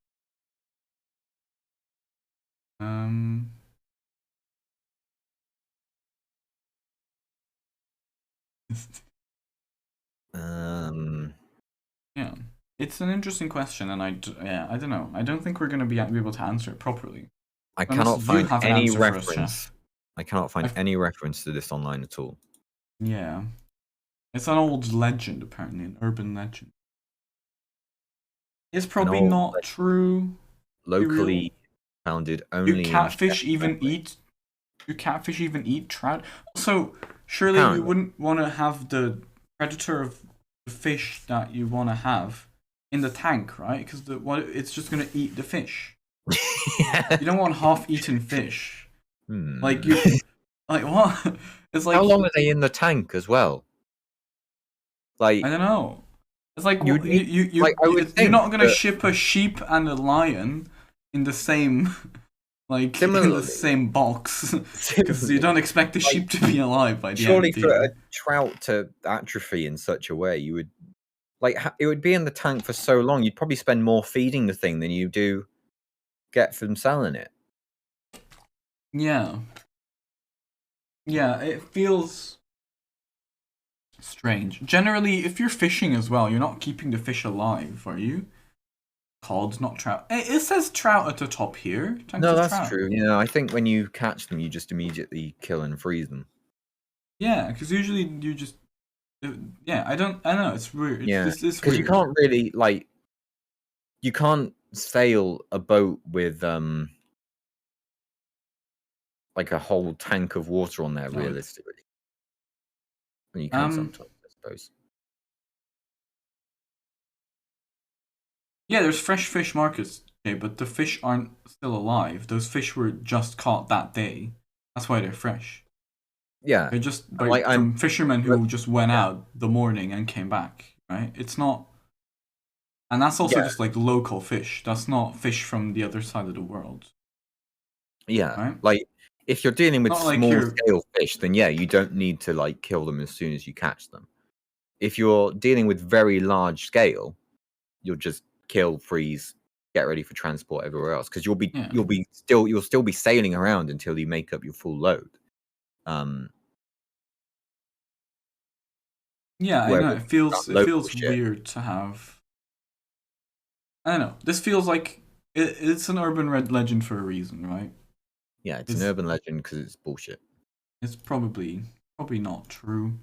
Yeah, it's an interesting question, and I don't know. I don't think we're gonna be able to answer it properly. I Unless cannot you find have an any answer for us, reference. Chef. I cannot find any reference to this online at all. Yeah, it's an old legend, apparently, an urban legend. It's probably not true. Locally founded only Do in catfish Czech even Republic. eat? Do catfish even eat trout? Also, surely you Apparently. wouldn't want to have the predator of the fish that you want to have in the tank, right? Because it's just gonna eat the fish. You don't want half-eaten fish. Like you, like what? It's like, how long are they in the tank as well? Like, I don't know. It's like You'd need- you're think not gonna that- ship a sheep and a lion in the same like in the Similarly- same box because you don't expect the sheep to be alive by the surely end. for do you? a trout to atrophy in such a way, you would it would be in the tank for so long. You'd probably spend more feeding the thing than you do get from selling it. Yeah. Yeah, it feels strange. Generally, if you're fishing as well, you're not keeping the fish alive, are you? Cod, not trout. It says trout at the top here. Tanks No, of that's trout. true. Yeah, I think when you catch them, you just immediately kill and freeze them. Yeah, because usually you just. Yeah, I don't know. It's weird. Yeah, because you can't really you can't sail a boat with like a whole tank of water on there, God. realistically. And you can sometimes, I suppose. Yeah, there's fresh fish markets, okay, but the fish aren't still alive. Those fish were just caught that day. That's why they're fresh. Yeah, They're just like from fishermen but- who just went yeah. out the morning and came back, right? It's not, and that's also Yeah. just like local fish. That's not fish from the other side of the world, Yeah, right? like if you're dealing with Not like small you're scale fish, then yeah, you don't need to like kill them as soon as you catch them. If you're dealing with very large scale, you'll just kill, freeze, get ready for transport everywhere else because Yeah. you'll still be sailing around until you make up your full load. Yeah, I Whereas know. It feels local shit, weird to have. I don't know. This feels like it's an urban legend for a reason, right? yeah, it's an urban legend because it's bullshit. It's probably not true.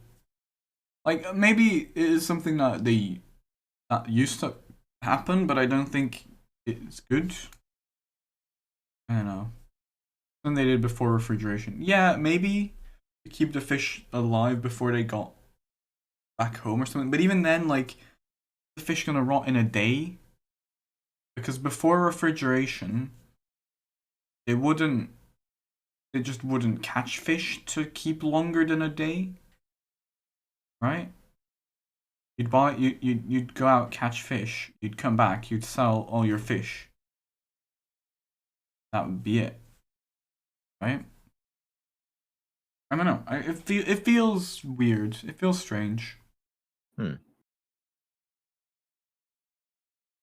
Like maybe it is something that that used to happen, but I don't think it's good. I don't know. Something they did before refrigeration. Yeah, maybe to keep the fish alive before they got back home or something. But even then, like the fish gonna rot in a day because before refrigeration, they wouldn't. They just wouldn't catch fish to keep longer than a day, right? You'd go out catch fish. You'd come back. You'd sell all your fish. That would be it, right? I don't know. It feels weird. It feels strange.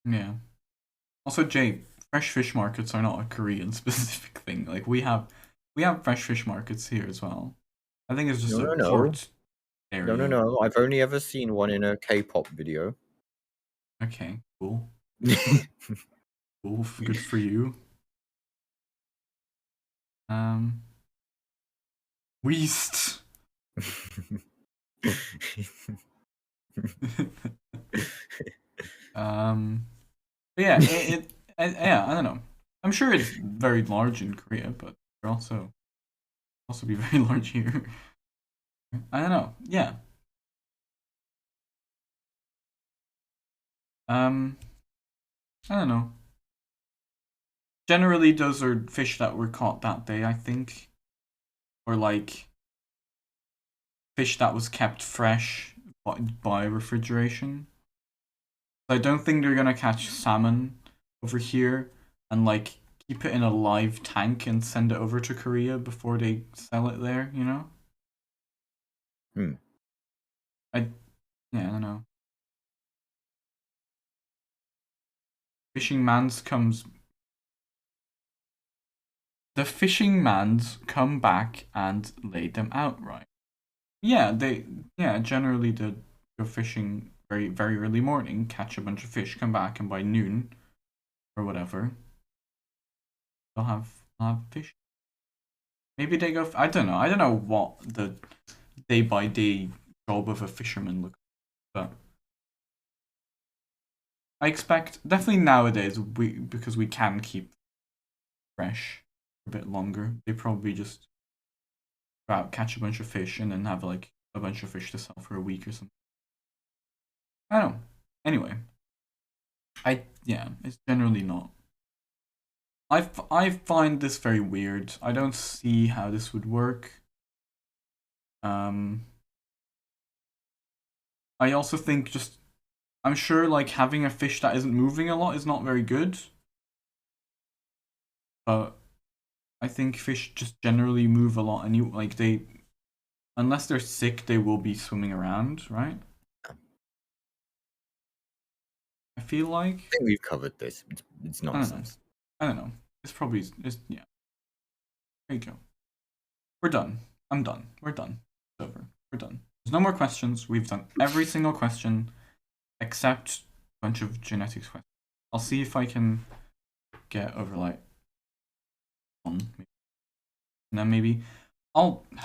Yeah. Also, Jay, fresh fish markets are not a Korean specific thing. Like we have fresh fish markets here as well. I think it's just a No. port area. No. I've only ever seen one in a K-pop video. Okay, cool. Cool. Good for you. Weast. But yeah, yeah, I don't know. I'm sure it's very large in Korea, but they're also be very large here. I don't know. Yeah. I don't know. Generally, those are fish that were caught that day, I think, or like fish that was kept fresh by refrigeration. I don't think they're gonna catch salmon over here and like keep it in a live tank and send it over to Korea before they sell it there, you know? I don't know. The fishing mans come back and lay them out, right? Yeah, generally they go fishing very, very early morning, catch a bunch of fish, come back, and by noon or whatever, they'll have fish. Maybe they go. I don't know. I don't know what the day by day job of a fisherman looks like, but I expect definitely nowadays because we can keep fresh for a bit longer. They probably just go out, catch a bunch of fish, and then have like a bunch of fish to sell for a week or something. I don't know. Anyway, it's generally not. I find this very weird. I don't see how this would work. I also think I'm sure like having a fish that isn't moving a lot is not very good. But I think fish just generally move a lot, and unless they're sick, they will be swimming around, right? I feel like. I think we've covered this. It's nonsense. I don't know. It's probably yeah. There you go. We're done. I'm done. We're done. It's over. We're done. There's no more questions. We've done every single question except a bunch of genetics questions. I'll see if I can get over like one. And then maybe I'll. Do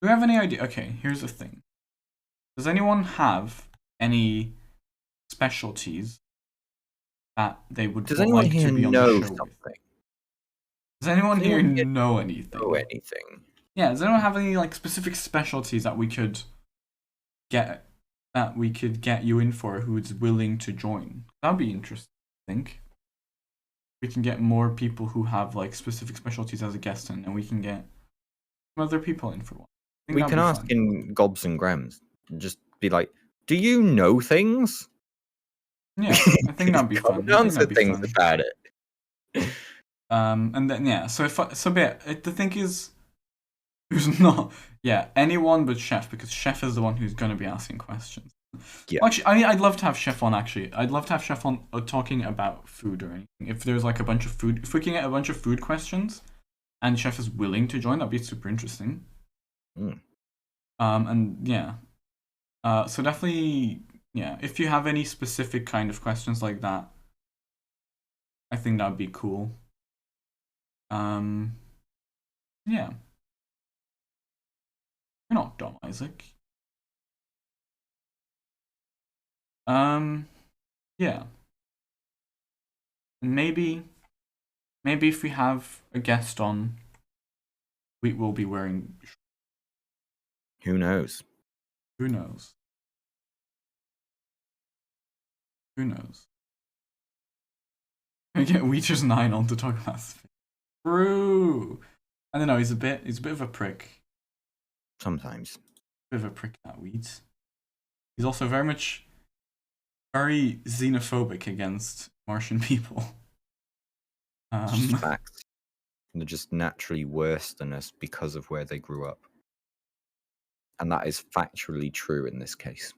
you have any idea? Okay, here's the thing. Does anyone have any specialties that they would Does anyone like here to be on know the show something? with? Does anyone here anyone here know anything? know anything? Yeah, does anyone have any like specific specialties that we could get you in for who's willing to join? That'd be interesting, I think. We can get more people who have like specific specialties as a guest in, and we can get some other people in for one. I think We that'd can be ask fun. in gobs and grams. And just be like, do you know things? Yeah, I think that'd be Come fun. and I think answer that'd be things fun. about it. And then yeah, so the thing is, who's not? Yeah, anyone but Chef, because Chef is the one who's gonna be asking questions. Yeah. Actually, I mean, I'd love to have Chef on. Actually, I'd love to have Chef on talking about food or anything. If there's like a bunch of food, if we can get a bunch of food questions, and Chef is willing to join, that'd be super interesting. Mm. And yeah, so definitely, yeah. If you have any specific kind of questions like that, I think that'd be cool. Yeah. You're not dumb, Isaac. Yeah. Maybe if we have a guest on, we will be wearing. Who knows? Who knows? Who knows? We get Weecher's 9 on to talk about this. True. I don't know. He's a bit of a prick. Sometimes. Bit of a prick, that Weeds. He's also very xenophobic against Martian people. Just facts. They're just naturally worse than us because of where they grew up. And that is factually true in this case.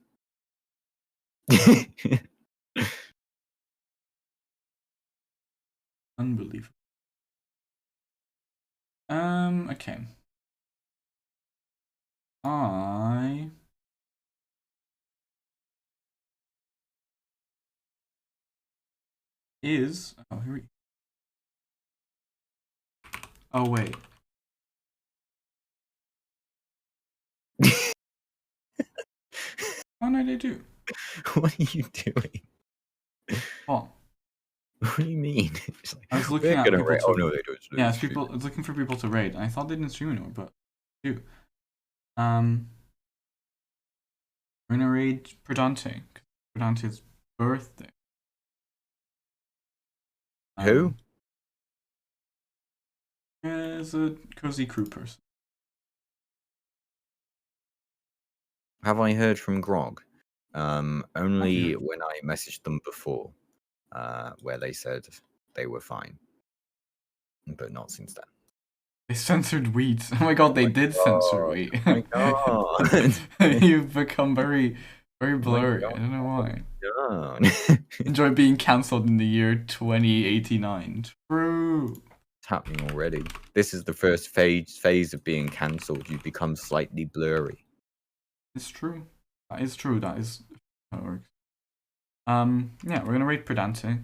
Unbelievable. Okay. Oh, here we. Oh wait. Oh no, they do. What are you doing? What? What do you mean? It's like, I was looking we're at gonna people raid. to. Oh no, they do. Yeah, it's looking for people to raid. I thought they didn't stream anymore, but they do. We're gonna raid Perdante. Perdante's birthday. Who? Is a cozy crew person. Have I heard from Grog? Only you? when I messaged them before, where they said they were fine, but not since then. They censored Wheat. Oh my god, they did censor Wheat. Oh my god! You've become very Oh my blurry. I god! don't know why. God. Enjoy being cancelled in the year 2089. True. It's happening already. This is the first phase of being cancelled. You become slightly blurry. It's true. That is true. That is how it works. Yeah, we're gonna rate Pedante.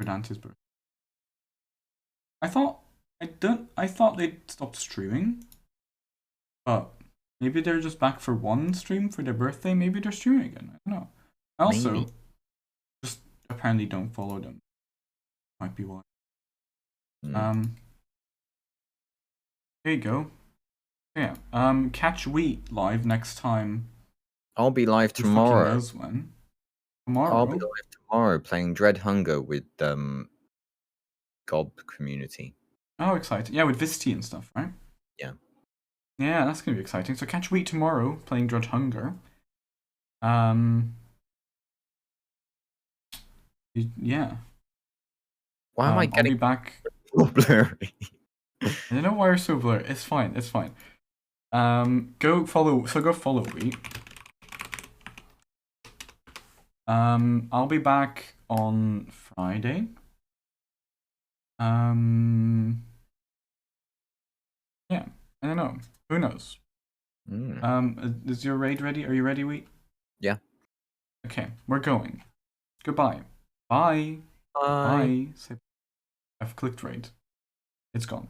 Pedante's birthday. I thought they'd stopped streaming, but maybe they're just back for one stream for their birthday. Maybe they're streaming again. I don't know. I also Maybe. just apparently don't follow them. Might be why. Mm. There you go. Yeah. Catch Wheat live next time. I'll be live Who fucking tomorrow. knows when? Tomorrow. I'll be live tomorrow playing Dread Hunger with Gob community. Oh, exciting! Yeah, with Visti and stuff, right? Yeah. Yeah, that's gonna be exciting. So catch Wheat tomorrow playing Dread Hunger. Yeah. Why am I I'll getting be back. so blurry? I don't know why you're so blurry. It's fine. It's fine. Go follow Wheat. I'll be back on Friday. Yeah, I don't know. Who knows? Is your raid ready? Are you ready, Wheat? Yeah. Okay, we're going. Goodbye. Bye. Bye. Bye. I've clicked raid. It's gone.